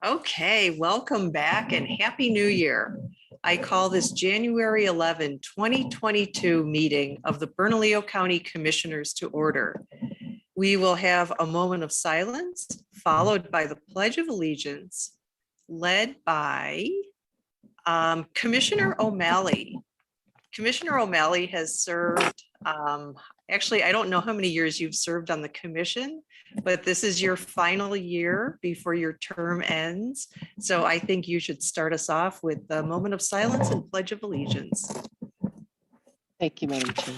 Okay, welcome back and Happy New Year. I call this January 11, 2022 meeting of the Bernalillo County Commissioners to order. We will have a moment of silence followed by the Pledge of Allegiance led by Commissioner O'Malley. Commissioner O'Malley has served, actually, I don't know how many years you've served on the commission, but this is your final year before your term ends. So I think you should start us off with the moment of silence and Pledge of Allegiance. Thank you, Madam Chair.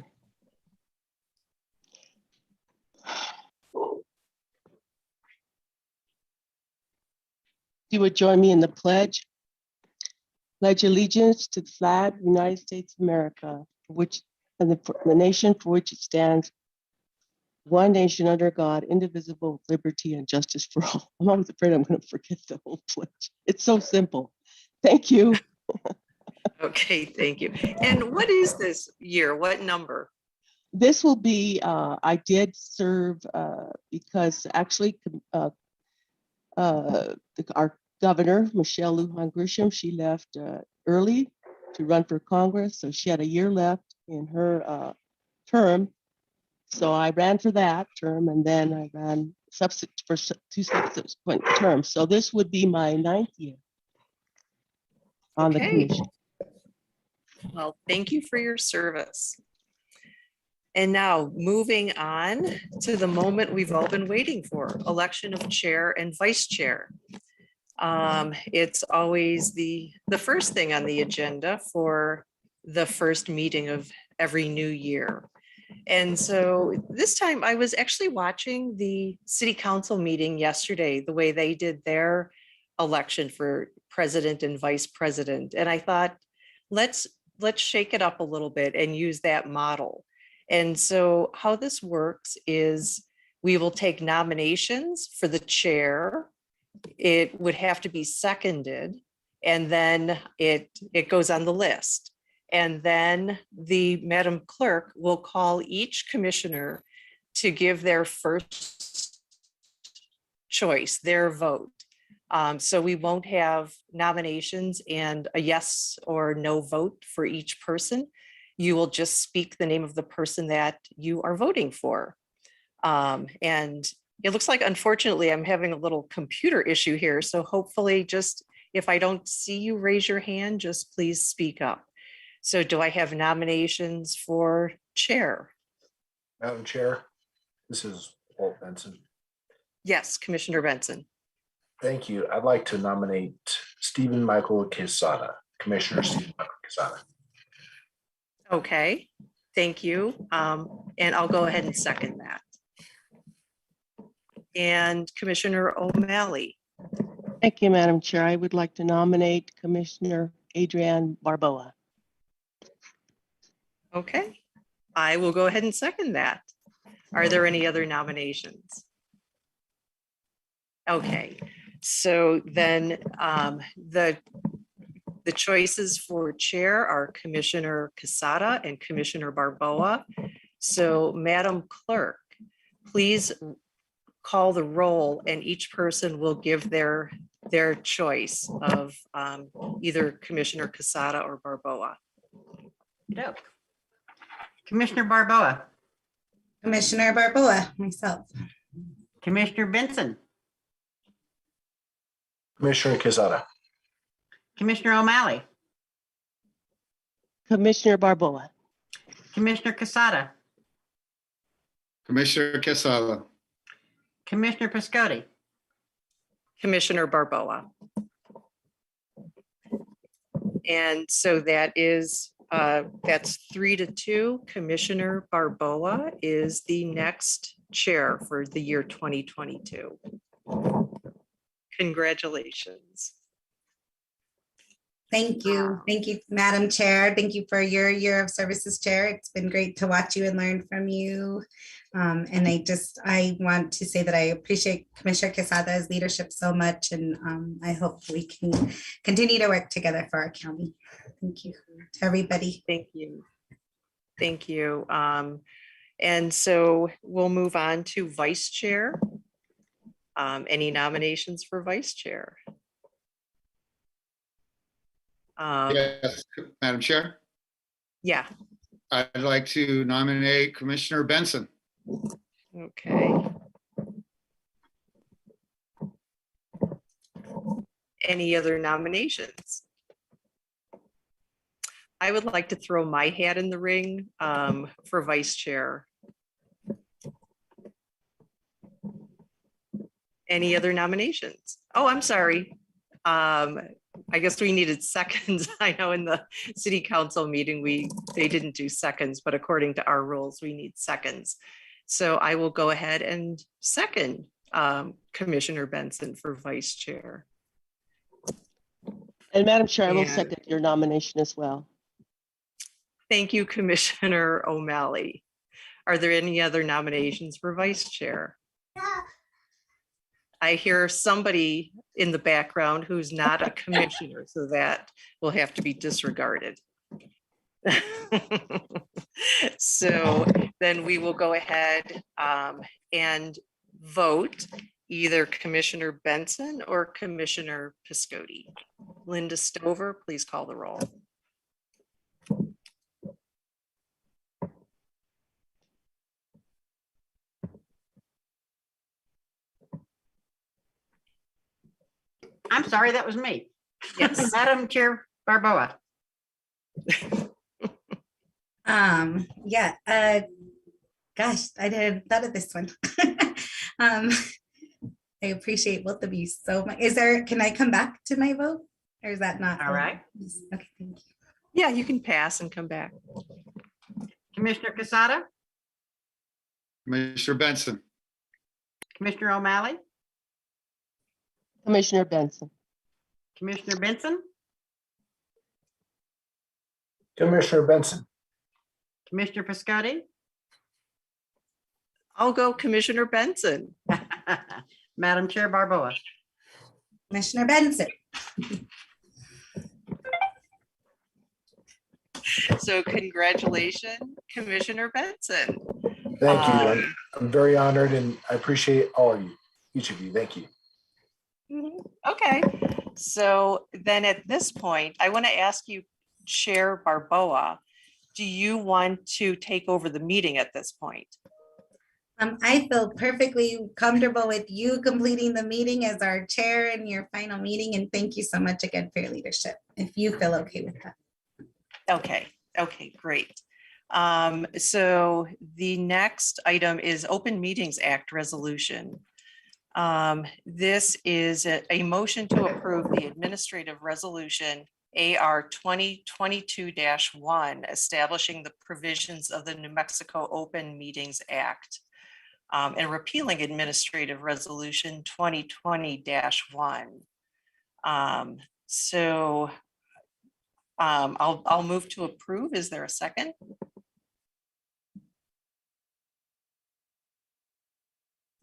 You would join me in the pledge. Pledge allegiance to the flag of the United States of America, for which and the nation for which it stands, one nation under God, indivisible, with liberty and justice for all. I'm always afraid I'm going to forget the whole pledge. It's so simple. Thank you. Okay, thank you. And what is this year? What number? This will be, I did serve because actually our governor, Michelle Lujan Grisham, she left early to run for Congress. So she had a year left in her term. So I ran for that term and then I ran for two subsequent terms. So this would be my 9th year on the commission. Well, thank you for your service. And now moving on to the moment we've all been waiting for, election of chair and vice chair. It's always the first thing on the agenda for the first meeting of every new year. And so this time I was actually watching the city council meeting yesterday, the way they did their election for president and vice president. And I thought, let's shake it up a little bit and use that model. And so how this works is we will take nominations for the chair. It would have to be seconded, and then it goes on the list. And then the Madam Clerk will call each commissioner to give their first choice, their vote. So we won't have nominations and a yes or no vote for each person. You will just speak the name of the person that you are voting for. And it looks like, unfortunately, I'm having a little computer issue here. So hopefully just, if I don't see you raise your hand, just please speak up. So do I have nominations for chair? Madam Chair, this is Walt Benson. Yes, Commissioner Benson. Thank you. I'd like to nominate Stephen Michael Quesada, Commissioner Stephen Michael Quesada. Okay, thank you. And I'll go ahead and second that. And Commissioner O'Malley. Thank you, Madam Chair. I would like to nominate Commissioner Adrienne Barboa. Okay, I will go ahead and second that. Are there any other nominations? Okay, so then the choices for chair are Commissioner Quesada and Commissioner Barboa. So Madam Clerk, please call the roll and each person will give their choice of either Commissioner Quesada or Barboa. No. Commissioner Barboa. Commissioner Barboa, myself. Commissioner Benson. Commissioner Quesada. Commissioner O'Malley. Commissioner Barboa. Commissioner Quesada. Commissioner Quesada. Commissioner Piscotti. Commissioner Barboa. And so that is, that's 3-2. Commissioner Barboa is the next chair for the year 2022. Congratulations. Thank you. Thank you, Madam Chair. Thank you for your year of service as chair. It's been great to watch you and learn from you. And I want to say that I appreciate Commissioner Quesada's leadership so much, and I hope we can continue to work together for our county. Thank you to everybody. Thank you. Thank you. And so we'll move on to vice chair. Any nominations for vice chair? Yes, Madam Chair, Yeah, I'd like to nominate Commissioner Benson. okay. Any other nominations? I would like to throw my hat in the ring for vice chair. Any other nominations? Oh, I'm sorry. I guess we needed seconds. I know in the city council meeting, they didn't do seconds, but according to our rules, we need seconds. So I will go ahead and second Commissioner Benson for vice chair. And Madam Chair, I will And- second your nomination as well. Thank you, Commissioner O'Malley. Are there any other nominations for vice chair? I hear somebody in the background who's not a commissioner, so that will have to be disregarded. So then we will go ahead and vote either Commissioner Benson or Commissioner Piscotti. Linda Stover, please call the roll. I'm sorry, that was me. Yes. Madam Chair Barboa, Yeah, gosh, I didn't thought of this one. I appreciate both of you so much. Can I come back to my vote? Or is that not? all right. Okay, thank you. Yeah, you can pass and come back. Commissioner Casada, Commissioner Benson. Commissioner O'Malley, Commissioner Benson. Commissioner Benson, Commissioner Benson. Commissioner Piscotti, I'll go Commissioner Benson. Madam Chair Barboa. Commissioner Benson. So congratulations, Commissioner Benson. Thank you. I'm very honored and I appreciate all of you, each of you. Thank you. Okay, so then at this point, I want to ask you, Chair Barboa, do you want to take over the meeting at this point? I feel perfectly comfortable with you completing the meeting as our chair in your final meeting. And thank you so much again for your leadership, if you feel okay with that. Okay, great. So the next item is Open Meetings Act resolution. This is a motion to approve the administrative resolution AR 2022-1, establishing the provisions of the New Mexico Open Meetings Act and repealing administrative resolution 2020-1. I'll move to approve. Is there a second?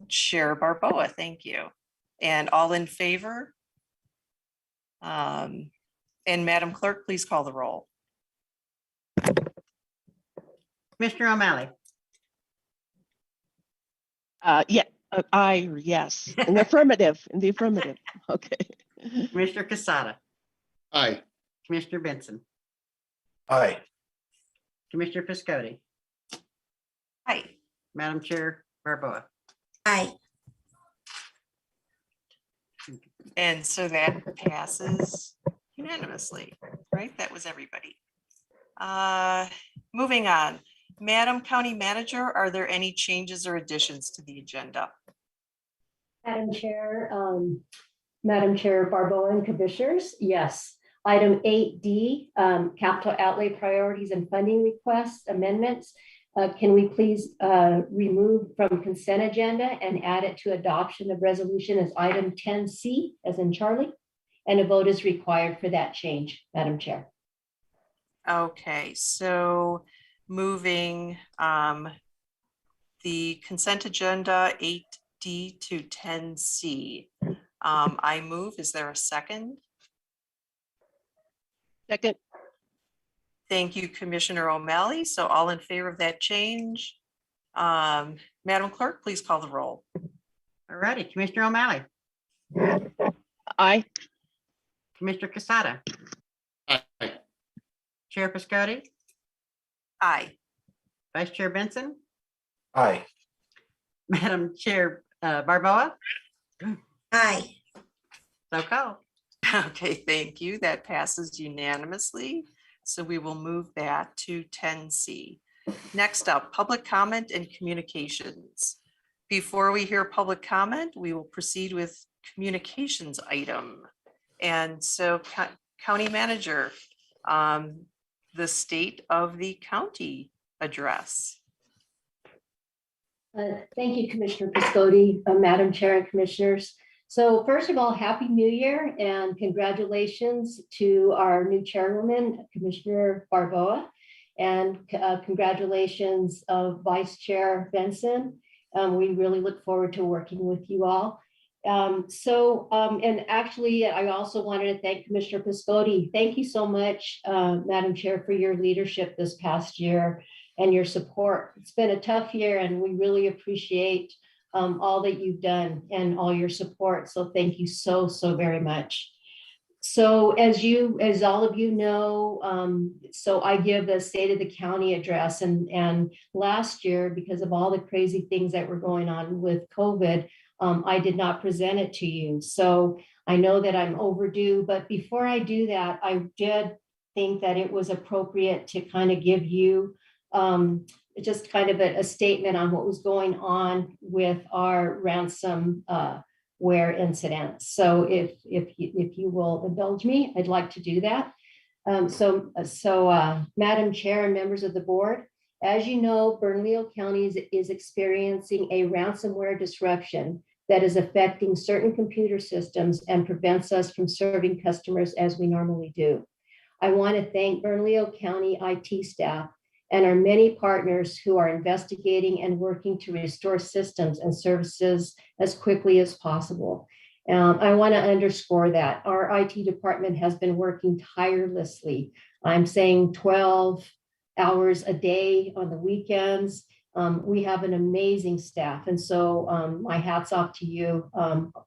Chair Barboa, thank you. And all in favor? And Madam Clerk, please call the roll. Commissioner O'Malley, Yes, in the affirmative, Okay. Commissioner Casada, Aye. Commissioner Benson, Aye. Commissioner Piscotti, Hi. Madam Chair Barboa. Aye. And so that passes unanimously, right? That was everybody. Moving on. Madam County Manager, are there any changes or additions to the agenda? Madam Chair, Madam Chair Barboa and Commissioners, yes. Item 8D, capital outlay priorities and funding requests amendments. Can we please remove from consent agenda and add it to adoption of resolution as item 10C, as in Charlie? And a vote is required for that change, Madam Chair. Okay, so moving the consent agenda 8D to 10C. I move. Is there a second? Second. Thank you, Commissioner O'Malley. So all in favor of that change? Madam Clerk, please call the roll. All righty, Commissioner O'Malley, Aye. Commissioner Casada, Aye. Chair Piscotti, Aye. Vice Chair Benson, Aye. Madam Chair Barboa, Aye. so called. Okay, thank you. That passes unanimously. So we will move that to 10C. Next up, public comment and communications. Before we hear public comment, we will proceed with communications item. And so County Manager, the state of the county address. Thank you, Commissioner Piscotti, Madam Chair and Commissioners. So first of all, Happy New Year and congratulations to our new chairwoman, Commissioner Barboa, and congratulations of Vice Chair Benson. We really look forward to working with you all. And actually, I also wanted to thank Commissioner Piscotti. Thank you so much, Madam Chair, for your leadership this past year and your support. It's been a tough year and we really appreciate all that you've done and all your support. So thank you so very much. So as all of you know, so I give the State of the County address, and last year, because of all the crazy things that were going on with COVID, I did not present it to you. So I know that I'm overdue, but before I do that, I did think that it was appropriate to kind of give you just kind of a statement on what was going on with our ransomware incident. So if you will indulge me, I'd like to do that. Madam Chair and members of the board, as you know, Bernalillo County is experiencing a ransomware disruption that is affecting certain computer systems and prevents us from serving customers as we normally do. I want to thank Bernalillo County IT staff and our many partners who are investigating and working to restore systems and services as quickly as possible. I want to underscore that our IT department has been working tirelessly. I'm saying 12 hours a day on the weekends. We have an amazing staff. And so my hat's off to you,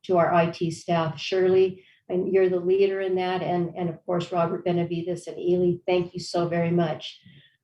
to our IT staff, Shirley, and you're the leader in that. And of course, Robert Benavides and Ely, thank you so very much.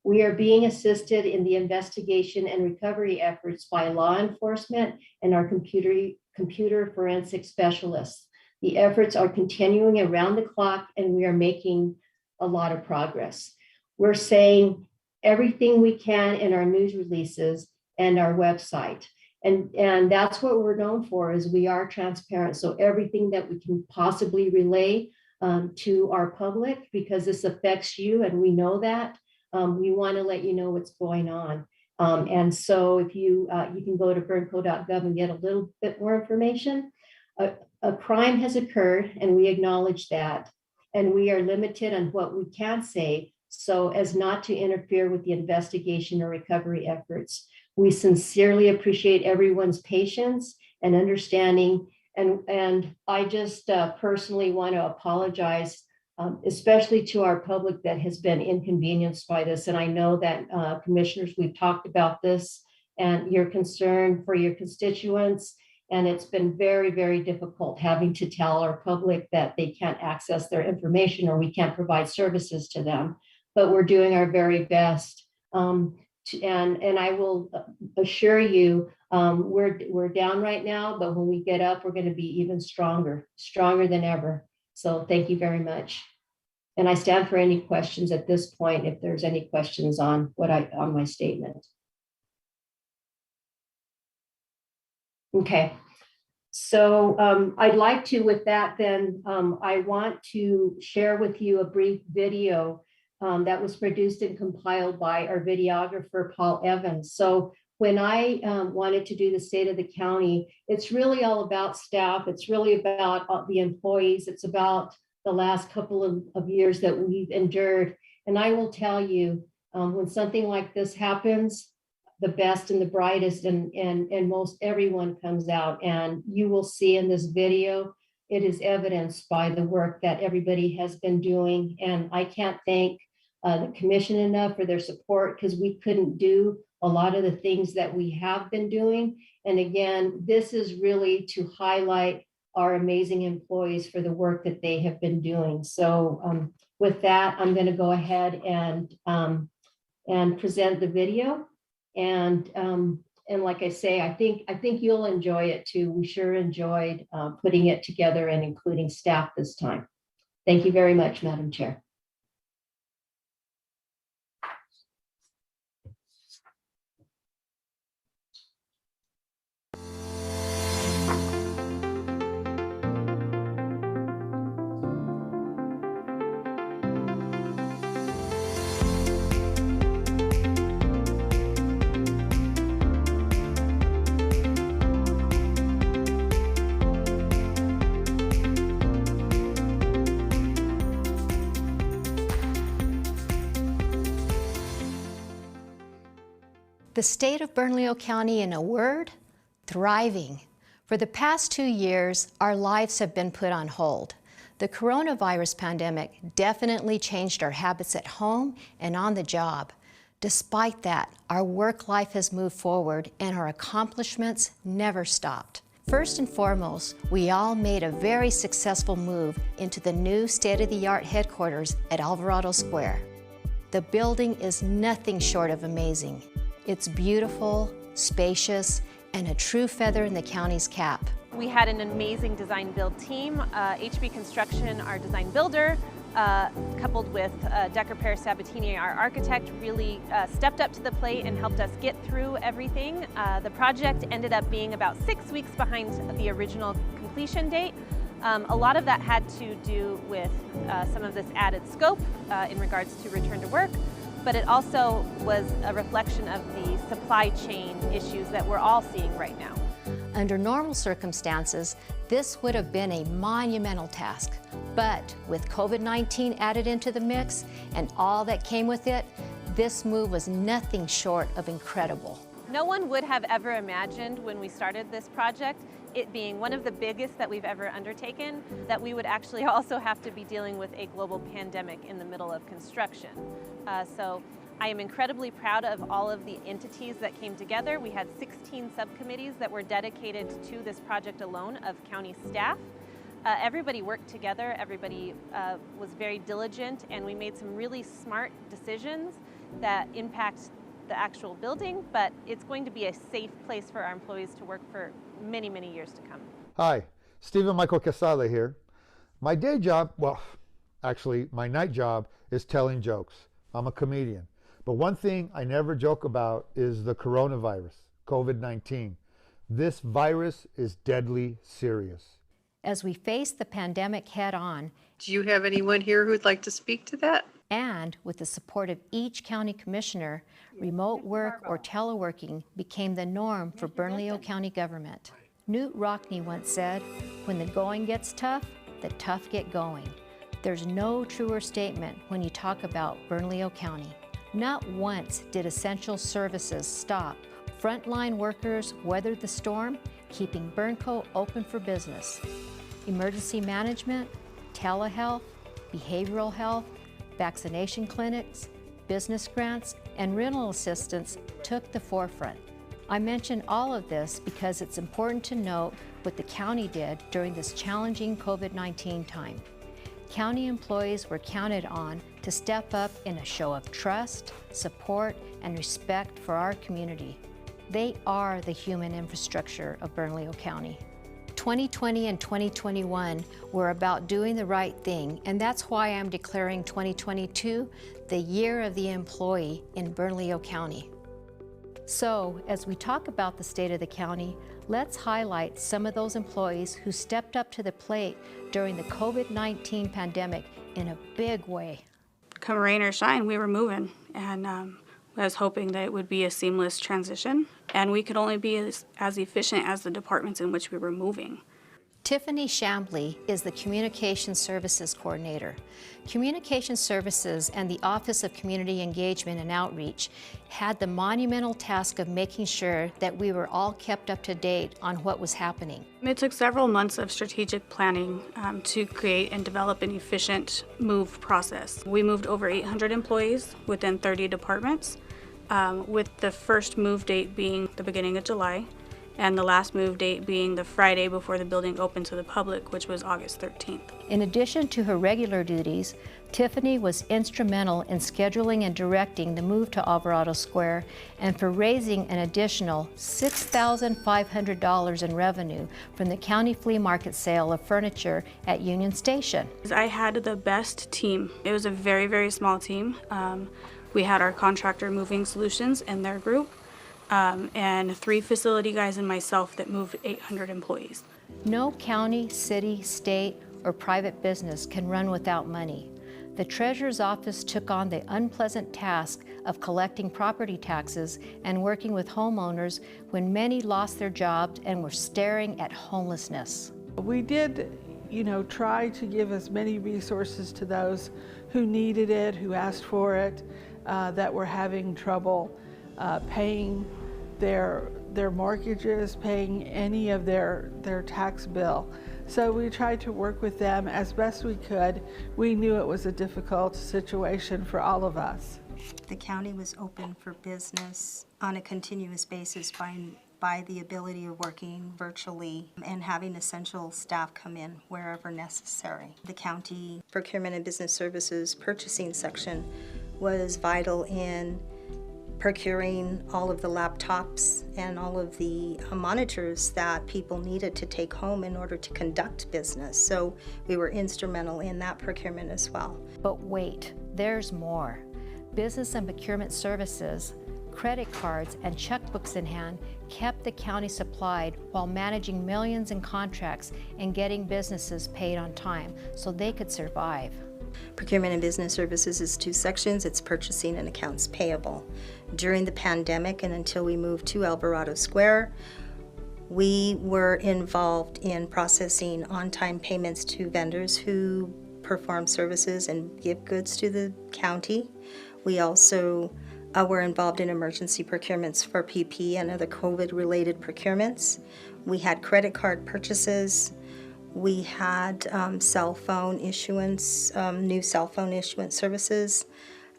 We are being assisted in the investigation and recovery efforts by law enforcement and our computer forensic specialists. The efforts are continuing around the clock and we are making a lot of progress. We're saying everything we can in our news releases and our website. And that's what we're known for, is we are transparent. So everything that we can possibly relay to our public, because this affects you and we know that, we want to let you know what's going on. And so if you can go to bernco.gov and get a little bit more information. A crime has occurred and we acknowledge that. And we are limited on what we can say so as not to interfere with the investigation or recovery efforts. We sincerely appreciate everyone's patience and understanding. And I just personally want to apologize, especially to our public that has been inconvenienced by this. And I know that commissioners, we've talked about this and your concern for your constituents. And it's been very difficult having to tell our public that they can't access their information or we can't provide services to them. But we're doing our very best. And I will assure you, we're down right now, but when we get up, we're going to be even stronger than ever. So thank you very much. And I stand for any questions at this point, if there's any questions on on my statement. Okay. So I'd like to, with that, then I want to share with you a brief video that was produced and compiled by our videographer, Paul Evans. So when I wanted to do the State of the County, it's really all about staff. It's really about the employees. It's about the last couple of years that we've endured. And I will tell you, when something like this happens, the best and the brightest and most everyone comes out. And you will see in this video, it is evidenced by the work that everybody has been doing. And I can't thank the commission enough for their support, because we couldn't do a lot of the things that we have been doing. And again, this is really to highlight our amazing employees for the work that they have been doing. So with that, I'm going to go ahead and present the video. And like I say, I think you'll enjoy it too. We sure enjoyed putting it together and including staff this time. Thank you very much, Madam Chair. The state of Bernalillo County, in a word, thriving. For the past 2 years, our lives have been put on hold. The coronavirus pandemic definitely changed our habits at home and on the job. Despite that, our work life has moved forward and our accomplishments never stopped. First and foremost, we all made a very successful move into the new state-of-the-art headquarters at Alvarado Square. The building is nothing short of amazing. It's beautiful, spacious, and a true feather in the county's cap. We had an amazing design build team. HB Construction, our design builder, coupled with Decker Paris Sabatini, our architect, really stepped up to the plate and helped us get through everything. The project ended up being about 6 weeks behind the original completion date. A lot of that had to do with some of this added scope in regards to return to work, but it also was a reflection of the supply chain issues that we're all seeing right now. Under normal circumstances, this would have been a monumental task. But with COVID-19 added into the mix and all that came with it, this move was nothing short of incredible. No one would have ever imagined when we started this project, it being one of the biggest that we've ever undertaken, that we would actually also have to be dealing with a global pandemic in the middle of construction. So I am incredibly proud of all of the entities that came together. We had 16 subcommittees that were dedicated to this project alone of county staff. Everybody worked together, everybody was very diligent, and we made some really smart decisions that impact the actual building, but it's going to be a safe place for our employees to work for many, many years to come. Hi, Stephen Michael Quesada here. My day job, well, actually my night job is telling jokes. I'm a comedian. But one thing I never joke about is the coronavirus, COVID-19. This virus is deadly serious. As we face the pandemic head on, Do you have anyone here who'd like to speak to that? and with the support of each county commissioner, remote work or teleworking became the norm for Bernalillo County government. Newt Rockney once said, "When the going gets tough, the tough get going." There's no truer statement when you talk about Bernalillo County. Not once did essential services stop. Frontline workers weathered the storm, keeping Bernco open for business. Emergency management, telehealth, behavioral health, vaccination clinics, business grants, and rental assistance took the forefront. I mention all of this because it's important to note what the county did during this challenging COVID-19 time. County employees were counted on to step up in a show of trust, support, and respect for our community. They are the human infrastructure of Bernalillo County. 2020 and 2021 were about doing the right thing, and that's why I'm declaring 2022 the year of the employee in Bernalillo County. So, as we talk about the state of the county, let's highlight some of those employees who stepped up to the plate during the COVID-19 pandemic in a big way. Come rain or shine, we were moving, and I was hoping that it would be a seamless transition, and we could only be as efficient as the departments in which we were moving. Tiffany Shambly is the Communication Services Coordinator. Communication Services and the Office of Community Engagement and Outreach had the monumental task of making sure that we were all kept up to date on what was happening. It took several months of strategic planning to create and develop an efficient move process. We moved over 800 employees within 30 departments, with the first move date being the beginning of July. and the last move date being the Friday before the building opened to the public, which was August 13th. In addition to her regular duties, Tiffany was instrumental in scheduling and directing the move to Alvarado Square and for raising an additional $6,500 in revenue from the county flea market sale of furniture at Union Station. I had the best team. It was a very, very small team. We had our contractor moving solutions in their group, and 3 facility guys and myself that moved 800 employees. No county, city, state, or private business can run without money. The Treasurer's Office took on the unpleasant task of collecting property taxes and working with homeowners when many lost their jobs and were staring at homelessness. We did, try to give as many resources to those who needed it, who asked for it, that were having trouble paying their mortgages, paying any of their tax bill. So we tried to work with them as best we could. We knew it was a difficult situation for all of us. The county was open for business on a continuous basis by the ability of working virtually and having essential staff come in wherever necessary. The county Procurement and Business Services purchasing section was vital in procuring all of the laptops and all of the monitors that people needed to take home in order to conduct business. So we were instrumental in that procurement as well. But wait, there's more. Business and procurement services, credit cards, and checkbooks in hand kept the county supplied while managing millions in contracts and getting businesses paid on time so they could survive. Procurement and Business Services is 2 sections. It's purchasing and accounts payable. During the pandemic and until we moved to Alvarado Square, we were involved in processing on-time payments to vendors who perform services and give goods to the county. We also were involved in emergency procurements for PP and other COVID-related procurements. We had credit card purchases. We had cell phone issuance, new cell phone issuance services.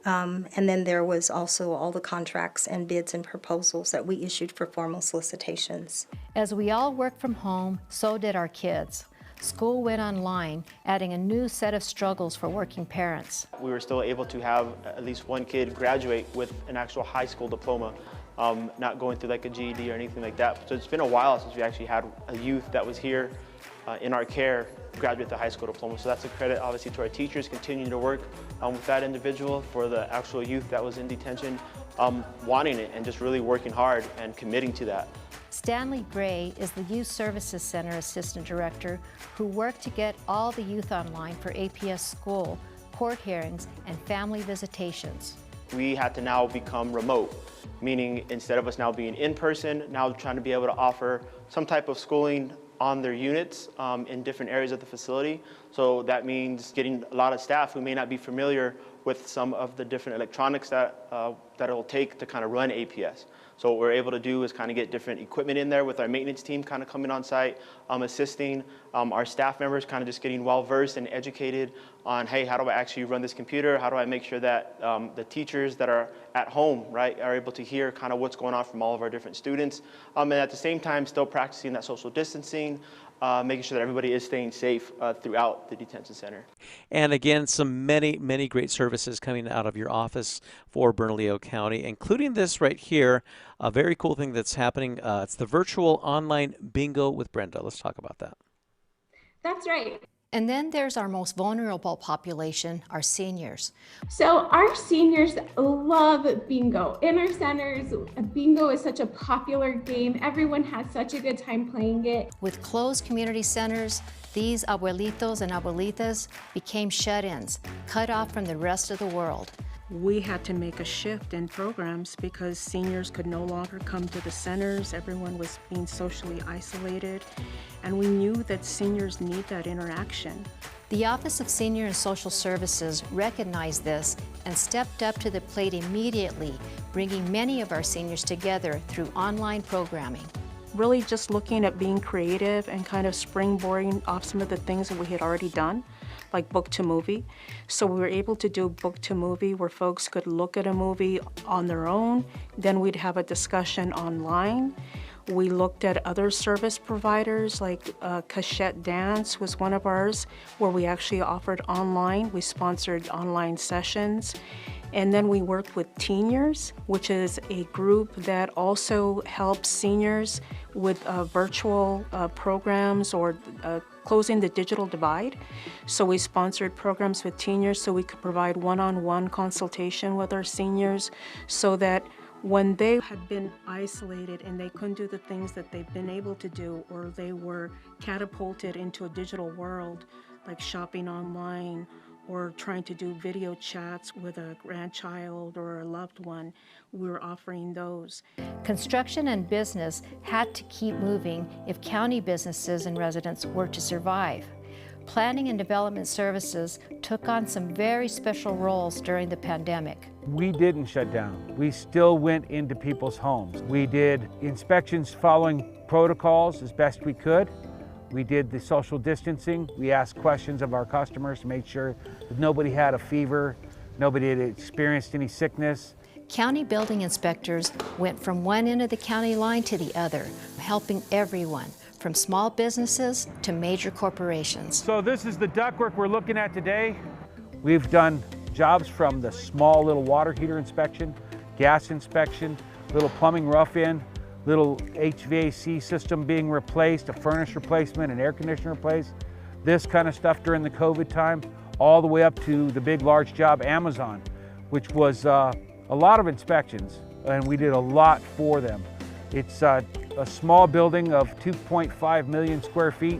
And then there was also all the contracts and bids and proposals that we issued for formal solicitations. As we all worked from home, so did our kids. School went online, adding a new set of struggles for working parents. We were still able to have at least one kid graduate with an actual high school diploma, not going through like a GED or anything like that. So it's been a while since we actually had a youth that was here in our care graduate the high school diploma. So that's a credit obviously to our teachers continuing to work with that individual, for the actual youth that was in detention, wanting it and just really working hard and committing to that. Stanley Gray is the Youth Services Center Assistant Director who worked to get all the youth online for APS school, court hearings, and family visitations. We had to now become remote, meaning instead of us now being in person, now trying to be able to offer some type of schooling on their units in different areas of the facility. So that means getting a lot of staff who may not be familiar with some of the different electronics that it'll take to kind of run APS. So what we're able to do is kind of get different equipment in there with our maintenance team kind of coming on site, assisting our staff members kind of just getting well-versed and educated on, hey, how do I actually run this computer? How do I make sure that the teachers that are at home, right, are able to hear kind of what's going on from all of our different students. And at the same time, still practicing that social distancing, making sure that everybody is staying safe throughout the detention center. And again, many great services coming out of your office for Bernalillo County, including this right here, a very cool thing that's happening. It's the virtual online bingo with Brenda. Let's talk about that. That's right. And then there's our most vulnerable population, our seniors. So our seniors love bingo. In our centers, bingo is such a popular game. Everyone has such a good time playing it. With closed community centers, these abuelitos and abuelitas became shut-ins, cut off from the rest of the world. We had to make a shift in programs because seniors could no longer come to the centers. Everyone was being socially isolated, and we knew that seniors need that interaction. The Office of Senior and Social Services recognized this and stepped up to the plate immediately, bringing many of our seniors together through online programming. Really just looking at being creative and kind of springboarding off some of the things that we had already done, like book to movie. So we were able to do book to movie where folks could look at a movie on their own. Then we'd have a discussion online. We looked at other service providers like Cachette Dance was one of ours, where we actually offered online. We sponsored online sessions. And then we worked with Teeniers, which is a group that also helps seniors with virtual programs or closing the digital divide. So we sponsored programs with Teeniers so we could provide one-on-one consultation with our seniors so that when they had been isolated and they couldn't do the things that they've been able to do, or they were catapulted into a digital world like shopping online or trying to do video chats with a grandchild or a loved one, we were offering those. Construction and business had to keep moving if county businesses and residents were to survive. Planning and development services took on some very special roles during the pandemic. We didn't shut down. We still went into people's homes. We did inspections following protocols as best we could. We did the social distancing. We asked questions of our customers to make sure that nobody had a fever, nobody had experienced any sickness. County building inspectors went from one end of the county line to the other, helping everyone, from small businesses to major corporations. So this is the ductwork we're looking at today. We've done jobs from the small little water heater inspection, gas inspection, little plumbing rough-in, little HVAC system being replaced, a furnace replacement, an air conditioner replaced, this kind of stuff during the COVID time, all the way up to the big, large job Amazon, which was a lot of inspections, and we did a lot for them. It's a small building of 2.5 million square feet.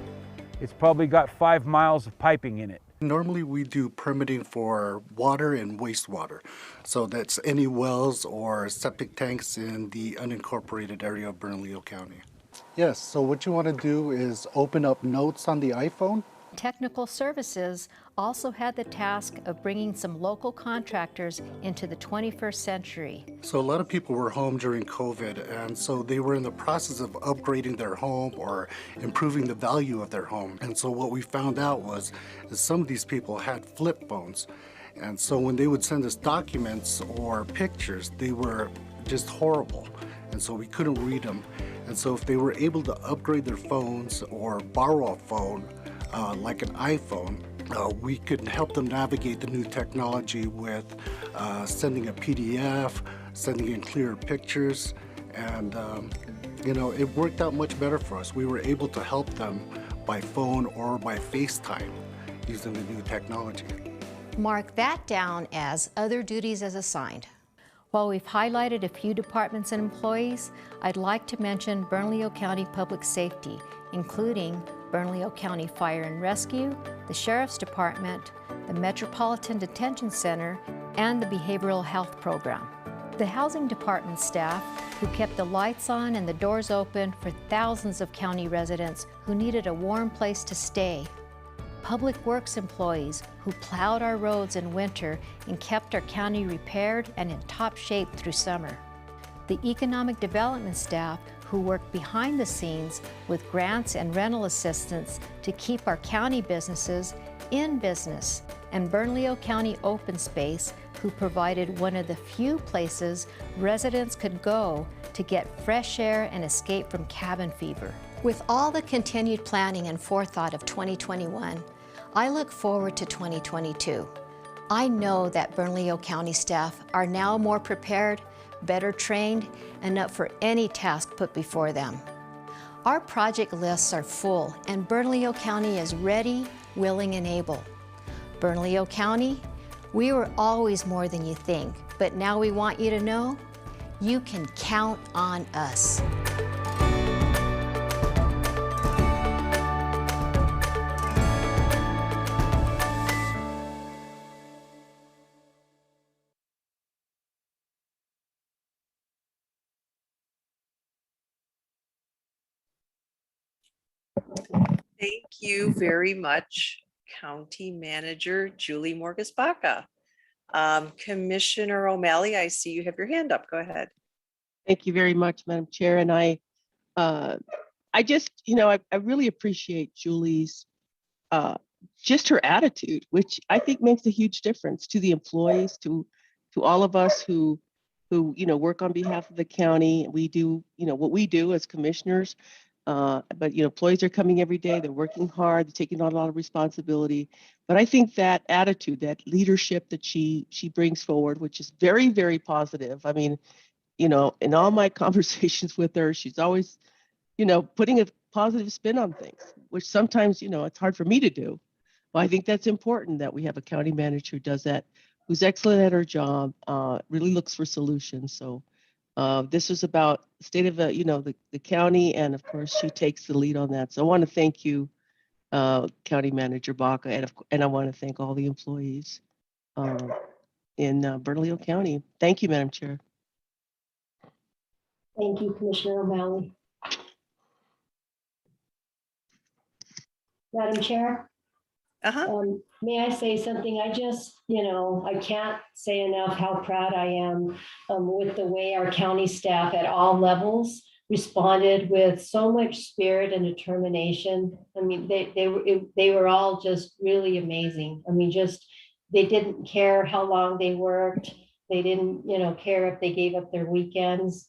It's probably got 5 miles of piping in it. Normally we do permitting for water and wastewater. So that's any wells or septic tanks in the unincorporated area of Bernalillo County. Yes, so what you want to do is open up notes on the iPhone. Technical services also had the task of bringing some local contractors into the 21st century. So a lot of people were home during COVID, and so they were in the process of upgrading their home or improving the value of their home. And so what we found out was that some of these people had flip phones. And so when they would send us documents or pictures, they were just horrible. And so we couldn't read them. And so if they were able to upgrade their phones or borrow a phone, like an iPhone, we could help them navigate the new technology with sending a PDF, sending in clearer pictures, and it worked out much better for us. We were able to help them by phone or by FaceTime using the new technology. Mark that down as other duties as assigned. While we've highlighted a few departments and employees, I'd like to mention Bernalillo County Public Safety, including Bernalillo County Fire and Rescue, the Sheriff's Department, the Metropolitan Detention Center, and the Behavioral Health Program. The Housing Department staff, who kept the lights on and the doors open for thousands of county residents who needed a warm place to stay. Public Works employees who plowed our roads in winter and kept our county repaired and in top shape through summer. The Economic Development staff who worked behind the scenes with grants and rental assistance to keep our county businesses in business, and Bernalillo County Open Space, who provided one of the few places residents could go to get fresh air and escape from cabin fever. With all the continued planning and forethought of 2021, I look forward to 2022. I know that Bernalillo County staff are now more prepared, better trained, and up for any task put before them. Our project lists are full, and Bernalillo County is ready, willing, and able. Bernalillo County, we were always more than you think, but now we want you to know you can count on us. Thank you very much, County Manager Julie Morgas-Baca. Commissioner O'Malley, I see you have your hand up. Go ahead. Thank you very much, Madam Chair. And I just, I really appreciate Julie's, just her attitude, which I think makes a huge difference to the employees, to all of us who who, work on behalf of the county. We do, what we do as commissioners. But, employees are coming every day. They're working hard, they're taking on a lot of responsibility. But I think that attitude, that leadership that she brings forward, which is very, very positive. I mean, in all my conversations with her, she's always, putting a positive spin on things, which sometimes, it's hard for me to do. But I think that's important that we have a county manager who does that, who's excellent at her job, really looks for solutions. So this is about the state of the county, and of course she takes the lead on that. So I want to thank you, County Manager Baca, and I want to thank all the employees in Bernalillo County. Thank you, Madam Chair. Thank you, Commissioner O'Malley. Madam Chair? May I say something? I just, I can't say enough how proud I am with the way our county staff at all levels responded with so much spirit and determination. I mean, they were all just really amazing. I mean, they didn't care how long they worked. They didn't, care if they gave up their weekends.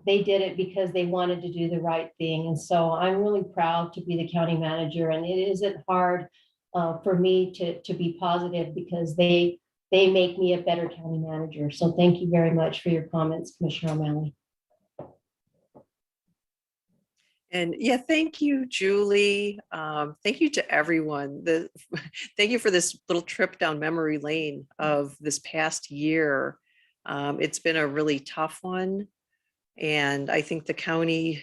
They did it because they wanted to do the right thing. And so I'm really proud to be the county manager, and it isn't hard for me to be positive because they make me a better county manager. So thank you very much for your comments, Commissioner O'Malley. And yeah, thank you, Julie. Thank you to everyone. Thank you for this little trip down memory lane of this past year. It's been a really tough one. And I think the county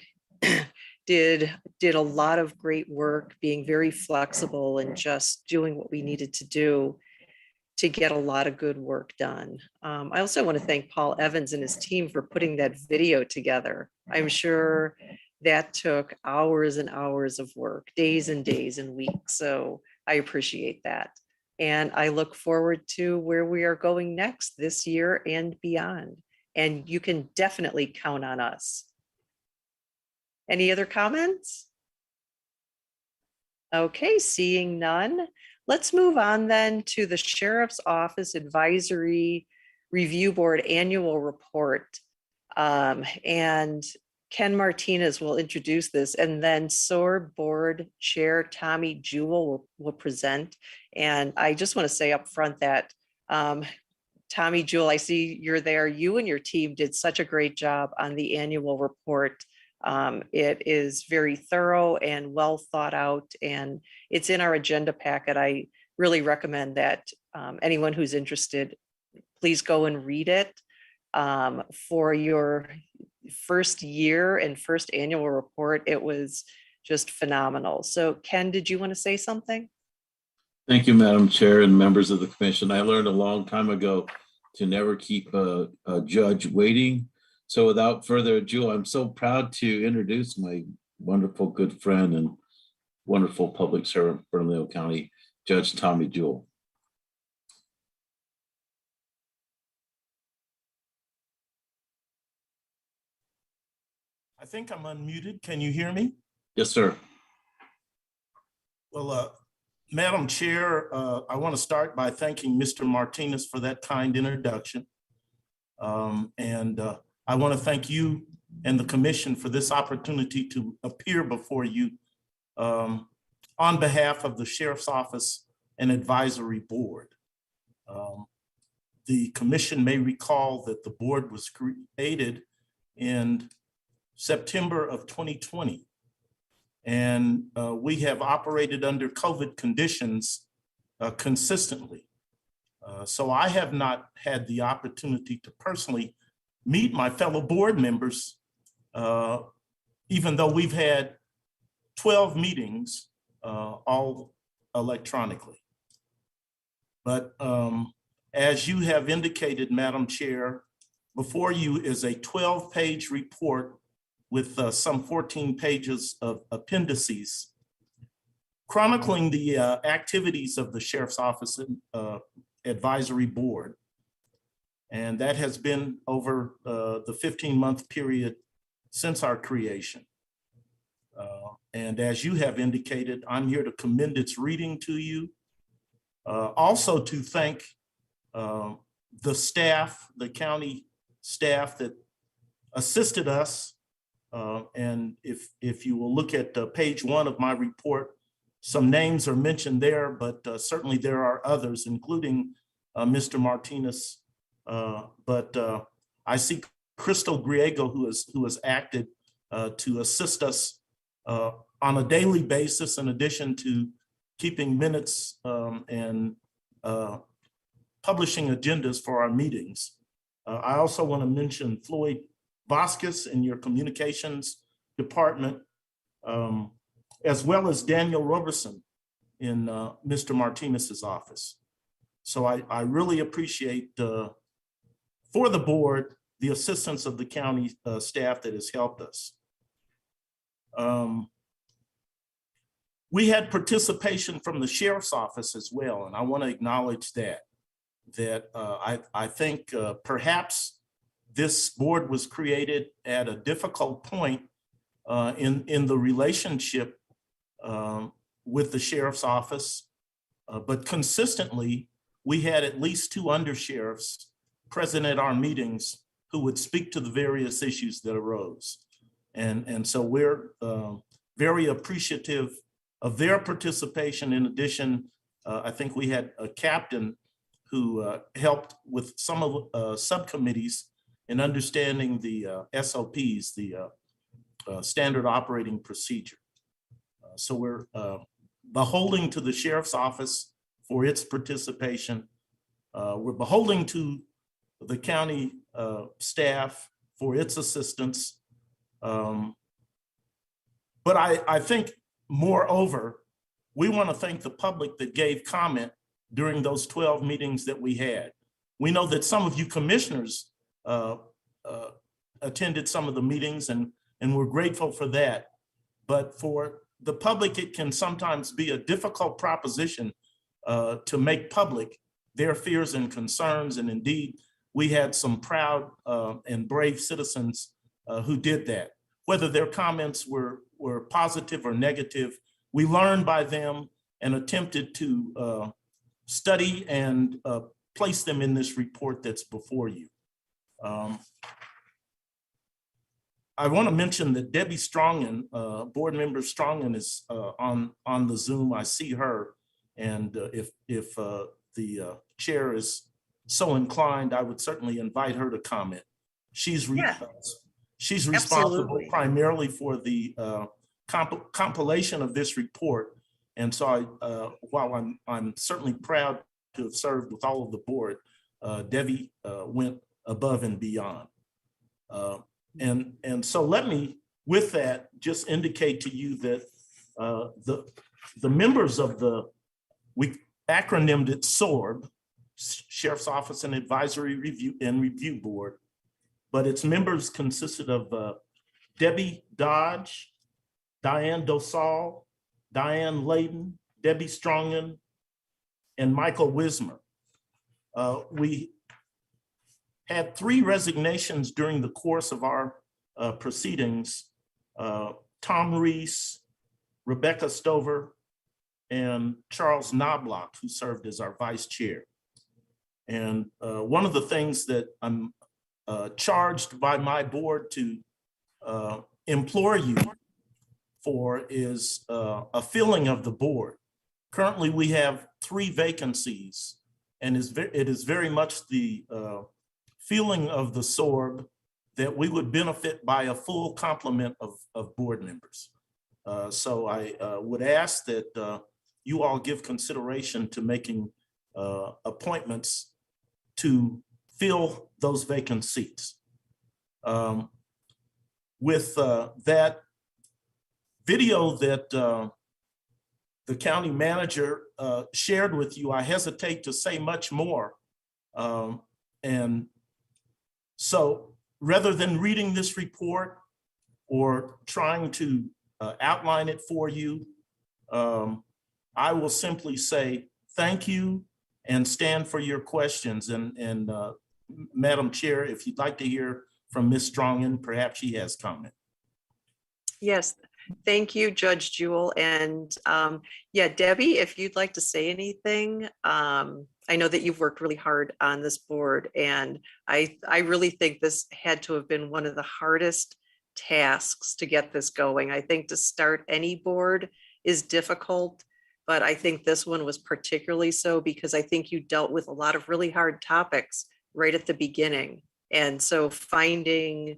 did a lot of great work, being very flexible and just doing what we needed to do to get a lot of good work done. I also want to thank Paul Evans and his team for putting that video together. I'm sure that took hours and hours of work, days and days and weeks. So I appreciate that. And I look forward to where we are going next this year and beyond. And you can definitely count on us. Any other comments? Okay, seeing none. Let's move on then to the Sheriff's Office Advisory Review Board Annual Report. And Ken Martinez will introduce this, and then SOAR Board Chair Tommy Jewell will present. And I just want to say up front that Tommy Jewell, I see you're there. You and your team did such a great job on the annual report. It is very thorough and well thought out, and it's in our agenda packet. I really recommend that anyone who's interested, please go and read it. For your first year and first annual report, it was just phenomenal. So Ken, did you want to say something? Thank you, Madam Chair and members of the commission. I learned a long time ago to never keep a judge waiting. So without further ado, I'm so proud to introduce my wonderful good friend and wonderful public servant, Bernalillo County Judge Tommy Jewell. I think I'm unmuted. Can you hear me? Yes, sir. Well, Madam Chair, I want to start by thanking Mr. Martinez for that kind introduction. I want to thank you and the commission for this opportunity to appear before you on behalf of the Sheriff's Office and Advisory Board. The commission may recall that the board was created in September of 2020. And we have operated under COVID conditions consistently. So I have not had the opportunity to personally meet my fellow board members, even though we've had 12 meetings, all electronically. But as you have indicated, Madam Chair, before you is a 12-page report with some 14 pages of appendices chronicling the activities of the Sheriff's Office Advisory Board. And that has been over the 15-month period since our creation. And as you have indicated, I'm here to commend its reading to you. Also to thank the staff, the county staff that assisted us. And if you will look at page 1 of my report, some names are mentioned there, but certainly there are others, including Mr. Martinez. But I see Crystal Griego, who has acted to assist us on a daily basis, in addition to keeping minutes and publishing agendas for our meetings. I also want to mention Floyd Vasquez in your communications department, as well as Daniel Roberson in Mr. Martinez's office. So I really appreciate for the board, the assistance of the county staff that has helped us. We had participation from the sheriff's office as well, and I want to acknowledge that. I think perhaps this board was created at a difficult point in the relationship with the sheriff's office, but consistently we had at least 2 undersheriffs present at our meetings who would speak to the various issues that arose. And so we're very appreciative of their participation. In addition, I think we had a captain who helped with some of subcommittees in understanding the SOPs, the standard operating procedure. So we're beholden to the sheriff's office for its participation. We're beholden to the county staff for its assistance. But I think moreover, we want to thank the public that gave comment during those 12 meetings that we had. We know that some of you commissioners attended some of the meetings, and we're grateful for that. But for the public, it can sometimes be a difficult proposition to make public their fears and concerns. And indeed, we had some proud and brave citizens who did that. Whether their comments were positive or negative, we learned by them and attempted to study and place them in this report that's before you. I want to mention that Debbie Strongen, board member Strongen, is on the Zoom. I see her, and if the chair is so inclined, I would certainly invite her to comment. She's responsible Absolutely. primarily for the compilation of this report. And so while I'm certainly proud to have served with all of the board, Debbie went above and beyond. And so let me, with that, just indicate to you that the members of we acronymed it SORB, Sheriff's Office and Advisory Review Board, but its members consisted of Debbie Dodge, Diane Dosal, Diane Layden, Debbie Strongen, and Michael Wismer. We had 3 resignations during the course of our proceedings. Tom Reese, Rebecca Stover, and Charles Knobloch, who served as our vice chair. And one of the things that I'm charged by my board to implore you for is a filling of the board. Currently, we have 3 vacancies, and it is very much the feeling of the SORB that we would benefit by a full complement of board members. So I would ask that you all give consideration to making appointments to fill those vacant seats. With that video that the county manager shared with you, I hesitate to say much more. And so rather than reading this report or trying to outline it for you, I will simply say thank you and stand for your questions. And Madam Chair, if you'd like to hear from Ms. Strongen, perhaps she has comment. Yes, thank you, Judge Jewell. And yeah, Debbie, if you'd like to say anything, I I know that you've worked really hard on this board, and I really think this had to have been one of the hardest tasks to get this going. I think to start any board is difficult, but I think this one was particularly so because I think you dealt with a lot of really hard topics right at the beginning. And so finding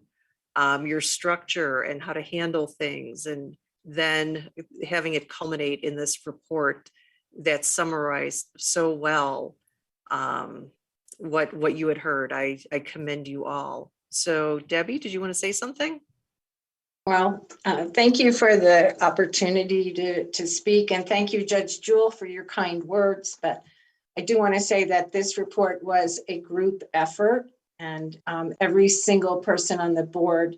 your structure and how to handle things, and then having it culminate in this report that summarized so well what you had heard. I commend you all. So Debbie, did you want to say something? Well, thank you for the opportunity to speak, and thank you, Judge Jewell, for your kind words. But I do want to say that this report was a group effort, and every single person on the board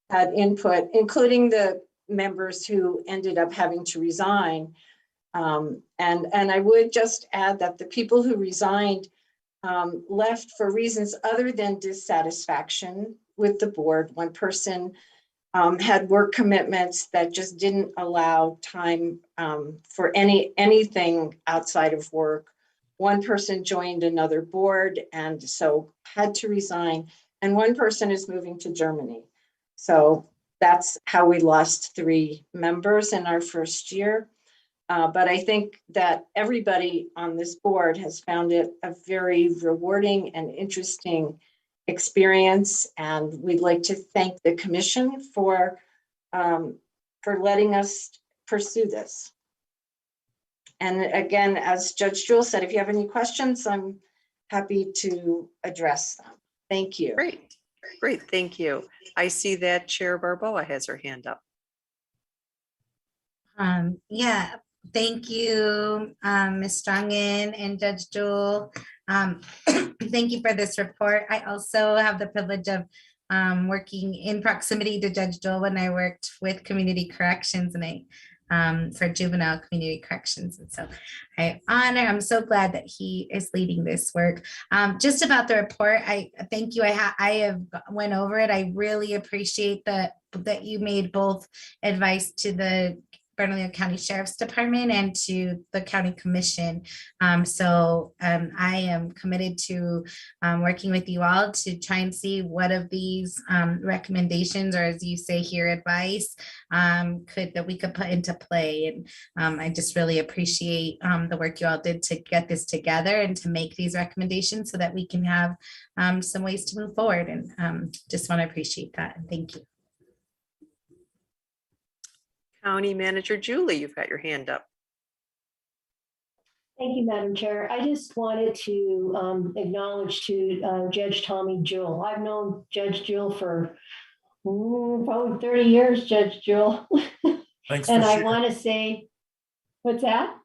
had input, including the members who ended up having to resign. And I would just add that the people who resigned left for reasons other than dissatisfaction with the board. One person had work commitments that just didn't allow time for anything outside of work. One person joined another board and so had to resign. And one person is moving to Germany. So that's how we lost 3 members in our first year. But I think that everybody on this board has found it a very rewarding and interesting experience. And we'd like to thank the commission for letting us pursue this. And again, as Judge Jewell said, if you have any questions, I'm happy to address them. Thank you. Great, thank you. I see that Chair Barboa has her hand up. Yeah, thank you, Ms. Strongen and Judge Jewell. Thank you for this report. I also have the privilege of working in proximity to Judge Jewell when I worked with community corrections and for juvenile community corrections. And so I'm so glad that he is leading this work. Just about the report, I thank you. I have went over it. I really appreciate that you made both advice to the Bernalillo County Sheriff's Department and to the County Commission. So I am committed to working with you all to try and see what of these recommendations, or as you say here, advice, that we could put into play. And I just really appreciate the work you all did to get this together and to make these recommendations so that we can have some ways to move forward. And just want to appreciate that. And thank you. County Manager Julie, you've got your hand up. Thank you, Madam Chair. I just wanted to acknowledge to Judge Tommy Jewell. I've known Judge Jewell for probably 30 years, Judge Jewell. Thanks for and I sharing. want to say, what's that?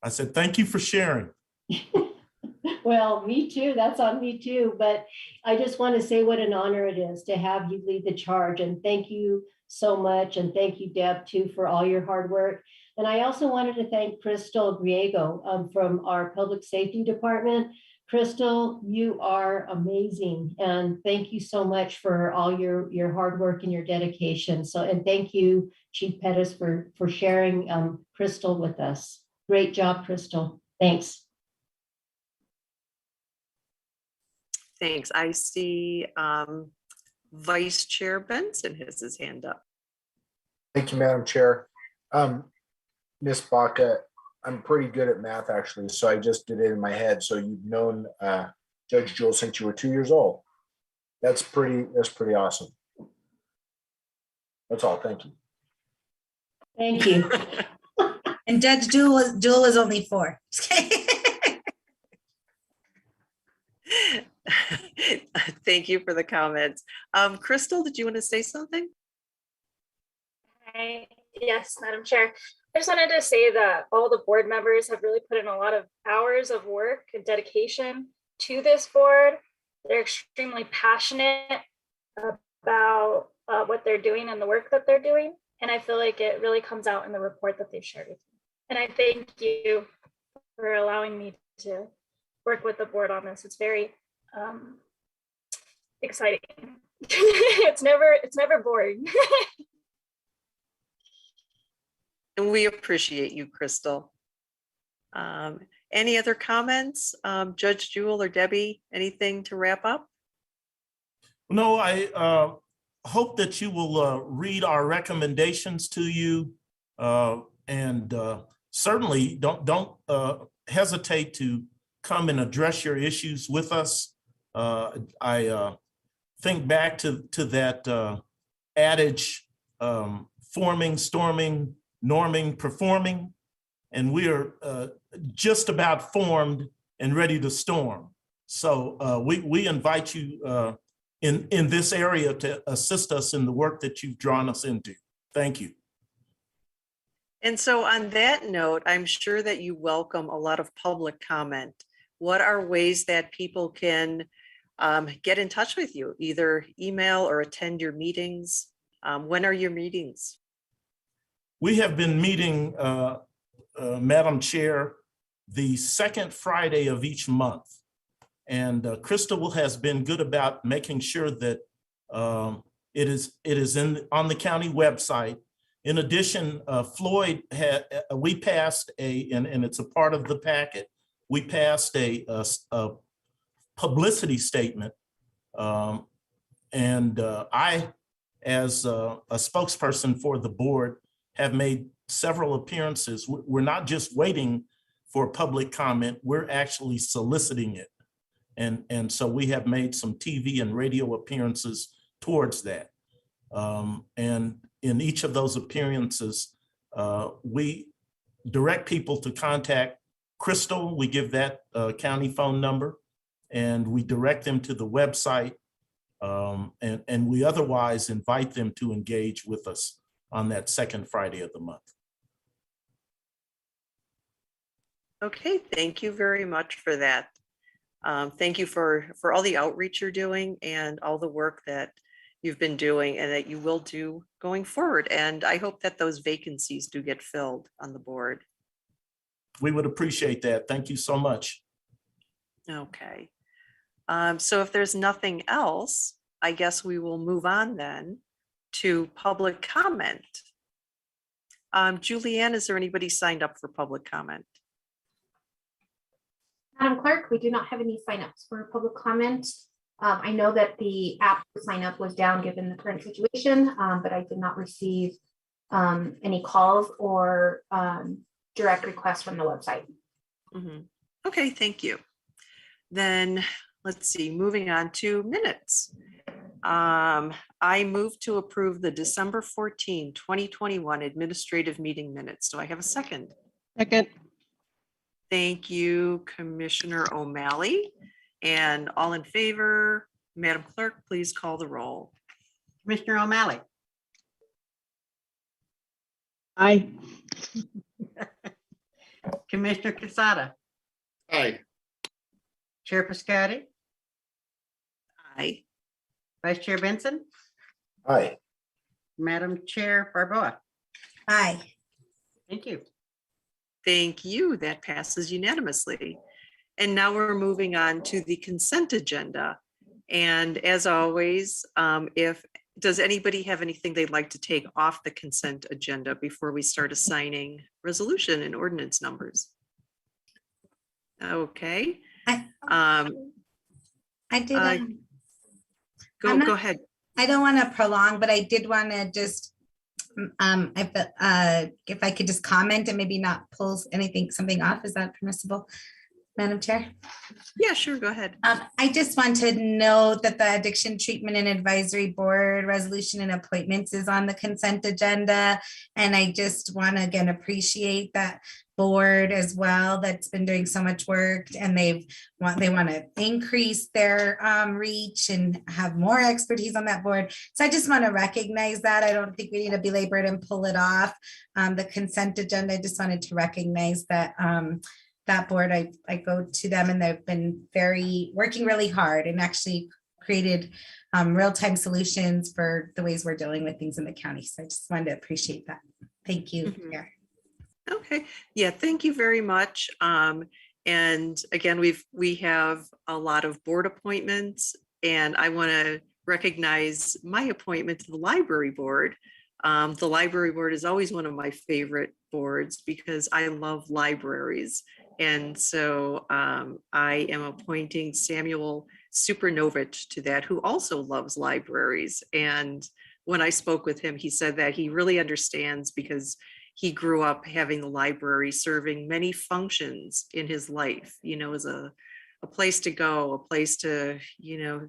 I said, thank you for sharing. Well, me too. That's on me too. But I just want to say what an honor it is to have you lead the charge. And thank you so much. And thank you, Deb, too, for all your hard work. And I also wanted to thank Crystal Griego from our Public Safety Department. Crystal, you are amazing. And thank you so much for all your hard work and your dedication. And thank you, Chief Pettis, for sharing Crystal with us. Great job, Crystal. Thanks. Thanks. I see Vice Chair Benson has his hand up. Thank you, Madam Chair. Ms. Baca, I'm pretty good at math actually, so I just did it in my head. So you've known Judge Jewell since you were 2 years old. That's pretty awesome. That's all. Thank you. Thank you. And Judge Jewell was only 4. Thank you for the comments. Crystal, did you want to say something? Hi. Yes, Madam Chair. I just wanted to say that all the board members have really put in a lot of hours of work and dedication to this board. They're extremely passionate about what they're doing and the work that they're doing. And I feel like it really comes out in the report that they've shared with me. And I thank you for allowing me to work with the board on this. It's very exciting. It's never boring. And we appreciate you, Crystal. Any other comments? Judge Jewel or Debbie, anything to wrap up? No, I hope that you will read our recommendations to you, and certainly don't hesitate to come and address your issues with us. I think back to that adage, forming, storming, norming, performing, and we are just about formed and ready to storm. So we invite you in this area to assist us in the work that you've drawn us into. Thank you. And so on that note, I'm sure that you welcome a lot of public comment. What are ways that people can get in touch with you, either email or attend your meetings? When are your meetings? We have been meeting, Madam Chair, the second Friday of each month. And Crystal has been good about making sure that it is on the county website. In addition, Floyd we passed and it's a part of the packet. We passed a publicity statement, and I, as a spokesperson for the board, have made several appearances. We're not just waiting for public comment; we're actually soliciting it. And so we have made some TV and radio appearances towards that. And in each of those appearances, we direct people to contact Crystal. We give that county phone number, and we direct them to the website. And we otherwise invite them to engage with us on that second Friday of the month. Okay, thank you very much for that. Thank you for all the outreach you're doing and all the work that you've been doing and that you will do going forward. And I hope that those vacancies do get filled on the board. We would appreciate that. Thank you so much. Okay. So if there's nothing else, I guess we will move on then to public comment. Julianne, is there anybody signed up for public comment? Madam Clerk, we do not have any signups for public comment. I know that the app to sign up was down given the current situation, but I did not receive any calls or direct requests from the website. Okay, thank you. Then let's see, moving on to minutes. I move to approve the December 14, 2021 administrative meeting minutes. Do I have a second? Second. Thank you, Commissioner O'Malley. And all in favor, Madam Clerk, please call the roll. Commissioner O'Malley. Aye. Commissioner Quesada. Aye. Chair Piscotty. Aye. Vice Chair Benson. Aye. Madam Chair Barboa. Aye. Thank you. Thank you. That passes unanimously. And now we're moving on to the consent agenda. And as always, does anybody have anything they'd like to take off the consent agenda before we start assigning resolution and ordinance numbers? Okay. I did. Go ahead. I don't want to prolong, but I did want to just, if I could just comment and maybe not pull something off, is that permissible, Madam Chair? Yeah, sure, go ahead. I just want to note that the Addiction Treatment and Advisory Board resolution and appointments is on the consent agenda. And I just want to again appreciate that board as well that's been doing so much work, and they want to increase their reach and have more expertise on that board. So I just want to recognize that. I don't think we need to belabor it and pull it off the consent agenda. I just wanted to recognize that that board, I go to them and they've been working really hard and actually created real-time solutions for the ways we're dealing with things in the county. So I just wanted to appreciate that. Thank you. Mayor. Okay, yeah, thank you very much. And again, we have a lot of board appointments, and I want to recognize my appointment to the library board. The library board is always one of my favorite boards because I love libraries, And so I am appointing Samuel Supernovich to that, who also loves libraries. And when I spoke with him, he said that he really understands because he grew up having the library serving many functions in his life, you know, as a place to go, a place to, you know,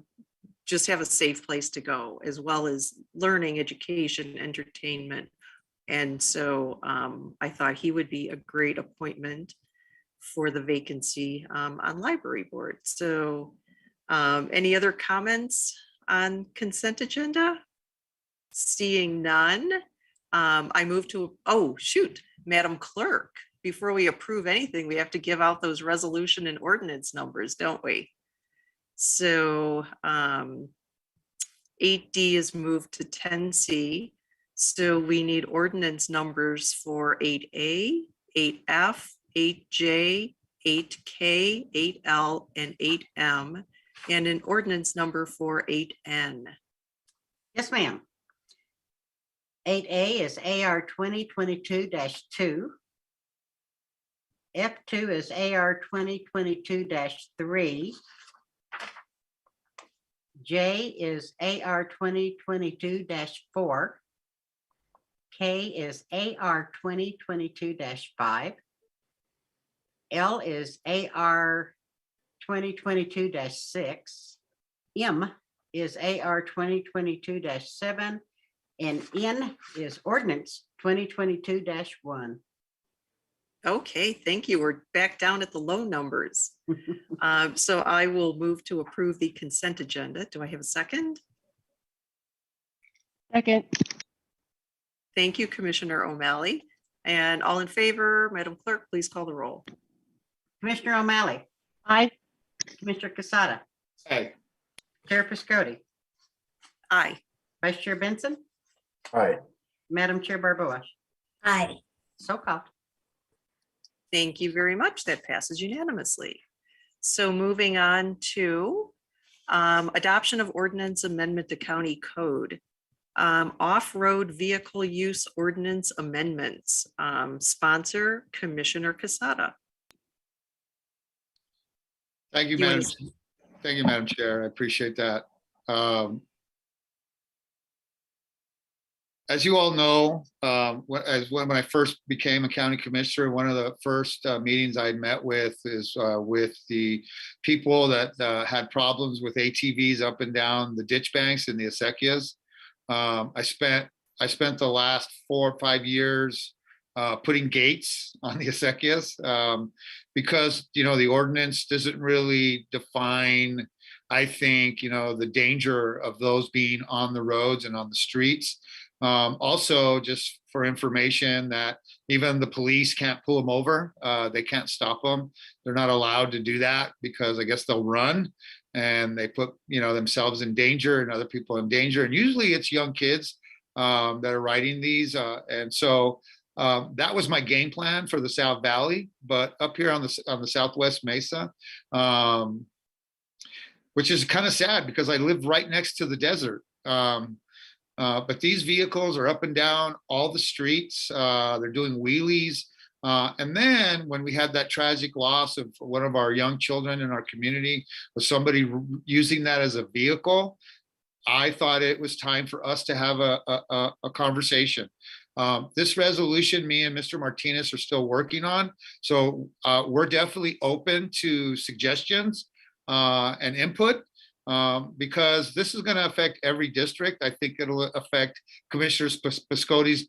just have a safe place to go, as well as learning, education, entertainment. And so I thought he would be a great appointment for the vacancy on library board. So any other comments on consent agenda? Seeing none, I move to, oh, shoot, Madam Clerk, before we approve anything, we have to give out those resolution and ordinance numbers, don't we? So 8D is moved to 10C. So we need ordinance numbers for 8A, 8F, 8J, 8K, 8L, and 8M, and an ordinance number for 8N. Yes, ma'am. 8A is AR 2022-2. F2 is AR 2022-3. J is AR 2022-4. K is AR 2022-5. L is AR 2022-6. M is AR 2022-7. And N is ordinance 2022-1. Okay, thank you. We're back down at the low numbers. So I will move to approve the consent agenda. Do I have a second? Second. Thank you, Commissioner O'Malley. And all in favor, Madam Clerk, please call the roll. Commissioner O'Malley. Aye. Commissioner Casada. Aye. Chair Piscotti. Aye. Vice Chair Benson. Aye. Madam Chair Barboa. Aye. So called. Thank you very much. That passes unanimously. So moving on to adoption of ordinance amendment to county code. Off-road vehicle use ordinance amendments. Sponsor Commissioner Casada. Thank you, You Madam. wanna- Thank you, Madam Chair. I appreciate that. As you all know, when I first became a county commissioner, one of the first meetings I met with is with the people that had problems with ATVs up and down the ditch banks in the acequias. I spent the last 4 or 5 years putting gates on the acequias because, you know, the ordinance doesn't really define, I think, you know, the danger of those being on the roads and on the streets. Also, just for information, that even the police can't pull them over. They can't stop them. They're not allowed to do that because I guess they'll run and they put, you know, themselves in danger and other people in danger. And usually it's young kids that are riding these. And so that was my game plan for the South Valley. But up here on the Southwest Mesa, which is kind of sad because I live right next to the desert. But these vehicles are up and down all the streets. They're doing wheelies. And then when we had that tragic loss of one of our young children in our community, with somebody using that as a vehicle, I thought it was time for us to have a conversation. This resolution, me and Mr. Martinez are still working on. So we're definitely open to suggestions and input. Because this is going to affect every district. I think it'll affect Commissioner Piscotti's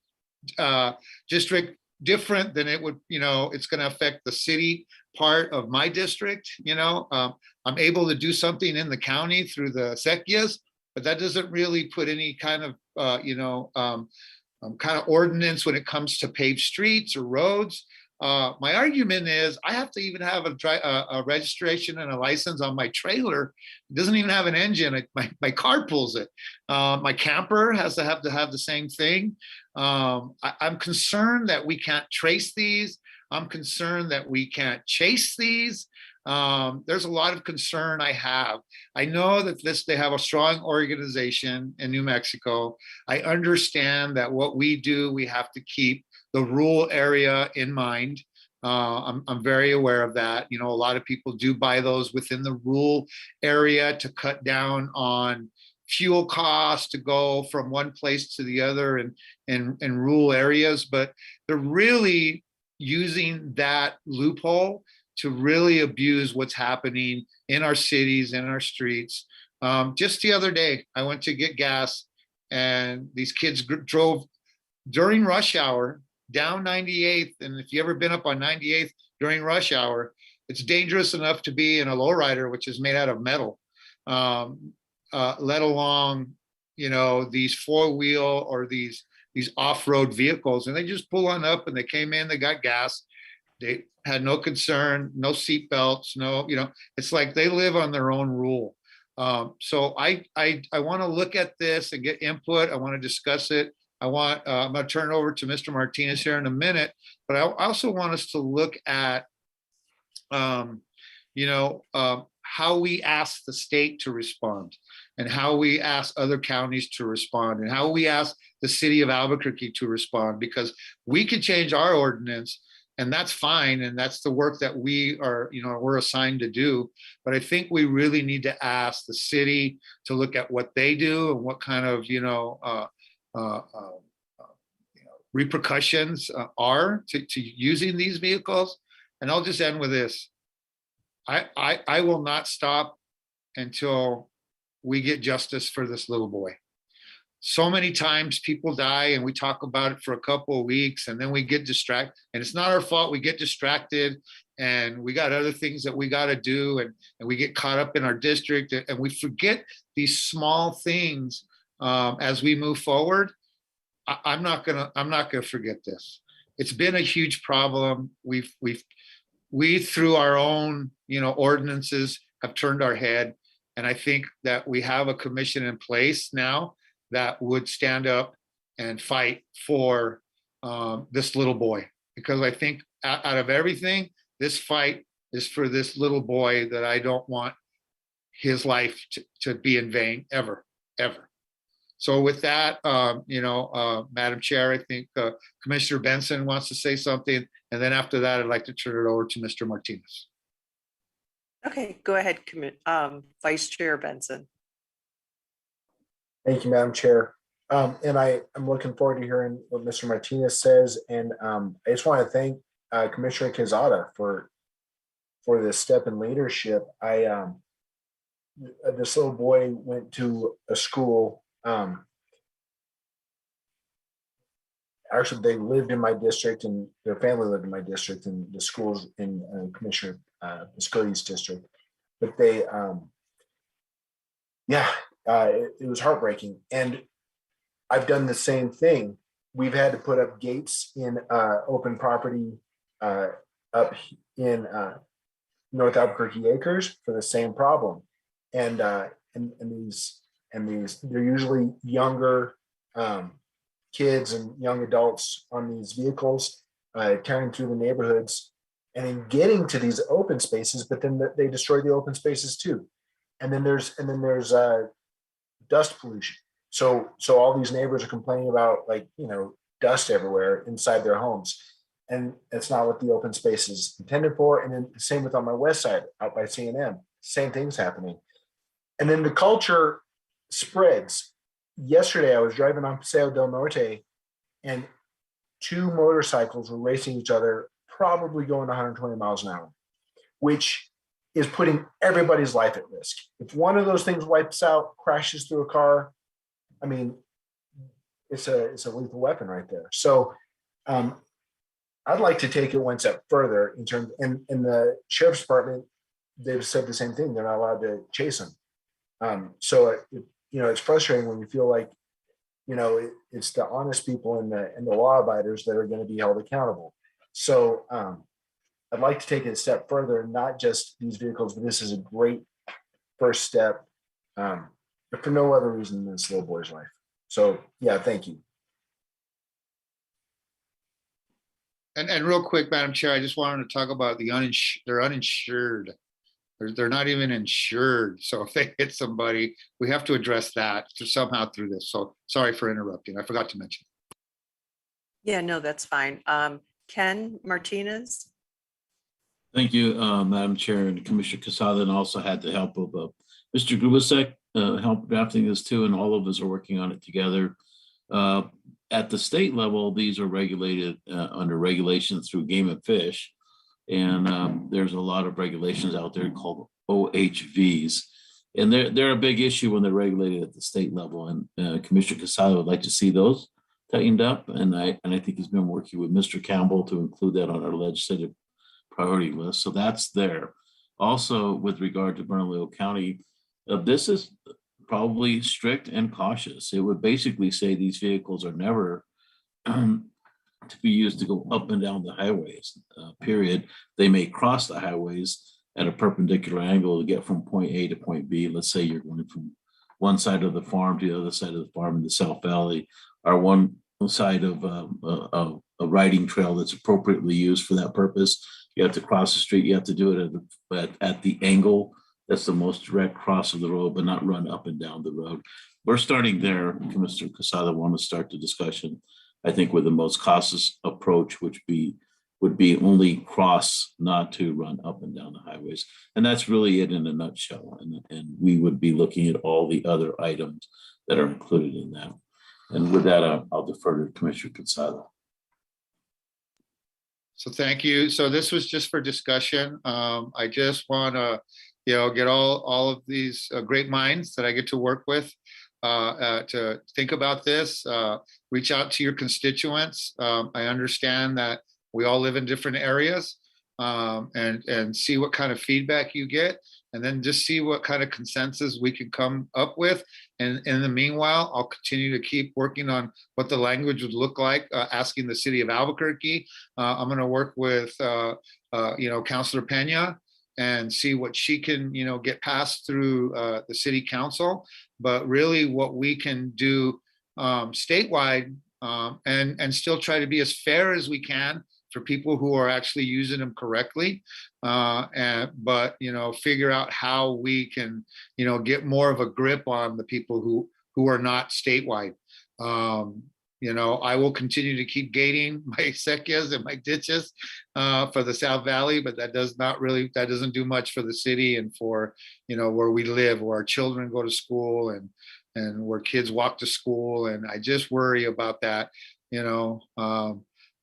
district different than it would, you know, it's going to affect the city part of my district. You know, I'm able to do something in the county through the acequias, but that doesn't really put any kind of, kind of ordinance when it comes to paved streets or roads. My argument is I have to even have a registration and a license on my trailer. It doesn't even have an engine. My car pulls it. My camper has to have the same thing. I'm concerned that we can't trace these. I'm concerned that we can't chase these. There's a lot of concern I have. I know that they have a strong organization in New Mexico. I understand that what we do, we have to keep the rural area in mind. I'm very aware of that. You know, a lot of people do buy those within the rural area to cut down on fuel costs to go from one place to the other in rural areas, but they're really using that loophole to really abuse what's happening in our cities, in our streets. Just the other day, I went to get gas and these kids drove during rush hour down 98th. And if you ever been up on 98th during rush hour, it's dangerous enough to be in a lowrider, which is made out of metal, let alone, you know, these four-wheel or these off-road vehicles. And they just pull on up and they came in, they got gas. They had no concern, no seat belts, no, you know, it's like they live on their own rule. So I want to look at this and get input. I want to discuss it. I'm going to turn it over to Mr. Martinez here in a minute, but I also want us to look at, how we ask the state to respond and how we ask other counties to respond and how we ask the city of Albuquerque to respond, because we can change our ordinance and that's fine. And that's the work that we're assigned to do. But I think we really need to ask the city to look at what they do and what kind of, repercussions are to using these vehicles. And I'll just end with this. I will not stop until we get justice for this little boy. So many times people die and we talk about it for a couple of weeks and then we get distracted, and it's not our fault. We get distracted and we got other things that we got to do, and we get caught up in our district and we forget these small things as we move forward. I'm not gonna forget this. It's been a huge problem. We through our own ordinances have turned our head, and I think that we have a commission in place now that would stand up and fight for this little boy, because I think out of everything, this fight is for this little boy that I don't want his life to be in vain ever. So with that, Madam Chair, I think Commissioner Benson wants to say something. And then after that, I'd like to turn it over to Mr. Martinez. Okay, go ahead, Vice Chair Benson. Thank you, Madam Chair. And I'm looking forward to hearing what Mr. Martinez says. And I just want to thank Commissioner Quezada for this step in leadership. This little boy went to a school. Actually, they lived in my district and their family lived in my district, and the schools in Commissioner Piscotty's district. But they, it was heartbreaking. And I've done the same thing. We've had to put up gates in open property up in North Albuquerque Acres for the same problem. And these they're usually younger kids and young adults on these vehicles tearing through the neighborhoods and then getting to these open spaces, but then they destroy the open spaces too. And then there's dust pollution. So all these neighbors are complaining about dust everywhere inside their homes. And that's not what the open space is intended for. And then the same with on my west side out by C&M, same thing's happening. And then the culture spreads. Yesterday, I was driving on Paseo del Norte and two motorcycles were racing each other, probably going 120 miles an hour, which is putting everybody's life at risk. If one of those things wipes out, crashes through a car, I mean, it's a lethal weapon right there. So I'd like to take it one step further in terms, and in the sheriff's department, they've said the same thing. They're not allowed to chase them. So it's frustrating when you feel like, it's the honest people and the law abiders that are going to be held accountable. So I'd like to take it a step further, not just these vehicles, but this is a great first step, but for no other reason than this little boy's life. So yeah, thank you. And real quick, Madam Chair, I just wanted to talk about they're uninsured. They're not even insured. So if they hit somebody, we have to address that somehow through this. So sorry for interrupting. I forgot to mention. Yeah, no, that's fine. Ken Martinez. Thank you, Madam Chair and Commissioner Casada, and also had the help of Mr. Grubasek, help drafting this too, and all of us are working on it together. At the state level, these are regulated under regulations through Game and Fish, and there's a lot of regulations out there called OHVs, and they're a big issue when they're regulated at the state level. And Commissioner Casada would like to see those tightened up, and I think he's been working with Mr. Campbell to include that on our legislative priority list. So that's there. Also, with regard to Bernalillo County, this is probably strict and cautious. It would basically say these vehicles are never to be used to go up and down the highways, period. They may cross the highways at a perpendicular angle to get from point A to point B. Let's say you're going from one side of the farm to the other side of the farm in the South Valley, or one side of a riding trail that's appropriately used for that purpose. You have to cross the street. You have to do it at the angle that's the most direct cross of the road, but not run up and down the road. We're starting there. Mr. Casada want to start the discussion, I think, with the most cautious approach, which would be only cross, not to run up and down the highways. And that's really it in a nutshell. And we would be looking at all the other items that are included in that. And with that, I'll defer to Commissioner Casada. So thank you. So this was just for discussion. I just want to, get all of these great minds that I get to work with to think about this. Reach out to your constituents. I understand that we all live in different areas, and see what kind of feedback you get, and then just see what kind of consensus we can come up with. And in the meanwhile, I'll continue to keep working on what the language would look like, asking the city of Albuquerque. I'm going to work with, Councilor Pena and see what she can, get passed through the city council. But really what we can do statewide, and still try to be as fair as we can for people who are actually using them correctly, but figure out how we can get more of a grip on the people who are not statewide. I will continue to keep gating my sequias and my ditches for the South Valley, but that doesn't do much for the city and for where we live, where our children go to school and where kids walk to school. And I just worry about that,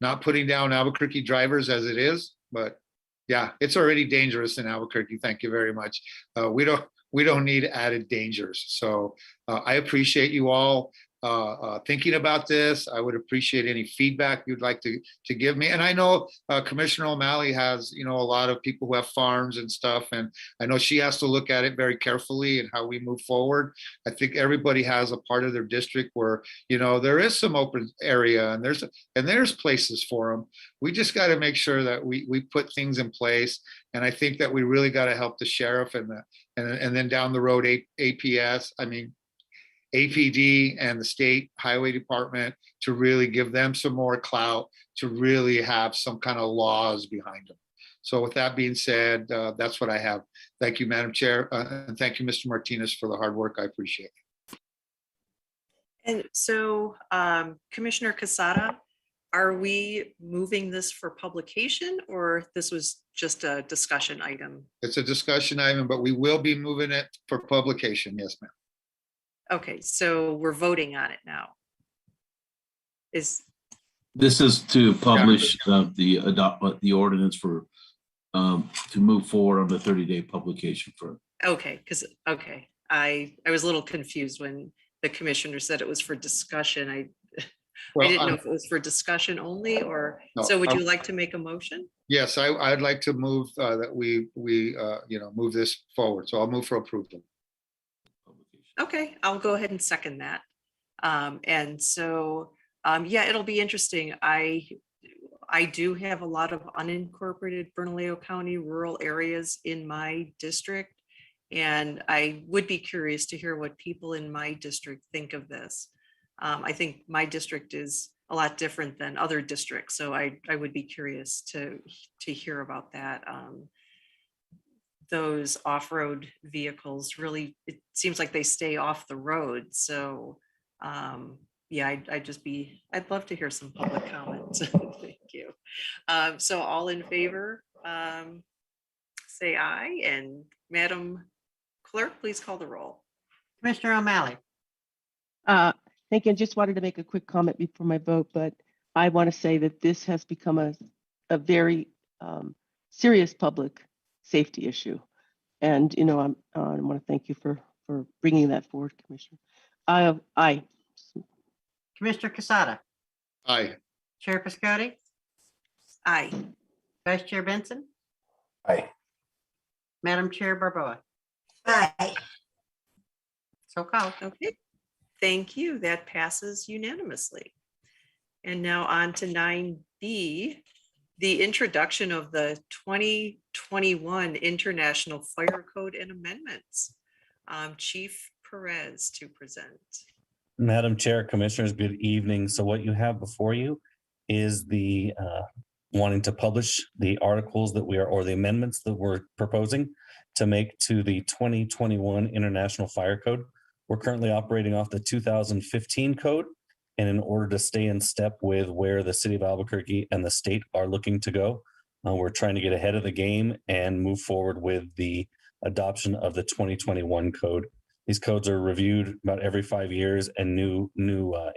not putting down Albuquerque drivers as it is, but yeah, it's already dangerous in Albuquerque. Thank you very much. We don't need added dangers. So I appreciate you all thinking about this. I would appreciate any feedback you'd like to give me. And I know Commissioner O'Malley has, a lot of people who have farms and stuff. And I know she has to look at it very carefully and how we move forward. I think everybody has a part of their district where, there is some open area and there's places for them. We just got to make sure that we put things in place. And I think that we really got to help the sheriff and then down the road, APD and the state highway department to really give them some more clout to really have some kind of laws behind them. So with that being said, that's what I have. Thank you, Madam Chair. And thank you, Mr. Martinez, for the hard work. I appreciate it. And so Commissioner Casada, are we moving this for publication or this was just a discussion item? It's a discussion item, but we will be moving it for publication. Yes, ma'am. Okay, so we're voting on it now. This is to publish the ordinance for to move forward on the 30-day publication for. Okay, I was a little confused when the commissioner said it was for discussion. I didn't know if it was for discussion only or. No, so would you like to make a motion? Yes, I'd like to move that we move this forward. So I'll move for approval. Okay, I'll go ahead and second that. And so, it'll be interesting. I do have a lot of unincorporated Bernalillo County rural areas in my district. And I would be curious to hear what people in my district think of this. I think my district is a lot different than other districts. So I would be curious to hear about that. Those off-road vehicles really, it seems like they stay off the road. So I'd love to hear some public comments. Thank you. So all in favor say aye, and Madam Clerk, please call the roll. Commissioner O'Malley, Thank you. I just wanted to make a quick comment before my vote, but I want to say that this has become a very serious public safety issue. And, you know, I want to thank you for bringing that forward, Commissioner. Aye. Commissioner Casada, Aye. Chair Piscotti, Aye. Vice Chair Benson, Aye. Madam Chair Barboa. Aye. So called. Okay, thank you. That passes unanimously. And now on to 9B, the introduction of the 2021 International Fire Code and Amendments. Chief Perez to present. Madam Chair, Commissioners, good evening. So what you have before you is the wanting to publish the articles that we are, or the amendments that we're proposing to make to the 2021 International Fire Code. We're currently operating off the 2015 code. And in order to stay in step with where the city of Albuquerque and the state are looking to go, we're trying to get ahead of the game and move forward with the adoption of the 2021 code. These codes are reviewed about every 5 years, and new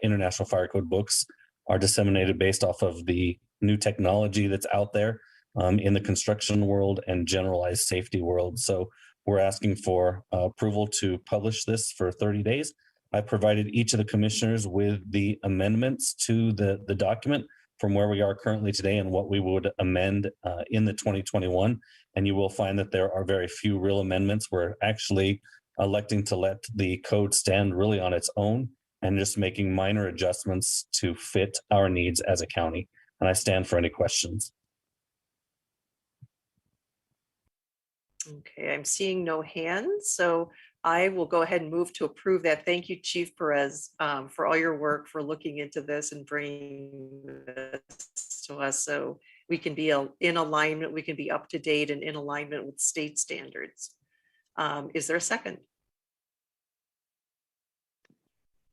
International Fire Code books are disseminated based off of the new technology that's out there in the construction world and generalized safety world. So we're asking for approval to publish this for 30 days. I provided each of the commissioners with the amendments to the document from where we are currently today and what we would amend in the 2021. And you will find that there are very few real amendments. We're actually electing to let the code stand really on its own and just making minor adjustments to fit our needs as a county. And I stand for any questions. Okay, I'm seeing no hands, so I will go ahead and move to approve that. Thank you, Chief Perez, for all your work, for looking into this and bringing this to us so we can be in alignment, we can be up to date and in alignment with state standards. Is there a second?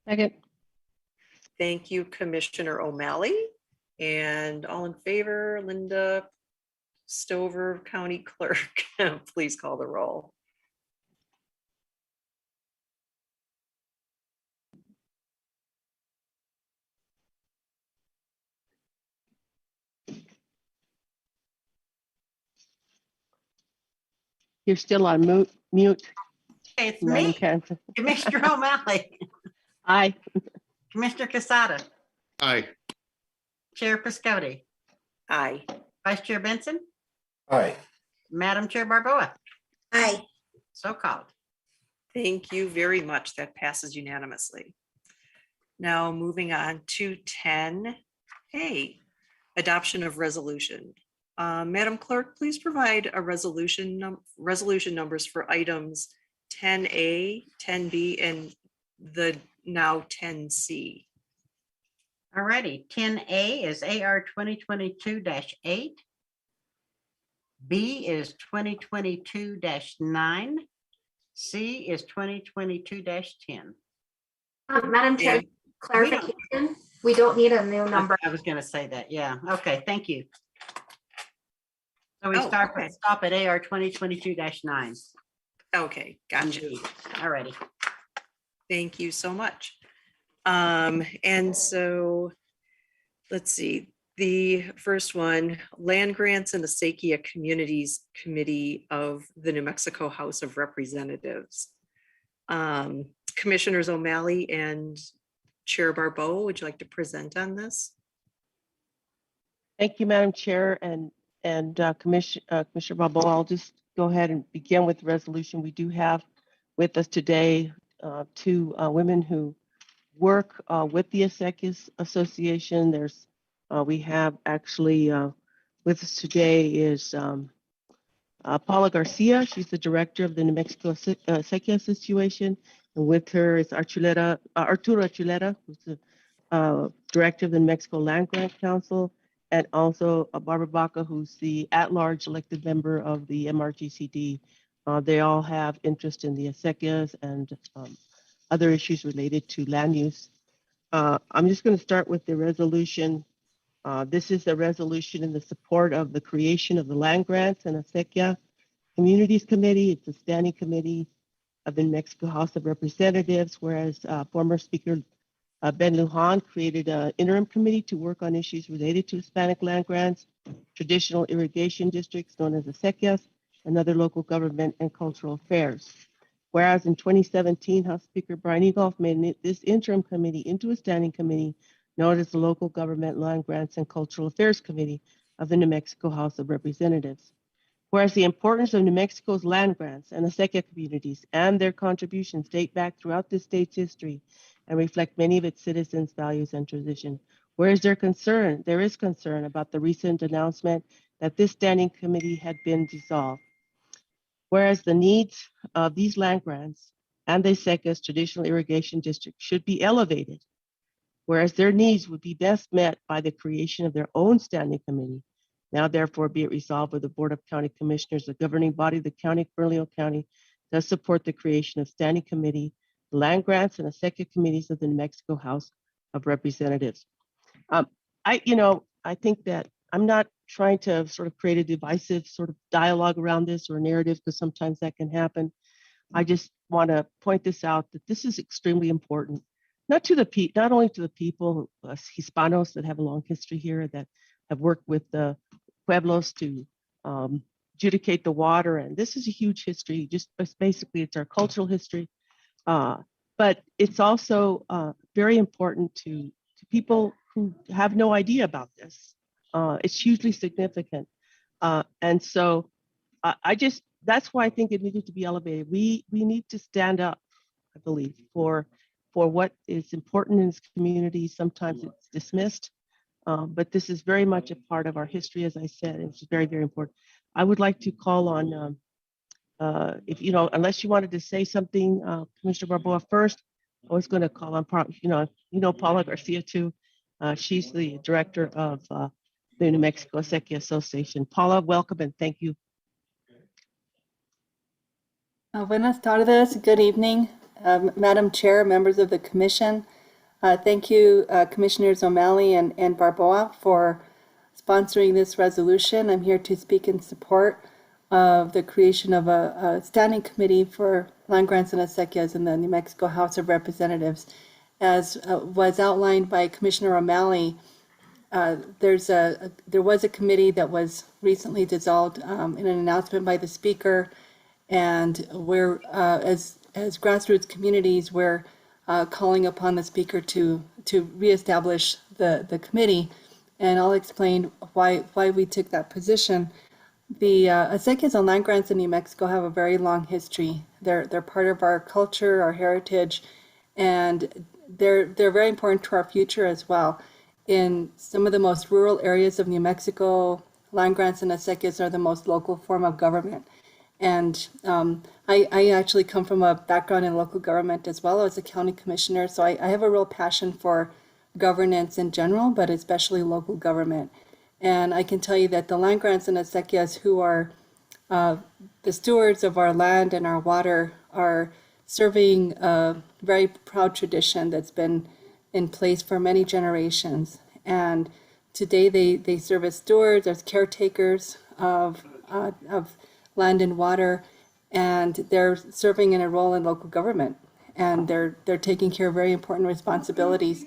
Second. Thank you, Commissioner O'Malley. And all in favor, Linda Stover, County Clerk, please call the roll. You're still on mute. Hey, it's Madam me, Counsel. Commissioner O'Malley, Aye. Commissioner Casada, Aye. Chair Piscotti, Aye. Vice Chair Benson, Aye. Madam Chair Barboa. Aye. So called. Thank you very much. That passes unanimously. Now moving on to 10A, adoption of resolution. Madam Clerk, please provide a resolution numbers for items 10A, 10B, and the now 10C. Alrighty, 10A is AR 2022-8. B is 2022-9. C is 2022-10. Madam Chair, And clarification, we don't need a new number. I was going to say that. Yeah. Okay. Thank you. So we Oh, okay. stop at AR 2022-9. Okay, gotcha. Alrighty. Thank you so much. And so let's see, the first one, Land Grants and the Acequia Communities Committee of the New Mexico House of Representatives. Commissioners O'Malley and Chair Barbeau, would you like to present on this? Thank you, Madam Chair and Commissioner Barbeau. I'll just go ahead and begin with the resolution. We do have with us today two women who work with the Acequia Association. We have actually with us today is Paula Garcia. She's the director of the New Mexico Acequia Association, and with her is Arturo Archuleta, who's the director of the New Mexico Land Grant Council, and also Barbara Baca, who's the at-large elected member of the MRGCD. They all have interest in the acequias and other issues related to land use. I'm just going to start with the resolution. This is the resolution in the support of the creation of the land grants and acequia. Communities Committee. It's a standing committee of the New Mexico House of Representatives, whereas former Speaker Ben Lujan created an interim committee to work on issues related to Hispanic land grants, traditional irrigation districts known as acequias, and other local government and cultural affairs. Whereas in 2017, House Speaker Brian Eaglehoff made this interim committee into a standing committee known as the Local Government Land Grants and Cultural Affairs Committee of the New Mexico House of Representatives. Whereas the importance of New Mexico's land grants and acequia communities and their contributions date back throughout the state's history and reflect many of its citizens' values and tradition. Whereas there is concern about the recent announcement that this standing committee had been dissolved. Whereas the needs of these land grants and the acequias traditional irrigation district should be elevated, whereas their needs would be best met by the creation of their own standing committee. Now, therefore, be it resolved by the Board of County Commissioners, the governing body of the County of Bernalillo County does support the creation of standing committee, land grants, and acequia committees of the New Mexico House of Representatives. I think that I'm not trying to sort of create a divisive sort of dialogue around this or narrative, because sometimes that can happen. I just want to point this out that this is extremely important, not only to the people, Hispanos that have a long history here, that have worked with the pueblos to adjudicate the water, and this is a huge history. Just basically, it's our cultural history, but it's also very important to people who have no idea about this. It's hugely significant, and so that's why I think it needed to be elevated. We need to stand up, I believe, for what is important in this community. Sometimes it's dismissed, but this is very much a part of our history, as I said. It's very, very important. I would like to call on, unless you wanted to say something, Commissioner Barboa first. I was going to call on, Paula Garcia too. She's the director of the New Mexico Acequia Association. Paula, welcome and thank you. Buenas tardes, good evening, Madam Chair, members of the Commission. Thank you, Commissioners O'Malley and Barboa, for sponsoring this resolution. I'm here to speak in support of the creation of a standing committee for land grants and acequias in the New Mexico House of Representatives. As was outlined by Commissioner O'Malley, there was a committee that was recently dissolved in an announcement by the Speaker, and we're, as grassroots communities, we're calling upon the Speaker to reestablish the committee, and I'll explain why we took that position. The acequias and land grants in New Mexico have a very long history. They're part of our culture, our heritage, and they're very important to our future as well. In some of the most rural areas of New Mexico, land grants and acequias are the most local form of government. And I actually come from a background in local government as well as a county commissioner, so I have a real passion for governance in general, but especially local government. And I can tell you that the land grants and acequias, who are the stewards of our land and our water, are serving a very proud tradition that's been in place for many generations. And today they serve as stewards, as caretakers of land and water, and they're serving in a role in local government, and they're taking care of very important responsibilities.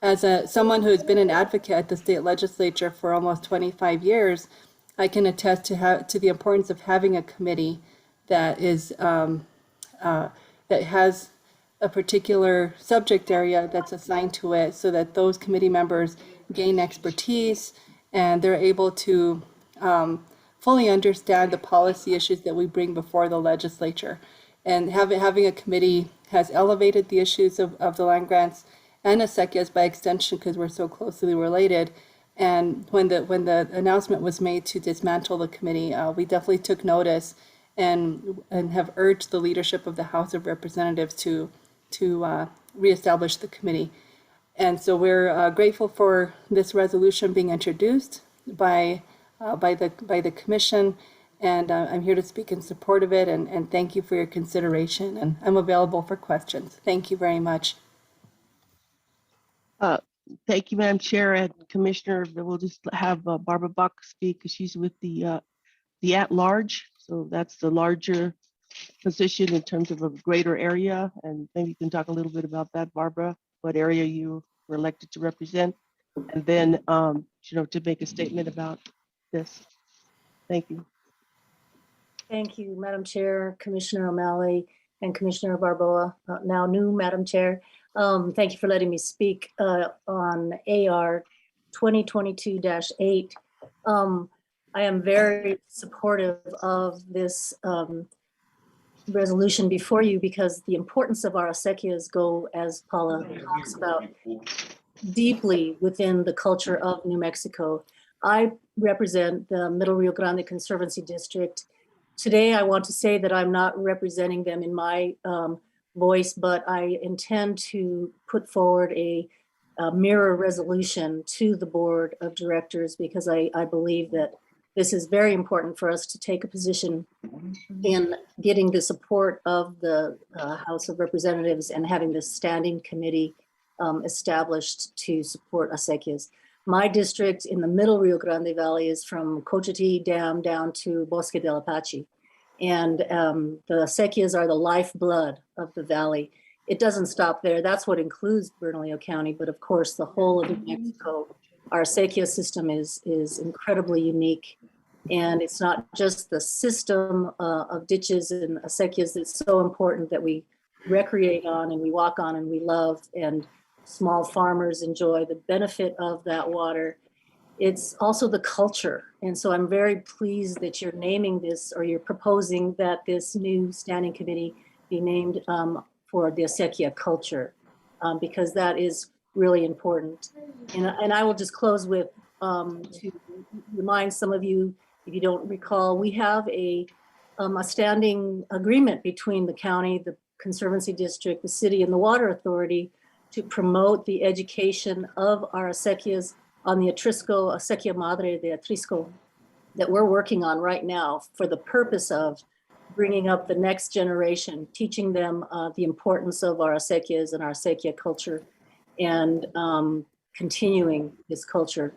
As someone who has been an advocate at the state legislature for almost 25 years, I can attest to the importance of having a committee that is that has a particular subject area that's assigned to it, so that those committee members gain expertise and they're able to fully understand the policy issues that we bring before the legislature. And having a committee has elevated the issues of the land grants and acequias by extension, because we're so closely related. And when the announcement was made to dismantle the committee, we definitely took notice and have urged the leadership of the House of Representatives to reestablish the committee. And so we're grateful for this resolution being introduced by the Commission, and I'm here to speak in support of it, and thank you for your consideration, and I'm available for questions. Thank you very much. Thank you, Madam Chair and Commissioner. We'll just have Barbara Buck speak, because she's with the at-large So that's the larger position in terms of a greater area. And maybe you can talk a little bit about that, Barbara, what area you were elected to represent. And then, to make a statement about this. Thank you. Thank you, Madam Chair, Commissioner O'Malley, and Commissioner Barboa, now new Madam Chair. Thank you for letting me speak on AR 2022-8. I am very supportive of this resolution before you because the importance of our acequias go, as Paula talks about, deeply within the culture of New Mexico. I represent the Middle Rio Grande Conservancy District. Today, I want to say that I'm not representing them in my voice, but I intend to put forward a mirror resolution to the Board of Directors because I believe that this is very important for us to take a position in getting the support of the House of Representatives and having this standing committee established to support acequias. My district in the middle Rio Grande Valley is from Cochiti Dam down to Bosque del Apache. And the acequias are the lifeblood of the valley. It doesn't stop there. That's what includes Bernalillo County, but of course the whole of New Mexico. Our acequia system is incredibly unique. And it's not just the system of ditches and acequias that's so important that we recreate on and we walk on and we love, and small farmers enjoy the benefit of that water. It's also the culture. And so I'm very pleased that you're naming this, or you're proposing that this new standing committee be named for the acequia culture, because that is really important. And I will just close with, to remind some of you, if you don't recall, we have a standing agreement between the county, the Conservancy District, the city, and the Water Authority to promote the education of our acequias on the Atrisco, Acequia Madre de Atrisco, that we're working on right now for the purpose of bringing up the next generation, teaching them the importance of our acequias and our acequia culture, and continuing this culture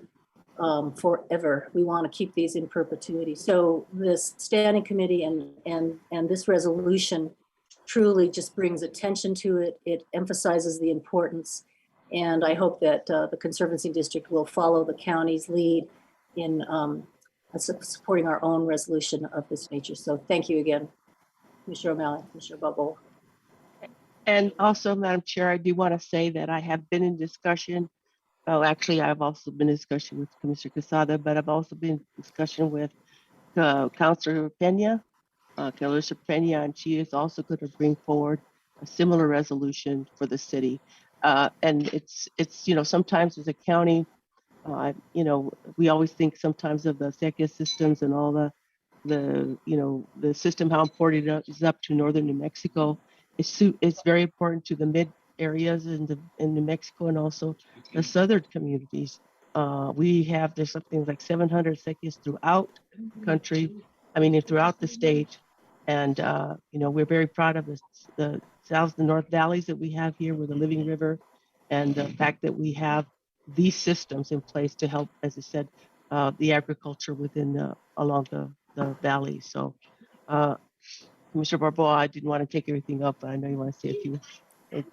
forever. We want to keep these in perpetuity. So this standing committee and this resolution truly just brings attention to it. It emphasizes the importance. And I hope that the Conservancy District will follow the county's lead in supporting our own resolution of this nature. So thank you again, Commissioner O'Malley, Commissioner Bubble. And also, Madam Chair, I do want to say that I have been in discussion. Oh, actually, I've also been in discussion with Commissioner Quesada, but I've also been in discussion with Councilor Pena, Clarissa Pena, and she is also going to bring forward a similar resolution for the city. And it's sometimes as a county, we always think sometimes of the acequia systems and all the system, how important it is up to northern New Mexico. It's very important to the mid areas in New Mexico and also the southern communities. There's something like 700 acequias throughout the country, throughout the state. And, we're very proud of the south and north valleys that we have here with the living river, and the fact that we have these systems in place to help, as I said, the agriculture within along the valley. So, Commissioner Barboa, I didn't want to take everything up, but I know you want to say a few. Thank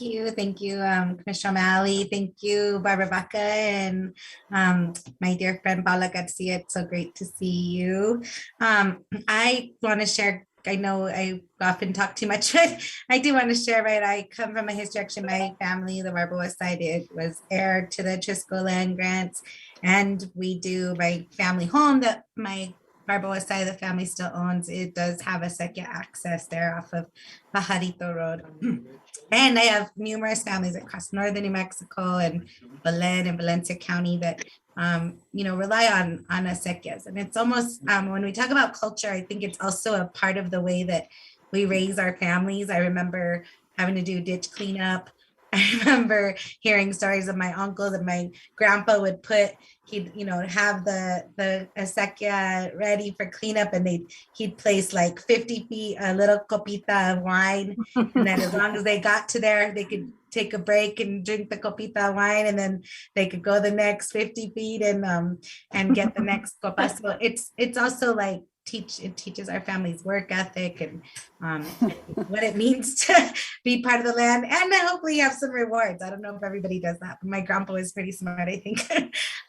you. Thank you, Commissioner O'Malley. Thank you, Barbara Baca, and my dear friend Paula Garcia. It's so great to see you. I want to share, I know I often talk too much, but I do want to share, right? I come from a history, actually, my family, the Barboa side, it was heir to the Trisco land grants, and we do my family home that my Barboa side of the family still owns. It does have acequia access there off of Pajarito Road. And I have numerous families across northern New Mexico and Belen and Valencia County that, rely on acequias. And it's almost, when we talk about culture, I think it's also a part of the way that we raise our families. I remember having to do ditch cleanup. I remember hearing stories of my uncle that my grandpa would he'd have the acequia ready for cleanup, and he'd place like 50 feet, a little copita of wine. And then as long as they got to there, they could take a break and drink the copita of wine, and then they could go the next 50 feet and get the next copa. So it's also like it teaches our families work ethic and what it means to be part of the land, and then hopefully have some rewards. I don't know if everybody does that, but my grandpa is pretty smart, I think.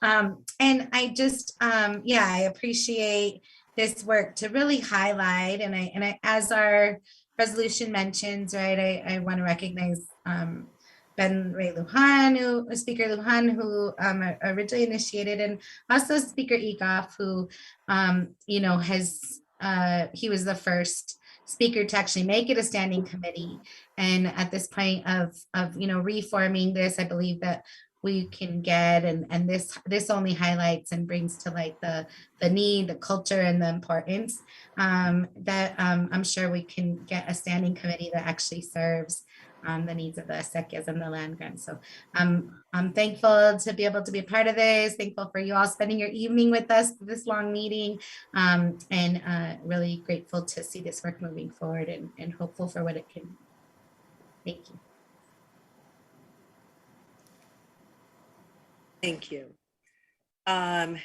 And I just I appreciate this work to really highlight, and I as our resolution mentions, right, I want to recognize Ben Ray Lujan, Speaker Lujan, who originally initiated, and also Speaker Egoff, who, he was the first speaker to actually make it a standing committee. And at this point of reforming this, I believe that we can get, and this only highlights and brings to light the need, the culture, and the importance that I'm sure we can get a standing committee that actually serves the needs of the acequias and the land grants. So I'm thankful to be able to be a part of this, thankful for you all spending your evening with us for this long meeting, and really grateful to see this work moving forward and hopeful for what it can be. Thank you. Thank you. I'd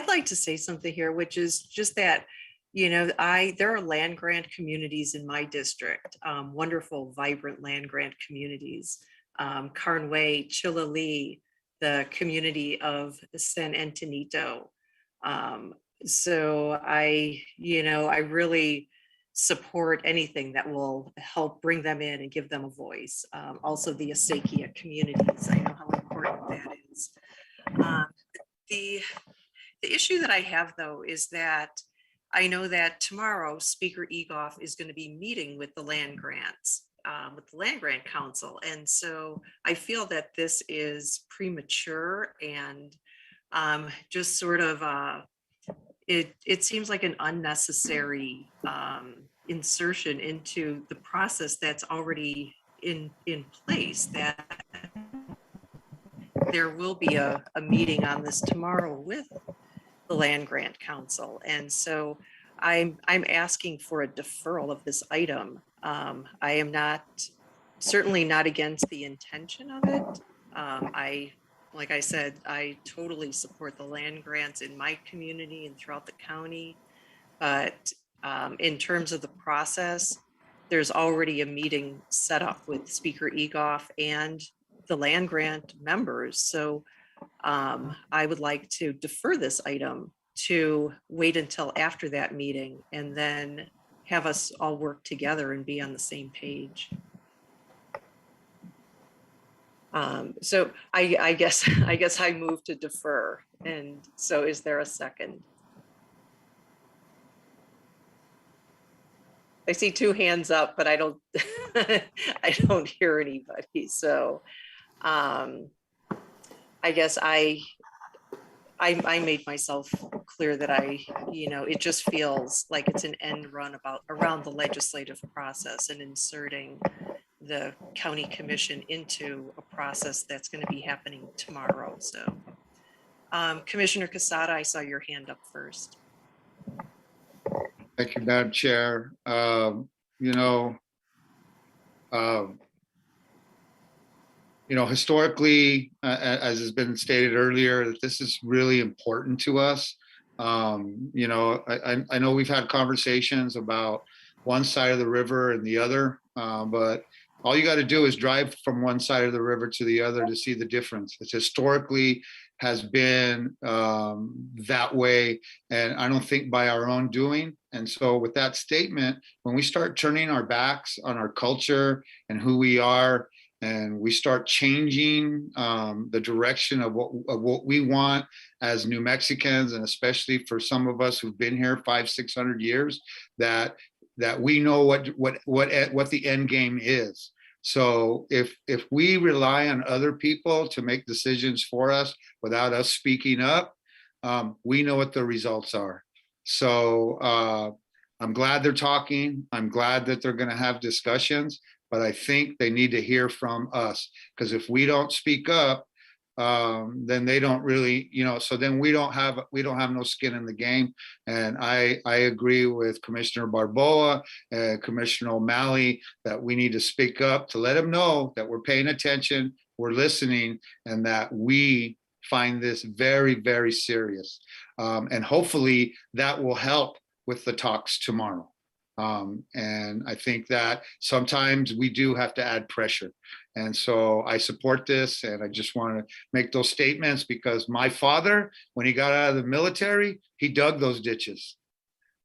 like to say something here, which is just that, there are land grant communities in my district, wonderful, vibrant land grant communities, Carnway, Chilali, the community of San Antonito. So I really support anything that will help bring them in and give them a voice. Also the acequia communities, I know how important that is. The issue that I have, though, is that I know that tomorrow Speaker Egoff is going to be meeting with the land grants, with the Land Grant Council. And so I feel that this is premature and just sort of, it seems like an unnecessary insertion into the process that's already in place, that there will be a meeting on this tomorrow with the Land Grant Council. And so I'm asking for a deferral of this item. I am certainly not against the intention of it. Like I said, I totally support the land grants in my community and throughout the county. But in terms of the process, there's already a meeting set up with Speaker Egoff and the land grant members. So I would like to defer this item to wait until after that meeting and then have us all work together and be on the same page. So I guess I move to defer. And so is there a second? I see two hands up, but I don't I don't hear anybody. So I guess I made myself clear that it just feels like it's an end run around the legislative process and inserting the county commission into a process that's going to be happening tomorrow. So Commissioner Quesada, I saw your hand up first. Thank you, Madam Chair. Historically, as has been stated earlier, that this is really important to us. I know we've had conversations about one side of the river and the other, but all you got to do is drive from one side of the river to the other to see the difference. It's historically has been that way, and I don't think by our own doing. And so with that statement, when we start turning our backs on our culture and who we are, and we start changing the direction of what we want as New Mexicans, and especially for some of us who've been here 500-600 years, that we know what the end game is. So if we rely on other people to make decisions for us without us speaking up, we know what the results are. So I'm glad they're talking. I'm glad that they're going to have discussions, but I think they need to hear from us, because if we don't speak up, then they don't really, so then we don't have no skin in the game. And I agree with Commissioner Barboa, Commissioner O'Malley, that we need to speak up to let them know that we're paying attention, we're listening, and that we find this very, very serious. And hopefully that will help with the talks tomorrow. And I think that sometimes we do have to add pressure. And so I support this, and I just want to make those statements because my father, when he got out of the military, he dug those ditches.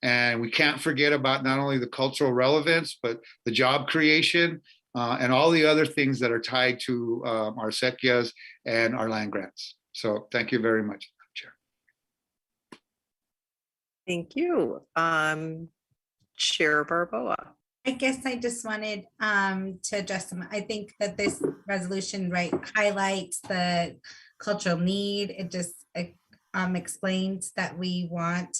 And we can't forget about not only the cultural relevance, but the job creation and all the other things that are tied to our acequias and our land grants. So thank you very much, Chair. Thank you. Chair Barboa. I guess I just wanted to address them. I think that this resolution, right, highlights the cultural need. It just explains that we want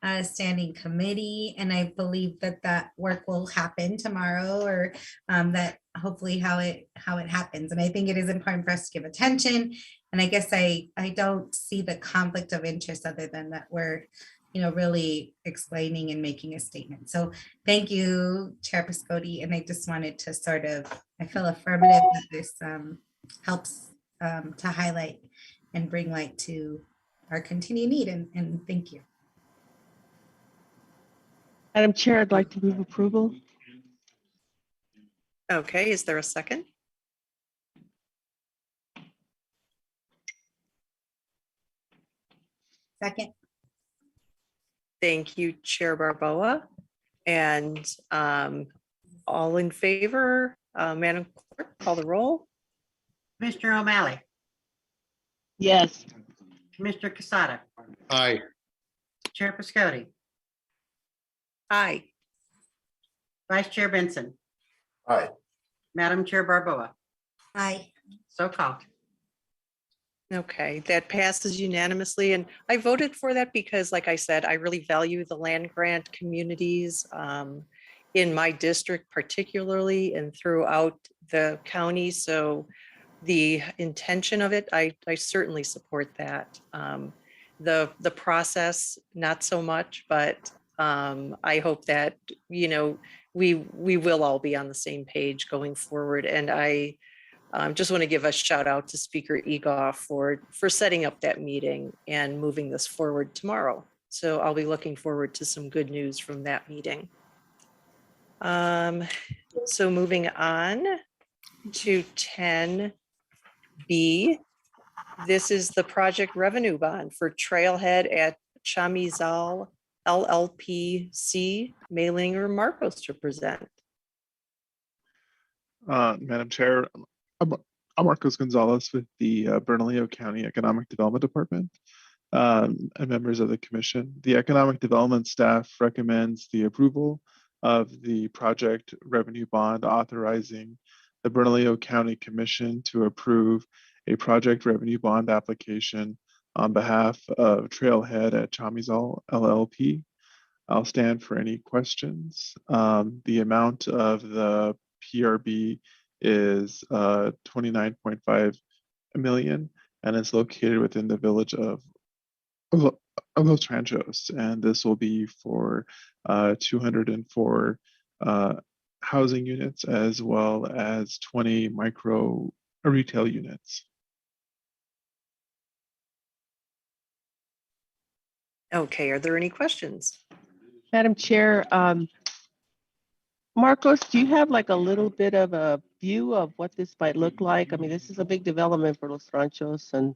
a standing committee, and I believe that that work will happen tomorrow, or that hopefully how it happens. And I think it is important for us to give attention. And I guess I don't see the conflict of interest other than that we're really explaining and making a statement. So thank you, Chair Piscotti. And I just wanted to I feel affirmative that this helps to highlight and bring light to our continued need. And thank you. Madam Chair, I'd like to move approval. Okay, is there a second? Second. Thank you, Chair Barboa. And all in favor, Madam Clerk, call the roll. Commissioner O'Malley, Yes. Commissioner Casada, Aye. Chair Piscotti, Aye. Vice Chair Benson, Aye. Madam Chair Barboa. Aye. So called. Okay, that passes unanimously. And I voted for that because, like I said, I really value the land grant communities in my district particularly and throughout the county. So the intention of it, I certainly support that. The process, not so much, but I hope that, we will all be on the same page going forward. And I just want to give a shout out to Speaker Egoff for setting up that meeting and moving this forward tomorrow. So I'll be looking forward to some good news from that meeting. So moving on to 10B, this is the project revenue bond for Trailhead at Chamizal LLPC. Mailing Marcos to present. Madam Chair, I'm Marcos Gonzalez with the Bernalillo County Economic Development Department and members of the Commission. The Economic Development staff recommends the approval of the project revenue bond authorizing the Bernalillo County Commission to approve a project revenue bond application on behalf of Trailhead at Chamizal LLP. I'll stand for any questions. The amount of the PRB is 29.5 million, and it's located within the village of Los Ranchos, and this will be for 204 housing units as well as 20 micro retail units. Okay, are there any questions? Madam Chair, Marcos, do you have like a little bit of a view of what this might look like? I mean, this is a big development for Los Ranchos, and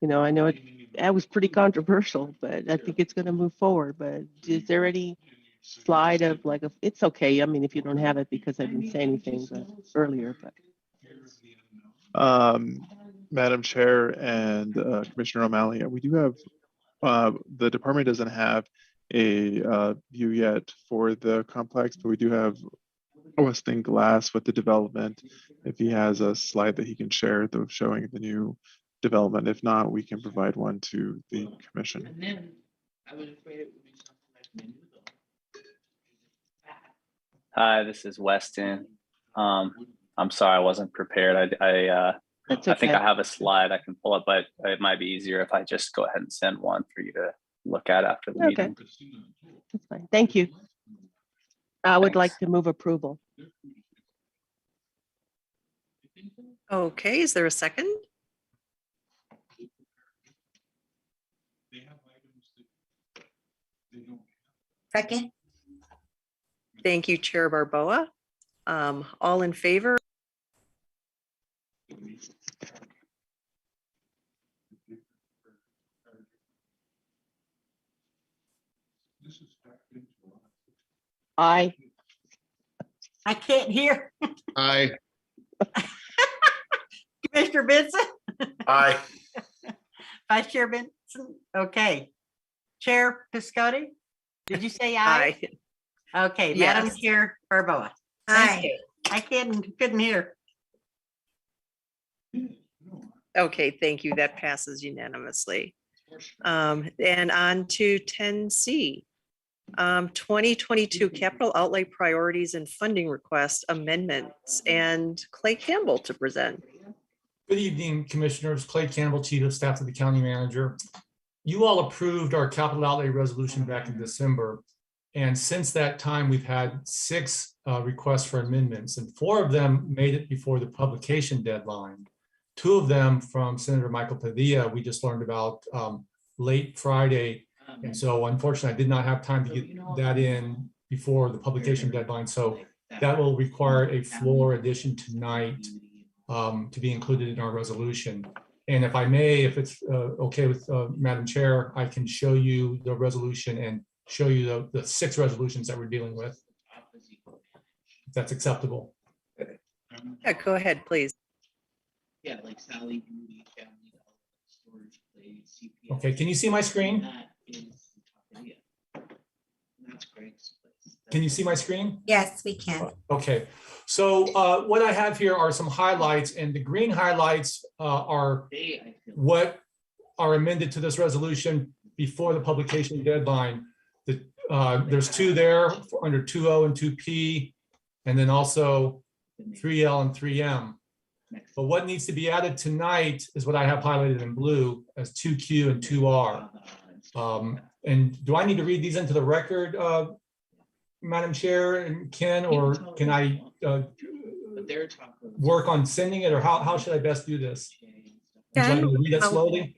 I know it was pretty controversial, but I think it's going to move forward. But is there any slide of it's okay. I mean, if you don't have it because I didn't say anything earlier, but. Madam Chair and Commissioner O'Malley, we do have, the department doesn't have a view yet for the complex, but we do have Weston Glass with the development. If he has a slide that he can share showing the new development. If not, we can provide one to the commission. Hi, this is Weston. I'm sorry I wasn't prepared. I That's I think okay. I have a slide I can pull up, but it might be easier if I just go ahead and send one for you to look at after the Okay. meeting. That's fine. Thank you. I would like Thanks. to move approval. Okay, is there a second? Second. Thank you, Chair Barboa. All in favor? Aye. I can't hear. Aye. Commissioner Benson, Aye. Vice Chair Benson, okay. Chair Piscotti, did you say aye? Aye. Okay, Madam Yes. Chair Barboa. Aye. Thank you. I couldn't hear. Okay, thank you. That passes unanimously. And on to 10C. 2022 capital outlay priorities and funding request amendments, and Clay Campbell to present. Good evening, Commissioners. Clay Campbell, Chief of Staff to the County Manager. You all approved our capital outlay resolution back in December. And since that time, we've had 6 requests for amendments, and 4 of them made it before the publication deadline. 2 of them from Senator Michael Padilla, we just learned about late Friday. And so unfortunately, I did not have time to get that in before the publication deadline. So that will require a floor addition tonight to be included in our resolution. And if I may, if it's okay with Madam Chair, I can show you the resolution and show you the 6 resolutions that we're dealing with. If that's acceptable. Yeah, go ahead, please. Yeah, like Sally, Moody, family, storage, play, CPS. Okay, can you see my screen? That is the top area. That's Greg's place. Can you see my screen? Yes, we can. Okay, so what I have here are some highlights, and the green highlights are what are amended to this resolution before the publication deadline. There's 2 there under 2O and 2P, and then also 3L and 3M. But what needs to be added tonight is what I have highlighted in blue as 2Q and 2R. And do I need to read these into the record, Madam Chair and Ken, or can I work on sending it, or how should I best do this? Would you like me to read it slowly?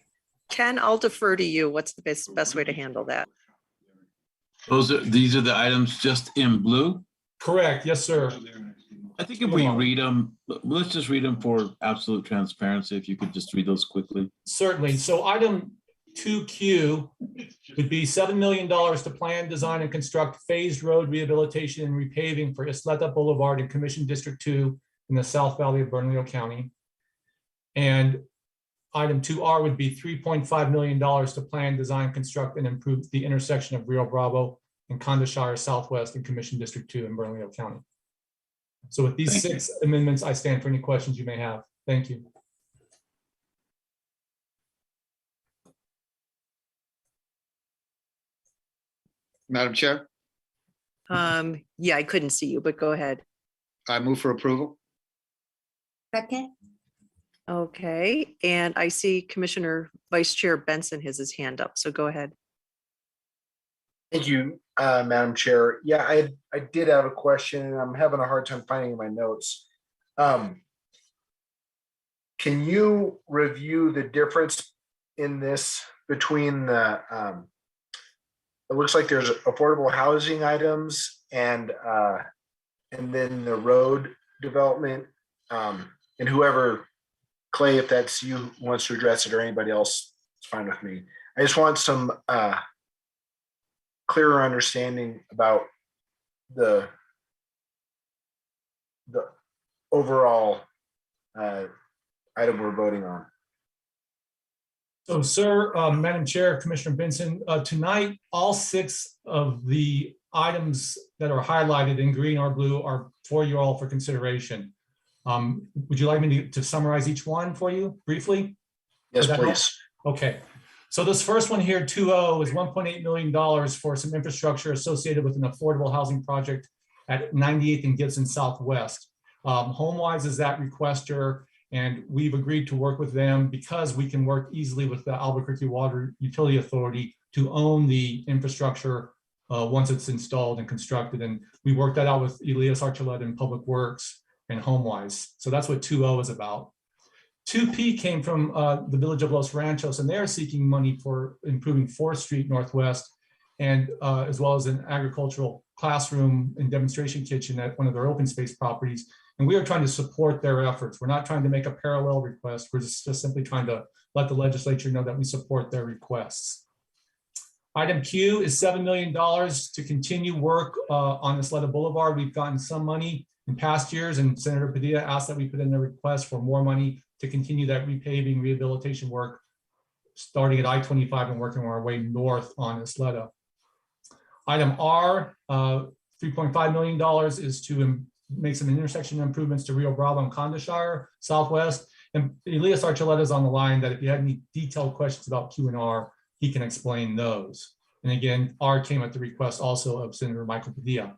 Ken, I'll defer to you. What's the best way to handle that? These are the items just in blue? Correct, yes, sir. I think if we read them, let's just read them for absolute transparency. If you could just read those quickly. Certainly. So item 2Q would be $7 million to plan, design, and construct phased road rehabilitation and repaving for Isleta Boulevard in Commission District 2 in the South Valley of Bernalillo County. And item 2R would be $3.5 million to plan, design, construct, and improve the intersection of Rio Bravo and Condeshire Southwest in Commission District 2 in Bernalillo County. So with these 6 amendments, I stand for any questions you may have. Thank you. Madam Chair, Yeah, I couldn't see you, but go ahead. I move for approval. Second. Okay, and I see Commissioner Vice Chair Benson has his hand up, so go ahead. Thank you, Madam Chair. Yeah, I did have a question, and I'm having a hard time finding my notes. Can you review the difference in this between the, it looks like there's affordable housing items and then the road development, and whoever, Clay, if that's you who wants to address it or anybody else, it's fine with me. I just want some clearer understanding about the overall item we're voting on. So, sir, Madam Chair, Commissioner Benson, tonight, all 6 of the items that are highlighted in green or blue are for you all for consideration. Would you like me to summarize each one for you briefly? Yes, please. Okay. So this first one here, 2O, is $1.8 million for some infrastructure associated with an affordable housing project at 98th and Gibson Southwest. HomeWise is that requester, And we've agreed to work with them because we can work easily with the Albuquerque Water Utility Authority to own the infrastructure once it's installed and constructed. And we worked that out with Elias Archuleta in Public Works and HomeWise. So that's what 2.0 is about. 2P came from the Village of Los Ranchos, and they're seeking money for improving 4th Street Northwest, and as well as an agricultural classroom and demonstration kitchen at one of their open space properties. And we are trying to support their efforts. We're not trying to make a parallel request. We're just simply trying to let the legislature know that we support their requests. Item Q is $7 million to continue work on Isleta Boulevard. We've gotten some money in past years, and Senator Padilla asked that we put in a request for more money to continue that repaving rehabilitation work, starting at I-25 and working our way north on Isleta. Item R, $3.5 million is to make some intersection improvements to Rio Bravo and Condeshire Southwest. And Elias Archuleta is on the line that if you had any detailed questions about Q and R, he can explain those. And again, R came at the request also of Senator Michael Padilla.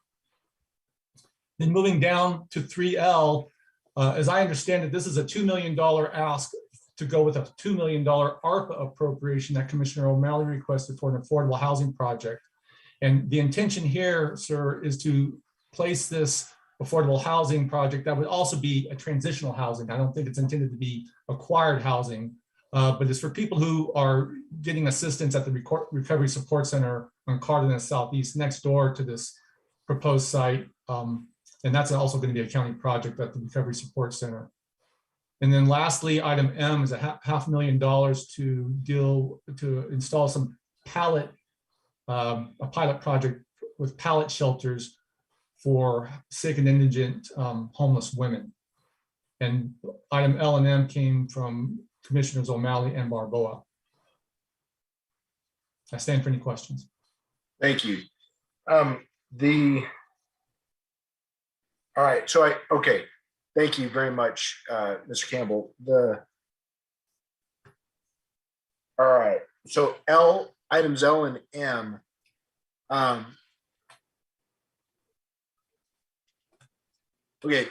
Then moving down to 3L, as I understand it, this is a $2 million ask to go with a $2 million ARPA appropriation that Commissioner O'Malley requested for an affordable housing project. And the intention here, sir, is to place this affordable housing project that would also be a transitional housing. I don't think it's intended to be acquired housing, but it's for people who are getting assistance at the Recovery Support Center on Cardenas Southeast, next door to this proposed site. And that's also going to be a county project at the Recovery Support Center. And then lastly, item M is a $500,000 to install some a pilot project with pallet shelters for sick and indigent homeless women. And item L and M came from Commissioners O'Malley and Barboa. I stand for any questions. Thank you. All right, so okay. Thank you very much, Mr. Campbell. All right, so items L and M. Okay,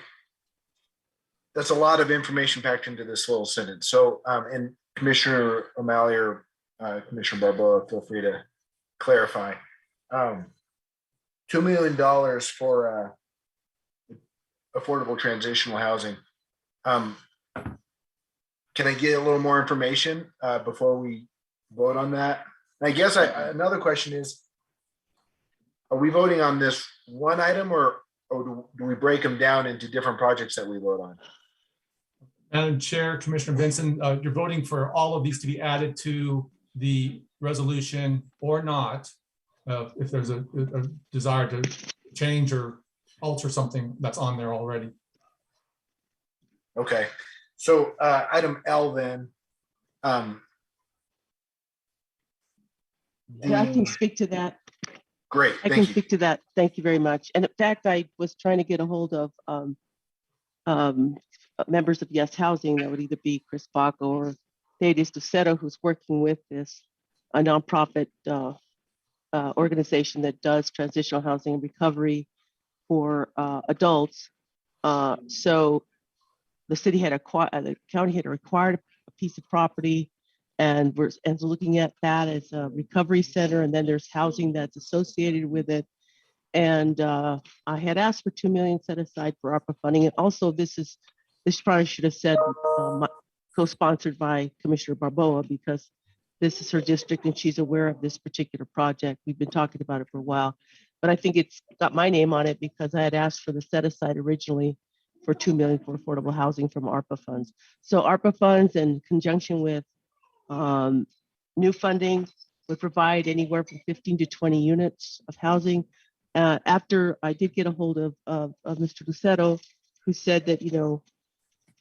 that's a lot of information packed into this little sentence. So, and Commissioner O'Malley or Commissioner Barboa, feel free to clarify. $2 million for affordable transitional housing. Can I get a little more information before we vote on that? And I guess another question is, are we voting on this one item or do we break them down into different projects that we vote on? Madam Chair, Commissioner Benson, you're voting for all of these to be added to the resolution or not, if there's a desire to change or alter something that's on there already. Okay, so item L then. I can speak to that. Great, I can speak to that. Thank you very much. And in fact, I was trying to get a hold of members of Yes Housing. That would either be Chris Baca or Thaddeus Ducetto, who's working with this, a nonprofit organization that does transitional housing and recovery for adults. So the city had the county had acquired a piece of property, and we're looking at that as a recovery center, and then there's housing that's associated with it. And I had asked for $2 million set aside for ARPA funding, and also this probably should have said co-sponsored by Commissioner Barboa, because this is her district and she's aware of this particular project. We've been talking about it for a while, but I think it's got my name on it because I had asked for the set aside originally for $2 million for affordable housing from ARPA funds. So ARPA funds in conjunction with new funding would provide anywhere from 15 to 20 units of housing. After I did get a hold of Mr. Ducetto, who said that,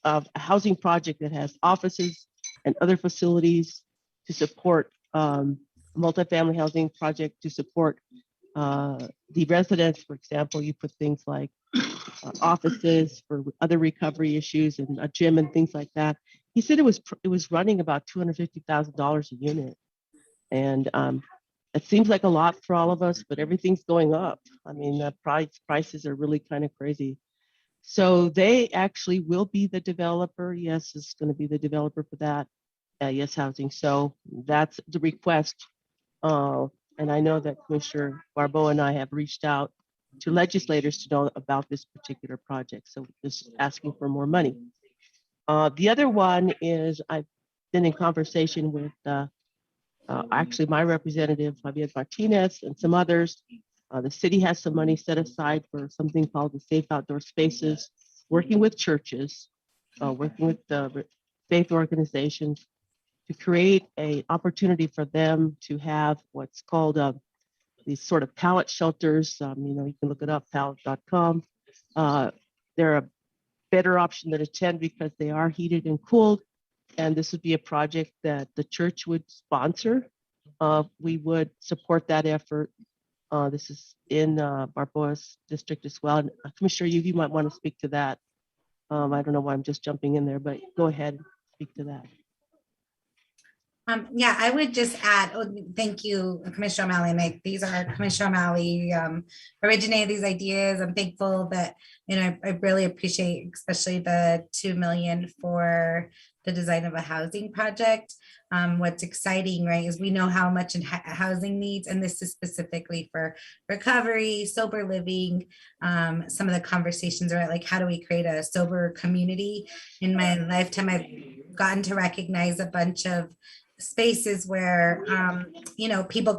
a housing project that has offices and other facilities to support multifamily housing project to support the residents. For example, you put things like offices for other recovery issues and a gym and things like that. He said it was running about $250,000 a unit, and it seems like a lot for all of us, but everything's going up. I mean, the prices are really kind of crazy. So they actually will be the developer. Yes, it's going to be the developer for that. Yes Housing. So that's the request. And I know that Commissioner Barbeau and I have reached out to legislators to know about this particular project. So just asking for more money. The other one is I've been in conversation with actually my representative, Javier Martinez, and some others. The city has some money set aside for something called the Safe Outdoor Spaces, working with churches, working with the faith organizations to create an opportunity for them to have what's called these sort of pallet shelters. You can look it up, pallet.com. They're a better option than a tent because they are heated and cooled. And this would be a project that the church would sponsor. We would support that effort. This is in Barboa's district as well. And Commissioner, you might want to speak to that. I don't know why I'm just jumping in there, but go ahead and speak to that. Yeah, I would just add, thank you, Commissioner O'Malley. Like, these are Commissioner O'Malley originated these ideas. I'm thankful that, I really appreciate, especially the $2 million for the design of a housing project. What's exciting, right, is we know how much housing needs, and this is specifically for recovery, sober living. Some of the conversations are like, how do we create a sober community? In my lifetime, I've gotten to recognize a bunch of spaces where people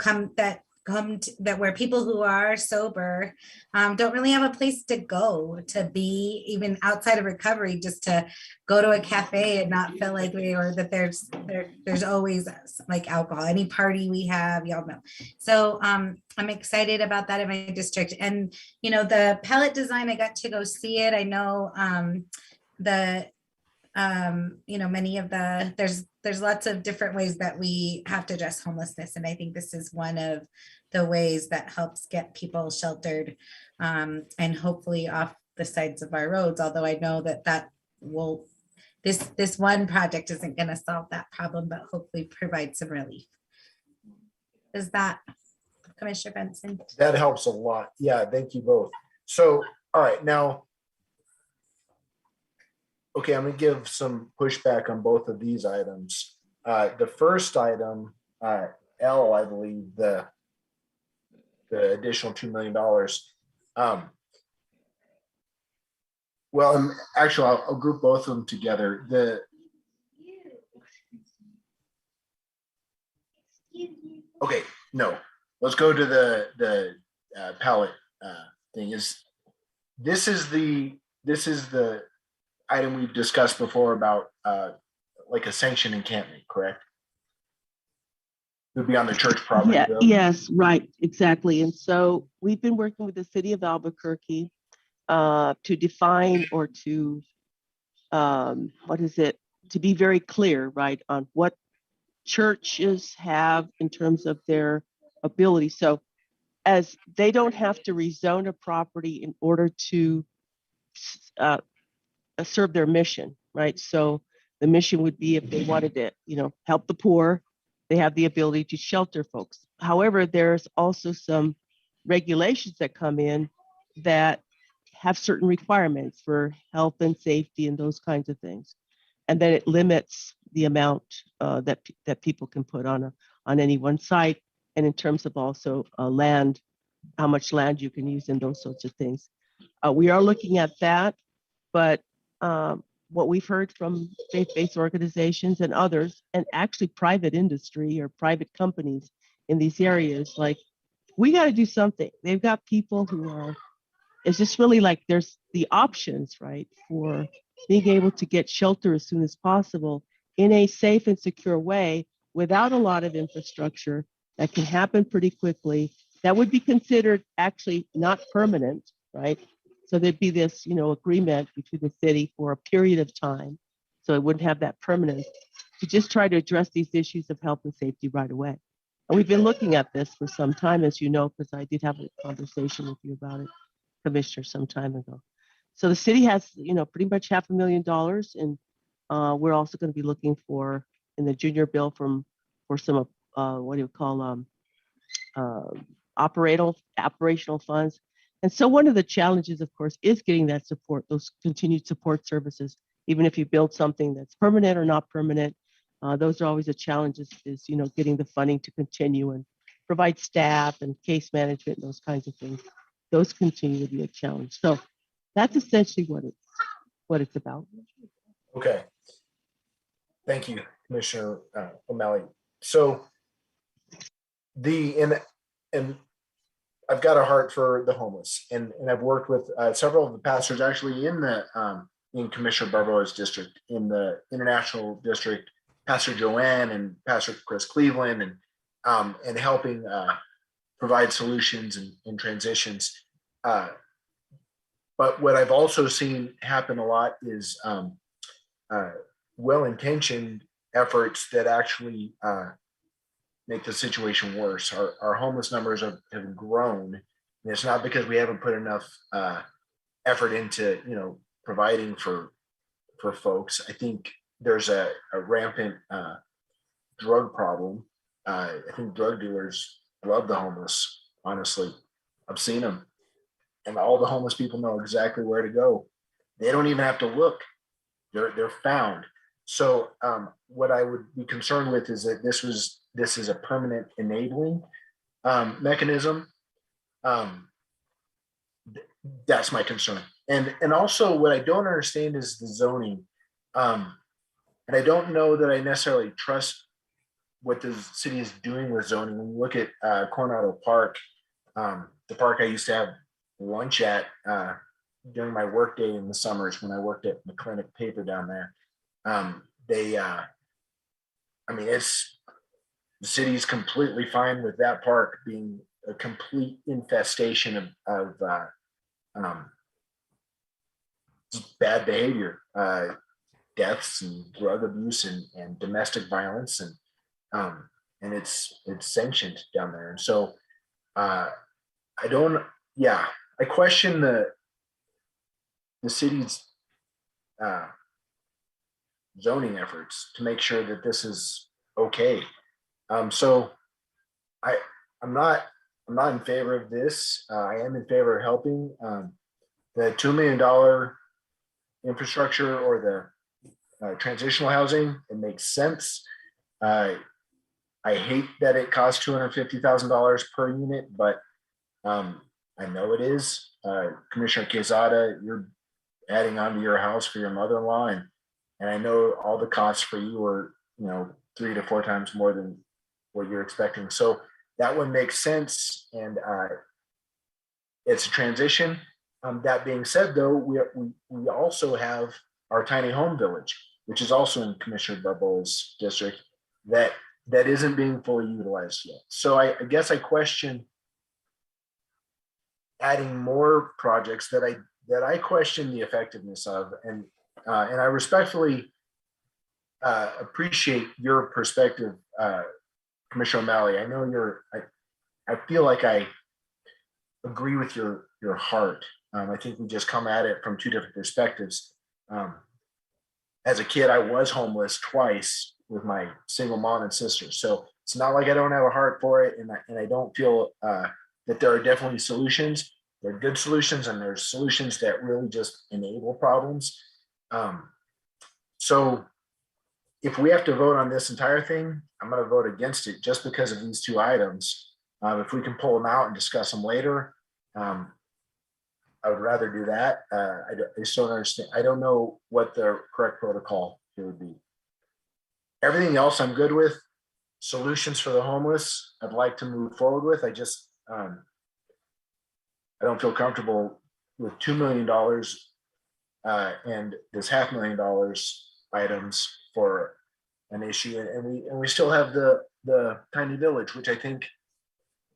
where people who are sober don't really have a place to go to be, even outside of recovery, just to go to a cafe and not feel like there's always like alcohol. Any party we have, y'all know. So I'm excited about that in my district. And the palette design, I got to go see it. I know many of there's lots of different ways that we have to address homelessness. And I think this is one of the ways that helps get people sheltered and hopefully off the sides of our roads. Although I know that this one project isn't going to solve that problem, but hopefully provide some relief. Is that, Commissioner Benson? That helps a lot. Yeah, thank you both. So, all right, now, okay, I'm gonna give some pushback on both of these items. The first item, L, I believe, the additional $2 million. Well, actually, I'll group both of them together. Okay, no, let's go to the palette thing. This is the item we've discussed before about like a sanctioned encampment, correct? It would be on the church property. Yeah, yes, right, exactly. And so we've been working with the city of Albuquerque to define or to to be very clear, right, on what churches have in terms of their ability. So as they don't have to rezone a property in order to serve their mission, right? So the mission would be if they wanted to, help the poor, they have the ability to shelter folks. However, there's also some regulations that come in that have certain requirements for health and safety and those kinds of things. And then it limits the amount that people can put on any one site. And in terms of also land, how much land you can use and those sorts of things. We are looking at that, but what we've heard from faith-based organizations and others, and actually private industry or private companies in these areas, like, we got to do something. They've got people who are, it's just really like there's the options, right, for being able to get shelter as soon as possible in a safe and secure way without a lot of infrastructure that can happen pretty quickly. That would be considered actually not permanent, right? So there'd be this, agreement between the city for a period of time. So it wouldn't have that permanence to just try to address these issues of health and safety right away. And we've been looking at this for some time, as you know, because I did have a conversation with you about it, Commissioner, some time ago. So the city has, pretty much $500,000, and we're also going to be looking for in the junior bill for some operational funds. And so one of the challenges, of course, is getting that support, those continued support services, even if you build something that's permanent or not permanent. Those are always a challenge is, you know, getting the funding to continue and provide staff and case management and those kinds of things. Those continue to be a challenge. So that's essentially what it's about. Okay. Thank you, Commissioner O'Malley. So and I've got a heart for the homeless, and I've worked with several of the pastors actually in Commissioner Barboa's district, in the International District, Pastor Joanne and Pastor Chris Cleveland, and helping provide solutions and transitions. But what I've also seen happen a lot is well-intentioned efforts that actually make the situation worse. Our homeless numbers have grown, and it's not because we haven't put enough effort into, you know, providing for folks. I think there's a rampant drug problem. I think drug dealers love the homeless. Honestly, I've seen them, and all the homeless people know exactly where to go. They don't even have to look; they're found. So what I would be concerned with is that this is a permanent enabling mechanism. That's my concern. And also what I don't understand is the zoning. And I don't know that I necessarily trust what the city is doing with zoning. When you look at Coronado Park, the park I used to have lunch at during my workday in the summers when I worked at McClinic Paper down there. The city's completely fine with that park being a complete infestation of bad behavior, deaths and drug abuse and domestic violence, and it's sanctioned down there. And so I question the city's zoning efforts to make sure that this is okay. So I'm not in favor of this. I am in favor of helping. The $2 million infrastructure or the transitional housing, it makes sense. I hate that it costs $250,000 per unit, but I know it is. Commissioner Quezada, you're adding on to your house for your mother-in-law, and I know all the costs for you are, you know, 3 to 4 times more than what you're expecting. So that one makes sense, and it's a transition. That being said, though, we also have our tiny home village, which is also in Commissioner Barboa's district, that isn't being fully utilized yet. So I guess I question adding more projects that I question the effectiveness of, and I respectfully appreciate your perspective, Commissioner O'Malley. I know I feel like I agree with your heart. I think we just come at it from 2 different perspectives. As a kid, I was homeless twice with my single mom and sister. So it's not like I don't have a heart for it, and I don't feel that there are definitely solutions. There are good solutions, and there's solutions that really just enable problems. So if we have to vote on this entire thing, I'm going to vote against it just because of these 2 items. If we can pull them out and discuss them later, I would rather do that. I still don't understand. I don't know what the correct protocol here would be. Everything else I'm good with. Solutions for the homeless, I'd like to move forward with. I just, I don't feel comfortable with $2 million and this $500,000 items for an issue. And we still have the tiny village, which I think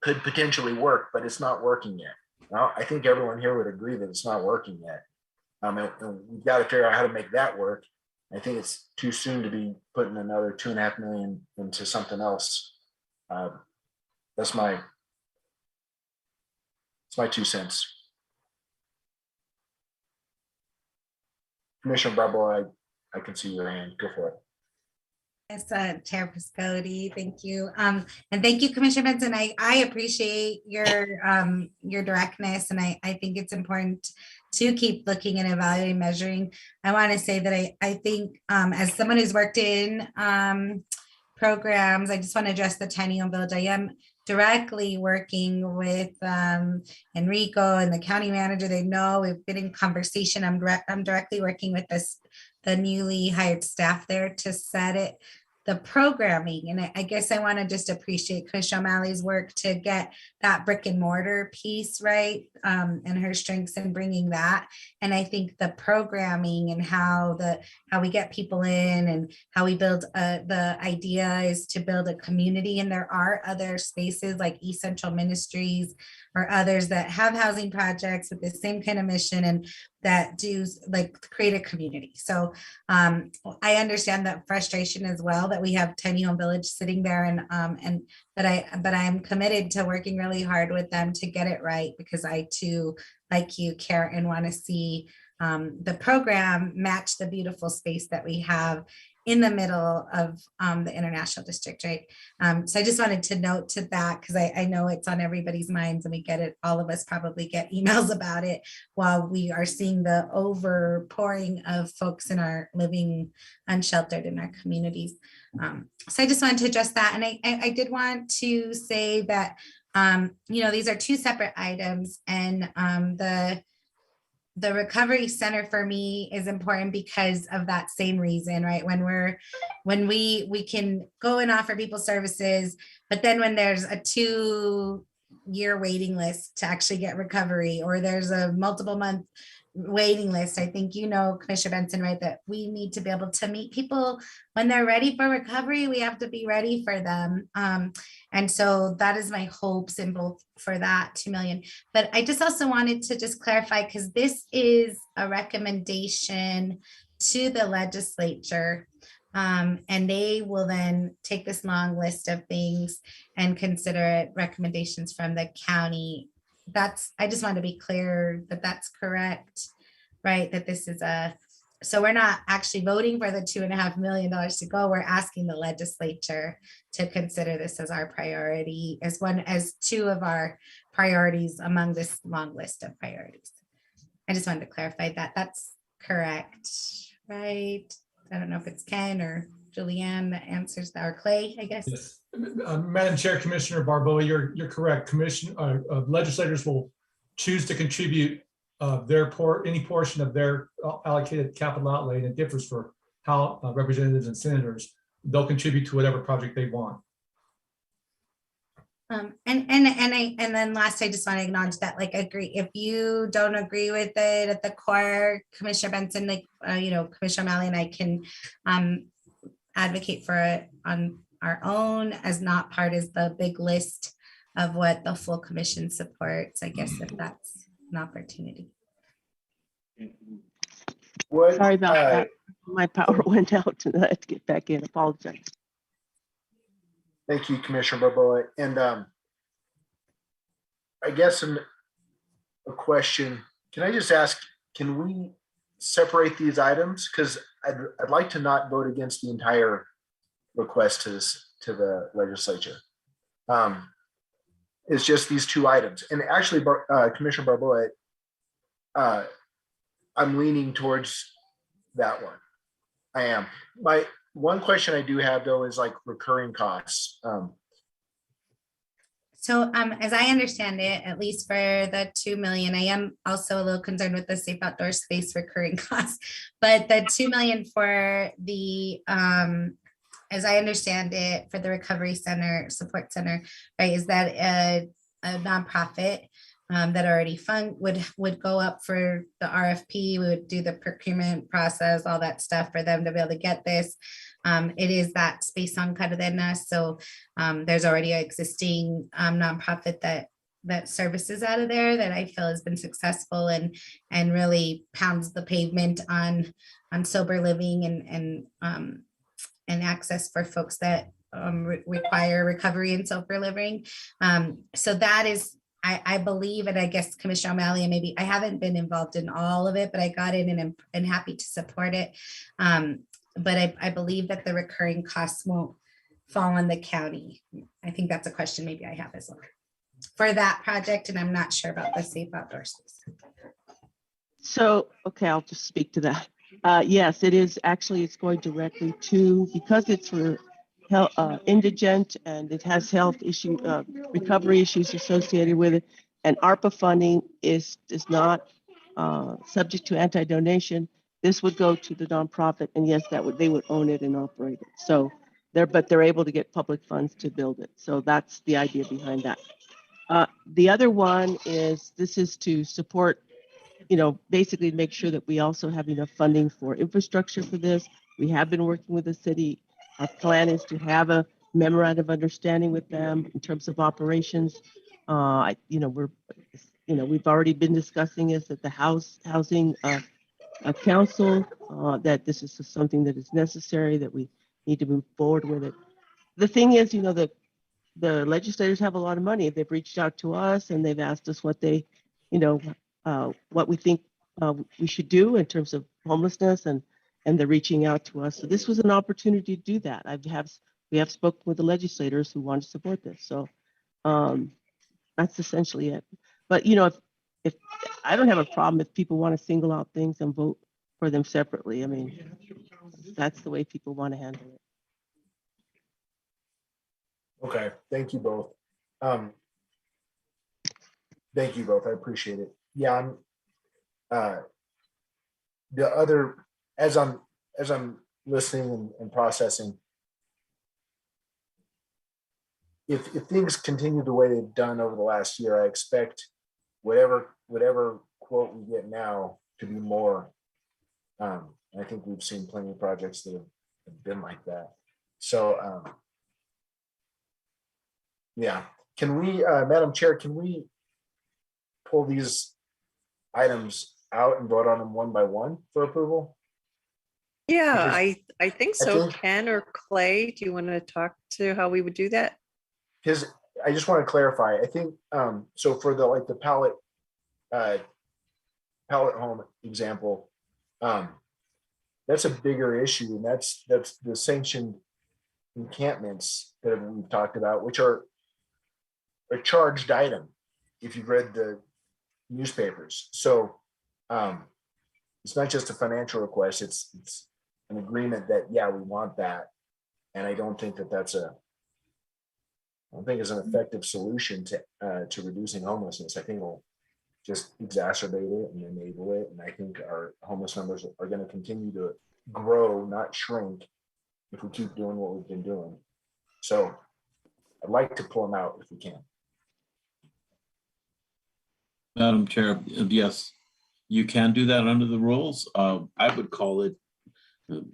could potentially work, but it's not working yet. Well, I think everyone here would agree that it's not working yet. And we've got to figure out how to make that work. I think it's too soon to be putting another $2.5 million into something else. That's my 2 cents. Commissioner Barboa, I can see your hand. Go for it. Yes, Chair Piscotti, thank you. And thank you, Commissioner Benson. I appreciate your directness, and I think it's important to keep looking and evaluating, measuring. I want to say that I think as someone who's worked in programs, I just want to address the tiny home village. I am directly working with Enrico and the county manager. They know we've been in conversation. I'm directly working with the newly hired staff there to set it, the programming. And I guess I want to just appreciate Commissioner O'Malley's work to get that brick and mortar piece right, and her strengths in bringing that. And I think the programming and how we get people in and how we build the idea is to build a community. And there are other spaces like East Central Ministries or others that have housing projects with the same kind of mission and that do like create a community. So I understand that frustration as well, that we have Tiny Home Village sitting there, but I am committed to working really hard with them to get it right, because I too, like you, care and want to see the program match the beautiful space that we have in the middle of the International District, right? So I just wanted to note to that, because I know it's on everybody's minds and we get it, all of us probably get emails about it while we are seeing the overpouring of folks in our living unsheltered in our communities. So I just wanted to address that. And I did want to say that, these are two separate items, and the recovery center for me is important because of that same reason, right? When we can go and offer people services, but then when there's a 2-year waiting list to actually get recovery, or there's a multiple month waiting list, I think, Commissioner Benson, right, that we need to be able to meet people when they're ready for recovery. We have to be ready for them. And so that is my hopes in both for that 2 million. But I just also wanted to just clarify, because this is a recommendation to the legislature. And they will then take this long list of things and consider it recommendations from the county. I just want to be clear that that's correct, right? That this is so we're not actually voting for the $2.5 million to go. We're asking the legislature to consider this as our priority, as two of our priorities among this long list of priorities. I just wanted to clarify that that's correct, right? I don't know if it's Ken or Julianne that answers that, or Clay, I guess. Yes. Madam Chair, Commissioner Barboa, you're correct. Legislators will choose to contribute any portion of their allocated capital outlay, and it differs for how representatives and senators, they'll contribute to whatever project they want. And then last, I just want to acknowledge that, agree, if you don't agree with it at the core, Commissioner Benson, Commissioner O'Malley and I can advocate for it on our own as not part of the big list of what the full commission supports, I guess, if that's an opportunity. Sorry about that. My power went out and I had to get back in. Apologize. Thank you, Commissioner Barboa. And I guess a question, can I just ask, can we separate these items? Because I'd like to not vote against the entire request to the legislature. It's just these two items. And actually, Commissioner Barboa, I'm leaning towards that one. I am. My one question I do have, though, is recurring costs. So as I understand it, at least for the 2 million, I am also a little concerned with the safe outdoor space recurring costs, but the 2 million for the, as I understand it, for the recovery center, support center, right, is that a nonprofit that already would go up for the RFP, we would do the procurement process, all that stuff for them to be able to get this. It is that space on Cardenas. So there's already an existing nonprofit that services out of there that I feel has been successful and really pounds the pavement on sober living and access for folks that require recovery and sober living. So that is, I believe, and I guess Commissioner O'Malley, and maybe I haven't been involved in all of it, but I got in and I'm happy to support it. but I believe that the recurring costs won't fall on the county. I think that's a question maybe I have as well for that project, and I'm not sure about the safe outdoor space. So, okay, I'll just speak to that. Yes, it is actually, it's going directly to, because it's for indigent and it has health issue, recovery issues associated with it. And ARPA funding is not subject to anti-donation. This would go to the nonprofit, and yes, they would own it and operate it. So they're able to get public funds to build it. So that's the idea behind that. The other one is, this is to support, basically make sure that we also have enough funding for infrastructure for this. We have been working with the city. Our plan is to have a memorandum of understanding with them in terms of operations. We've already been discussing this at the housing council, that this is something that is necessary, that we need to move forward with it. The thing is, the legislators have a lot of money. They've reached out to us and they've asked us what they, what we think we should do in terms of homelessness, and they're reaching out to us. So this was an opportunity to do that. We have spoken with the legislators who want to support this. So that's essentially it. But if I don't have a problem if people want to single out things and vote for them separately. I mean, that's the way people want to handle it. Okay, thank you both. Thank you both. I appreciate it. Yeah, the other, as I'm listening and processing, if things continue the way they've done over the last year, I expect whatever quote we get now to be more. I think we've seen plenty of projects that have been like that. So yeah, can we, Madam Chair, can we pull these items out and vote on them one by one for approval? Yeah, Because I think so. Ken or Clay, do you want to talk to how we would do that? Because I just want to clarify, I think, so for the pallet home example, that's a bigger issue, and that's the sanctioned encampments that we've talked about, which are a charged item if you've read the newspapers. So it's not just a financial request, it's an agreement that, yeah, we want that. And I don't think it's an effective solution to reducing homelessness. I think it'll just exacerbate it and enable it. And I think our homeless numbers are going to continue to grow, not shrink, if we keep doing what we've been doing. So I'd like to pull them out if we can. Madam Chair, yes, you can do that under the rules. I would call it,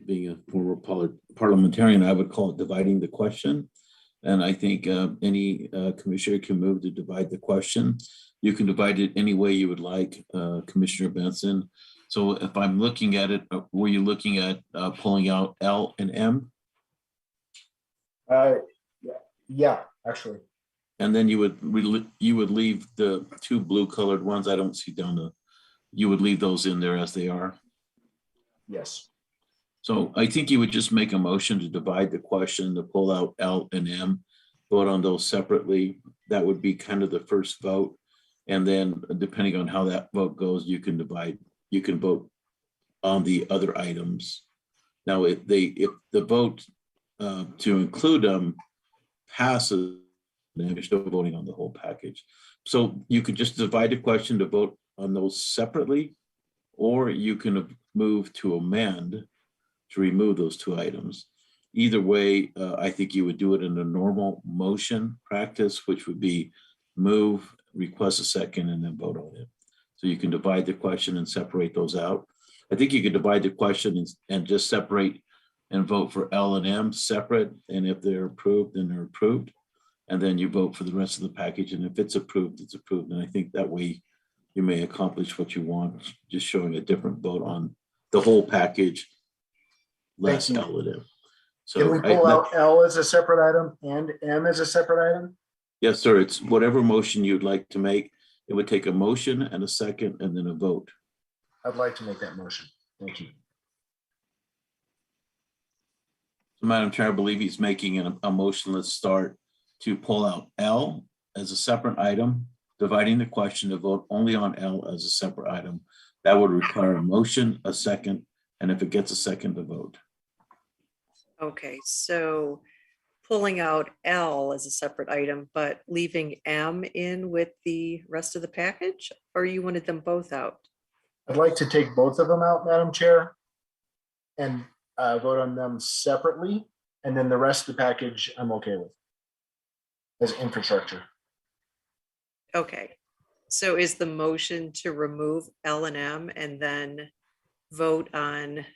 being a former parliamentarian, I would call it dividing the question. And I think any commissioner can move to divide the question. You can divide it any way you would like, Commissioner Benson. So if I'm looking at it, were you looking at pulling out L and M? Yeah, actually. And then you would leave the two blue colored ones. I don't see down the, you would leave those in there as they are. Yes. So I think you would just make a motion to divide the question, to pull out L and M, vote on those separately. That would be kind of the first vote. And then depending on how that vote goes, you can vote on the other items. Now, if the vote to include them passes, then you're still voting on the whole package. So you could just divide the question to vote on those separately, or you can move to amend to remove those two items. Either way, I think you would do it in a normal motion practice, which would be move, request a second, and then vote on it. So you can divide the question and separate those out. I think you could divide the question and just separate and vote for L and M separate. And if they're approved, then they're approved. And then you vote for the rest of the package. And if it's approved, it's approved. And I think that way you may accomplish what you want, just showing a different vote on the whole package, less L and M. So can we pull out L as a separate item and M as a separate item? Yes, sir. It's whatever motion you'd like to make. It would take a motion and a second and then a vote. I'd like to make that motion. Thank you. Madam Chair, I believe he's making a motion. Let's start to pull out L as a separate item, dividing the question to vote only on L as a separate item. That would require a motion, a second, and if it gets a second, to vote. Okay, so pulling out L as a separate item, but leaving M in with the rest of the package, or you wanted them both out? I'd like to take both of them out, Madam Chair, and vote on them separately, and then the rest of the package I'm okay with as infrastructure. Okay, so is the motion to remove L and M and then vote on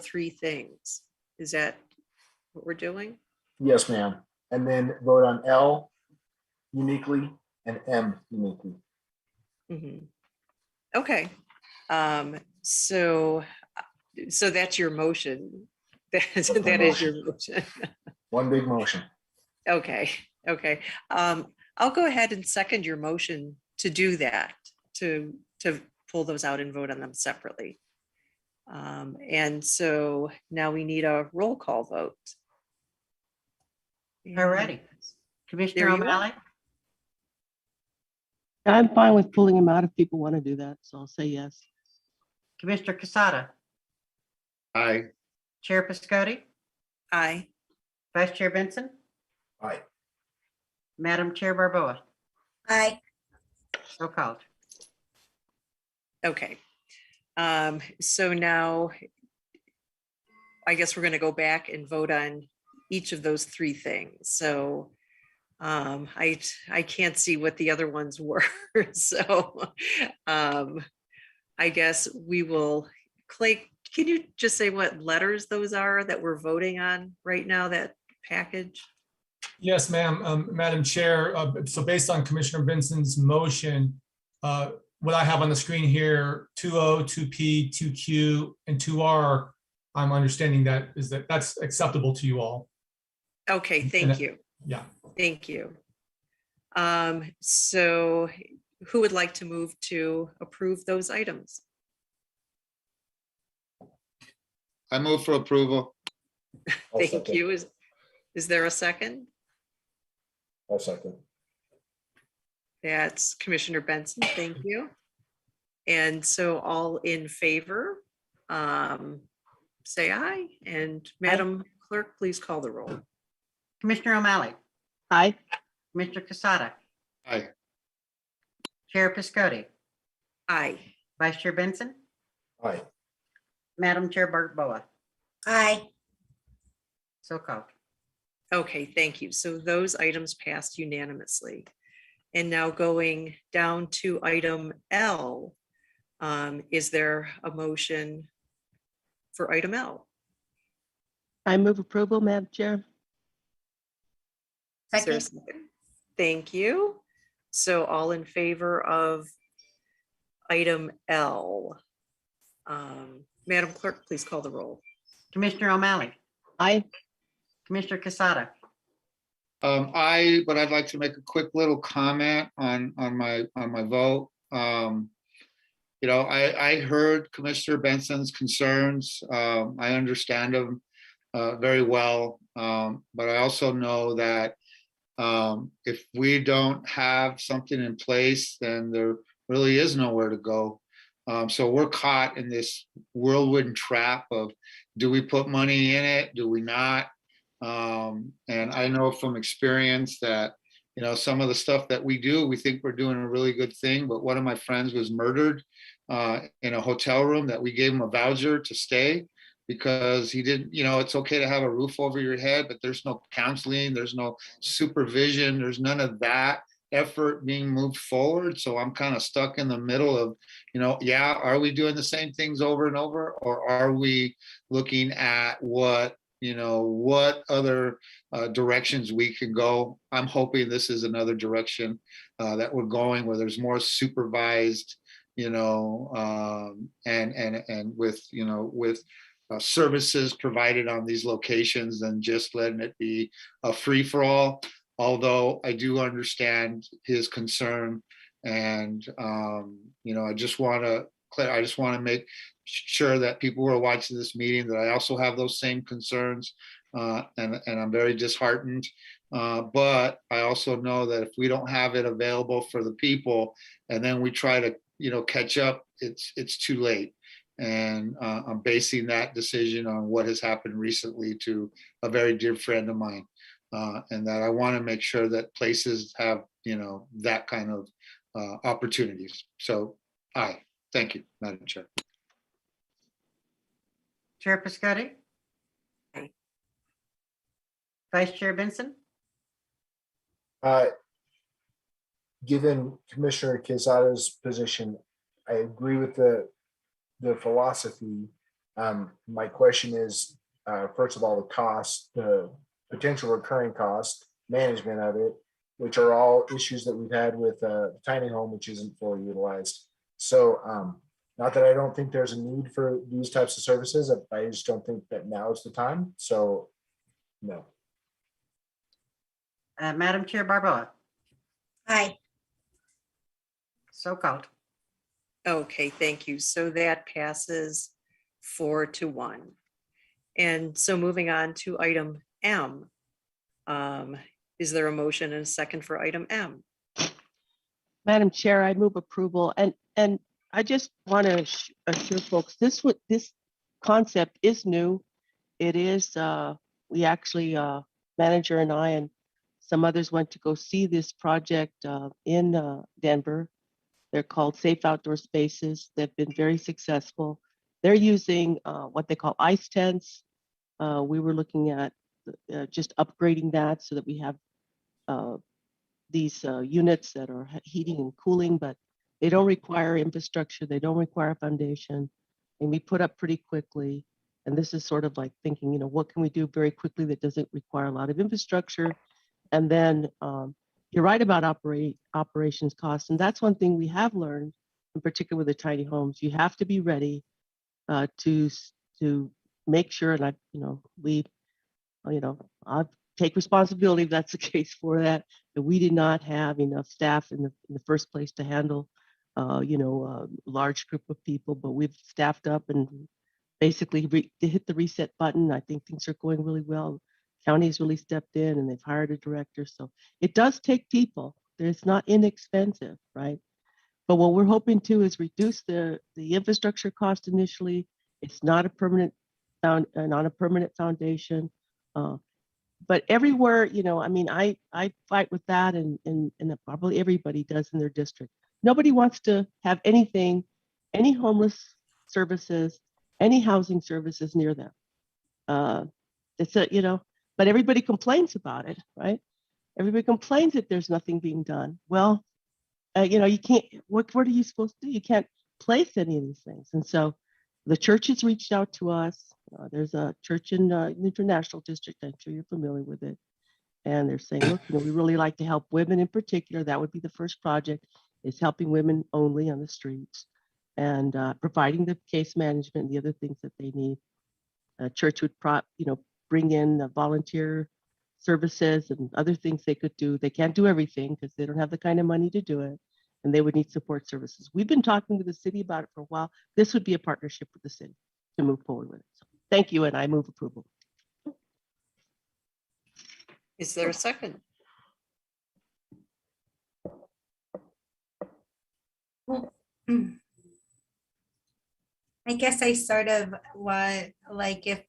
three things? Is that what we're doing? Yes, ma'am. And then vote on L uniquely and M uniquely. Mhm. Okay, so that's your motion. That is your motion. One big motion. Okay, okay. I'll go ahead and second your motion to do that, to pull those out and vote on them separately. And so now we need a roll call vote. Alrighty. Commissioner There you are. O'Malley, I'm fine with pulling them out if people want to do that, so I'll say yes. Commissioner Casada, Aye. Chair Piscotti, Aye. Vice Chair Benson, Aye. Madam Chair Barboa. Aye. So called. Okay. So now I guess we're going to go back and vote on each of those three things. So I can't see what the other ones were. So I guess we will, Clay, can you just say what letters those are that we're voting on right now, that package? Yes, ma'am. Madam Chair, so based on Commissioner Benson's motion, what I have on the screen here, 2O, 2P, 2Q, and 2R, I'm understanding that's acceptable to you all. Okay, thank you. Yeah. Thank you. So who would like to move to approve those items? I move for approval. Thank you. Is there a second? I'll second. That's Commissioner Benson. Thank you. And so all in favor, say aye. And Madam Clerk, please call the roll. Commissioner O'Malley, Aye. Commissioner Casada, Aye. Chair Piscotti, Aye. Vice Chair Benson, Aye. Madam Chair Barboa. Aye. So called. Okay, thank you. So those items passed unanimously. And now going down to item L, is there a motion for item L? I move approval, Madam Chair. Is there a Second. second? Thank you. So all in favor of item L? Madam Clerk, please call the roll. Commissioner O'Malley, Aye. Commissioner Casada, But I'd like to make a quick little comment on my vote. You know, I heard Commissioner Benson's concerns. I understand them very well. But I also know that if we don't have something in place, then there really is nowhere to go. So we're caught in this whirlwind trap of, do we put money in it? Do we not? And I know from experience that, you know, some of the stuff that we do, we think we're doing a really good thing, but one of my friends was murdered in a hotel room that we gave him a voucher to stay because he didn't, you know, it's okay to have a roof over your head, but there's no counseling, there's no supervision, there's none of that effort being moved forward. So I'm kind of stuck in the middle of, you know, yeah, are we doing the same things over and over, or are we looking at what other directions we can go? I'm hoping this is another direction that we're going, where there's more supervised, and with services provided on these locations than just letting it be a free for all. Although I do understand his concern, and I just want to I just want to make sure that people who are watching this meeting, that I also have those same concerns. And I'm very disheartened. But I also know that if we don't have it available for the people, and then we try to, catch up, it's too late. And I'm basing that decision on what has happened recently to a very dear friend of mine. And that I want to make sure that places have, that kind of opportunities. So thank you, Madam Chair. Chair Piscotti? Aye. Vice Chair Benson? Given Commissioner Quesada's position, I agree with the philosophy. My question is, first of all, the cost, the potential recurring cost, management of it, which are all issues that we've had with the tiny home, which isn't fully utilized. So not that I don't think there's a need for these types of services, I just don't think that now is the time. So no. Madam Chair Barboa? Aye. So called. Okay, thank you. So that passes 4-1. And so moving on to item M. Is there a motion and a second for item M? Madam Chair, I move approval. And I just want to assure folks, this concept is new. It is, we actually, manager and I and some others went to go see this project in Denver. They're called Safe Outdoor Spaces. They've been very successful. They're using what they call ice tents. We were looking at just upgrading that so that we have these units that are heating and cooling, but they don't require infrastructure. They don't require a foundation, and we put up pretty quickly. And this is sort of like thinking, what can we do very quickly that doesn't require a lot of infrastructure? And then you're right about operations costs. And that's one thing we have learned, in particular with the tiny homes. You have to be ready to make sure, and I'll take responsibility if that's the case for that we did not have enough staff in the first place to handle, a large group of people, but we've staffed up and basically hit the reset button. I think things are going really well. County's really stepped in and they've hired a director. So it does take people. It's not inexpensive, right? But what we're hoping to is reduce the infrastructure cost initially. It's not a permanent foundation. But everywhere, I fight with that and probably everybody does in their district. Nobody wants to have anything, any homeless services, any housing services near them. But everybody complains about it, right? Everybody complains that there's nothing being done. Well, you can't, what are you supposed to do? You can't place any of these things. And so the church has reached out to us. There's a church in the International District. I'm sure you're familiar with it. And they're saying, look, we really like to help women in particular. That would be the first project, is helping women only on the streets and providing the case management and the other things that they need. Church would bring in the volunteer services and other things they could do. They can't do everything because they don't have the kind of money to do it, and they would need support services. We've been talking to the city about it for a while. This would be a partnership with the city to move forward with it. So thank you, and I move approval. Is there a second? I guess I sort of want, like, if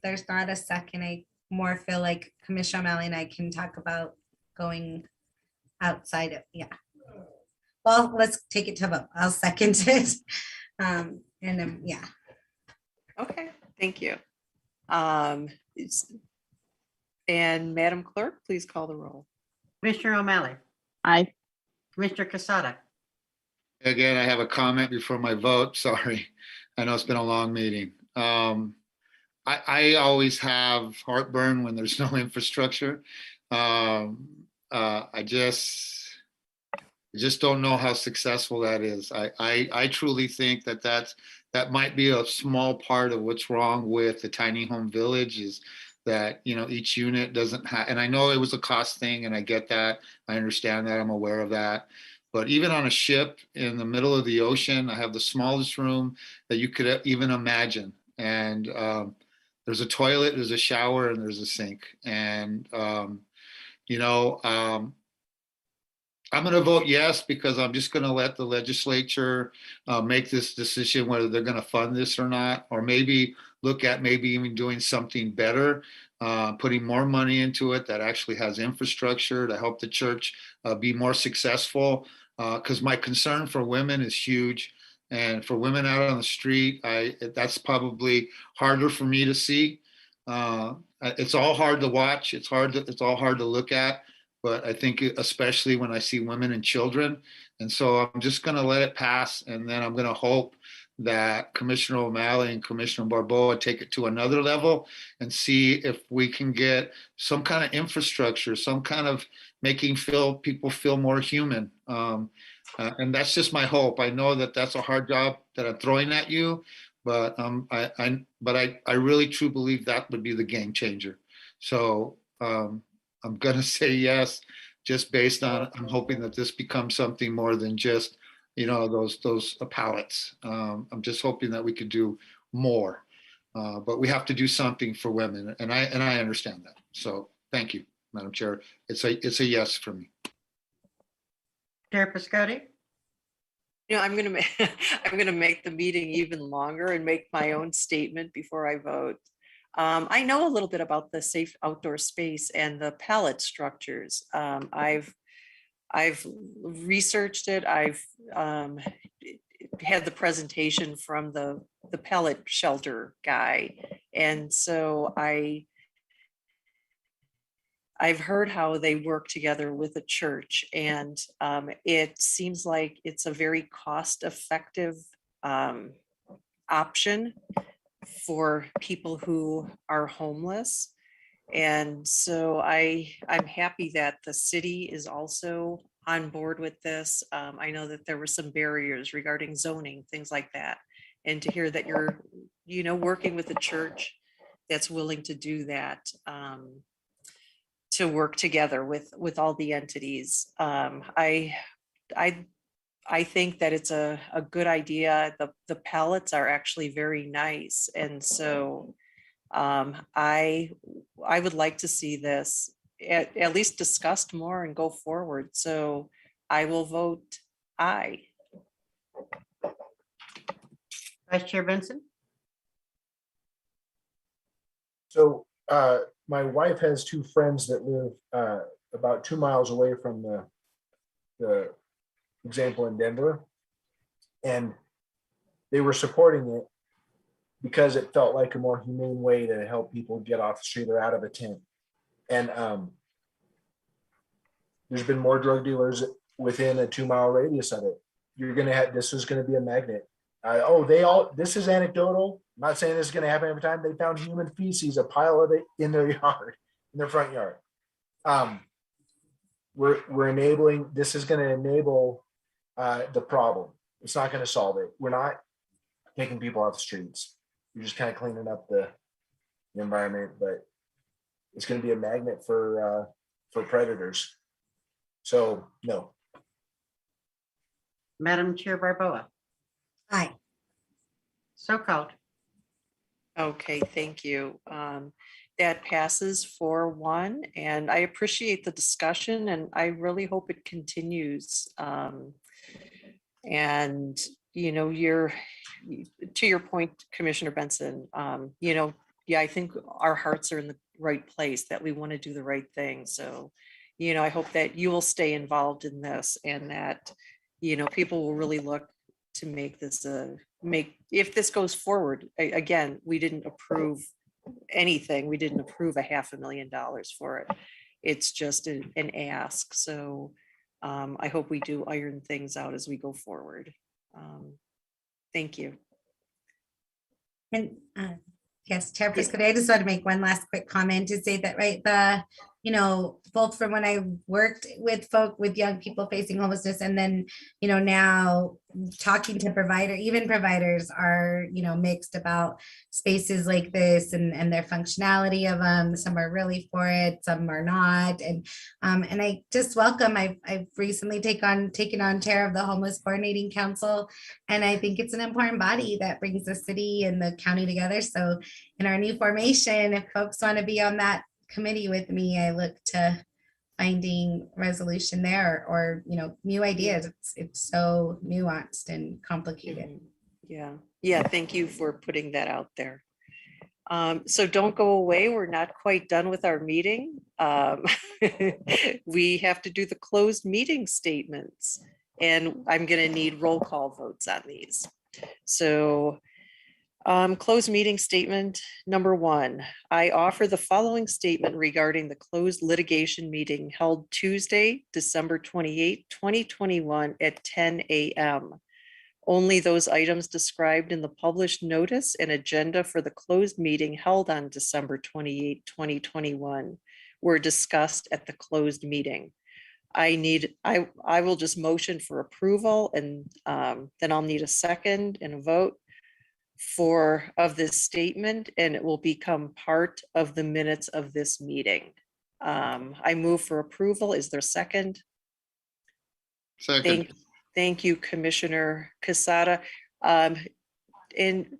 there's not a second, I more feel like Commissioner O'Malley and I can talk about going outside of, yeah. Well, let's take it to vote. I'll second it. And then, yeah. Okay, thank you. And Madam Clerk, please call the roll. Commissioner O'Malley? Aye. Commissioner Quesada? Again, I have a comment before my vote. Sorry. I know it's been a long meeting. I always have heartburn when there's no infrastructure. I just don't know how successful that is. I truly think that might be a small part of what's wrong with the tiny home village, is that each unit doesn't have, and I know it was a cost thing, and I get that, I understand that, I'm aware of that, But even on a ship in the middle of the ocean, I have the smallest room that you could even imagine. And there's a toilet, there's a shower, and there's a sink. And, I'm going to vote yes, because I'm just going to let the legislature make this decision whether they're going to fund this or not, or maybe look at maybe even doing something better, putting more money into it that actually has infrastructure to help the church be more successful. Because my concern for women is huge. And for women out on the street, that's probably harder for me to see. It's all hard to watch. It's all hard to look at. But I think especially when I see women and children. And so I'm just going to let it pass. And then I'm going to hope that Commissioner O'Malley and Commissioner Barboa take it to another level and see if we can get some kind of infrastructure, some kind of making people feel more human. And that's just my hope. I know that that's a hard job that I'm throwing at you, but I really truly believe that would be the game changer. So I'm going to say yes, just based on, I'm hoping that this becomes something more than just, those pallets. I'm just hoping that we could do more, but we have to do something for women. And I understand that. So thank you, Madam Chair. It's a yes for me. Chair Piscotti? I'm going to make the meeting even longer and make my own statement before I vote. I know a little bit about the safe outdoor space and the pallet structures. I've researched it. I've had the presentation from the pellet shelter guy, and so I've heard how they work together with the church, and it seems like it's a very cost-effective option for people who are homeless. And so I'm happy that the city is also on board with this. I know that there were some barriers regarding zoning, things like that. And to hear that you're, working with the church that's willing to do that, to work together with all the entities. I think that it's a good idea. The pallets are actually very nice. And so I would like to see this at least discussed more and go forward. So I will vote aye. Vice Chair Benson? So my wife has two friends that live about 2 miles away from the example in Denver, and they were supporting it because it felt like a more humane way to help people get off the street or out of a tent. And there's been more drug dealers within a 2 mile radius of it. This is going to be a magnet. This is anecdotal. I'm not saying this is going to happen every time. They found human feces, a pile of it in their yard, in their front yard. We're enabling, this is going to enable the problem. It's not going to solve it. We're not taking people off the streets. You're just kind of cleaning up the environment, but it's going to be a magnet for predators. So no. Madam Chair Barboa? Aye. So called. Okay, thank you. That passes 4-1, and I appreciate the discussion, and I really hope it continues. And to your point, Commissioner Benson, I think our hearts are in the right place, that we want to do the right thing. So, I hope that you will stay involved in this, and that, people will really look to make this if this goes forward. Again, we didn't approve anything. We didn't approve $500,000 for it. It's just an ask. So I hope we do iron things out as we go forward. Thank you. And yes, Chair Piscotti, I just want to make one last quick comment to say that, right, you know, both from when I worked with with young people facing homelessness, and then, you know, now talking to even providers are, you know, mixed about spaces like this and their functionality of them. Some are really for it, some are not. And I just welcome, I've recently taken on chair of the Homeless Coordinating Council. And I think it's an important body that brings the city and the county together. So in our new formation, if folks want to be on that committee with me, I look to finding resolution there, or, you know, new ideas. It's so nuanced and complicated. Yeah, thank you for putting that out there. So don't go away. We're not quite done with our meeting. We have to do the closed meeting statements, and I'm going to need roll call votes on these. So closed meeting statement number 1. I offer the following statement regarding the closed litigation meeting held Tuesday, December 28, 2021 at 10 a.m. Only those items described in the published notice and agenda for the closed meeting held on December 28, 2021 were discussed at the closed meeting. I will just motion for approval, and then I'll need a second and a vote of this statement, and it will become part of the minutes of this meeting. I move for approval. Is there a second? Second. Thank you, Commissioner Quesada. And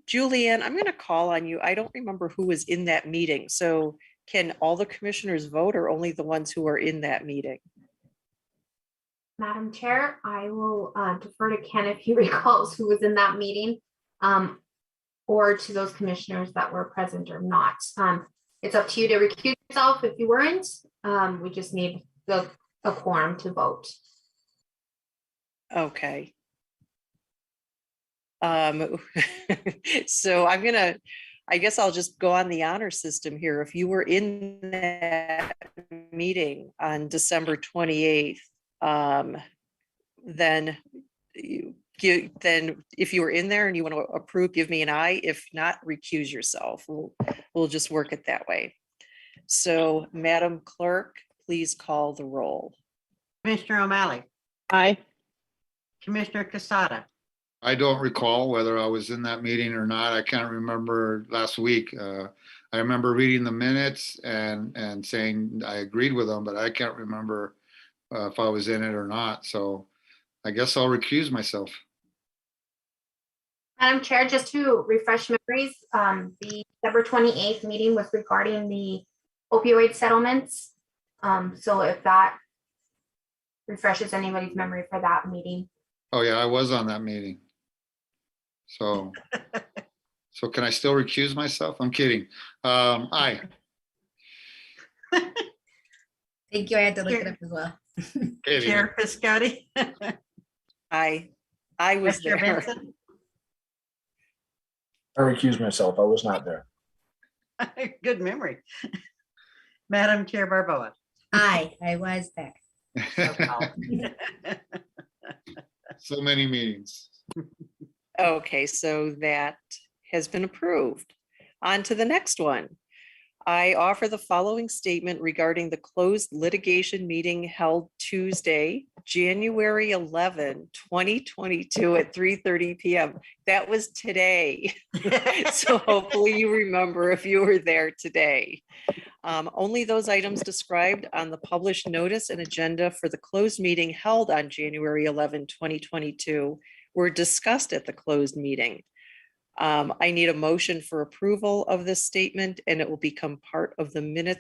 Julianne, I'm going to call on you. I don't remember who was in that meeting. So can all the commissioners vote, or only the ones who are in that meeting? Madam Chair, I will defer to Ken if he recalls who was in that meeting, or to those commissioners that were present or not. It's up to you to recuse yourself if you weren't. We just need a quorum to vote. Okay. So I guess I'll just go on the honor system here. If you were in that meeting on December 28th, then if you were in there and you want to approve, give me an aye. If not, recuse yourself. We'll just work it that way. So Madam Clerk, please call the roll. Commissioner O'Malley. Aye. Commissioner Quesada. I don't recall whether I was in that meeting or not. I can't remember last week. I remember reading the minutes and saying I agreed with them, but I can't remember if I was in it or not. So I guess I'll recuse myself. Madam Chair, just to refresh memories, the December 28th meeting was regarding the opioid settlements. So if that refreshes anybody's memory for that meeting. Oh yeah, I was on that meeting. So can I still recuse myself? I'm kidding. Aye. Thank you. I had to look it up as well. Chair Piscotti. I was Chair there. Benson. I recuse myself. I was not there. Good memory. Madam Chair Barboa. Aye, I was there. So many meetings. Okay, so that has been approved. On to the next one. I offer the following statement regarding the closed litigation meeting held Tuesday, January 11, 2022 at 3:30 p.m. That was today. So hopefully you remember if you were there today. Only those items described on the published notice and agenda for the closed meeting held on January 11, 2022 were discussed at the closed meeting. I need a motion for approval of this statement, and it will become part of the minutes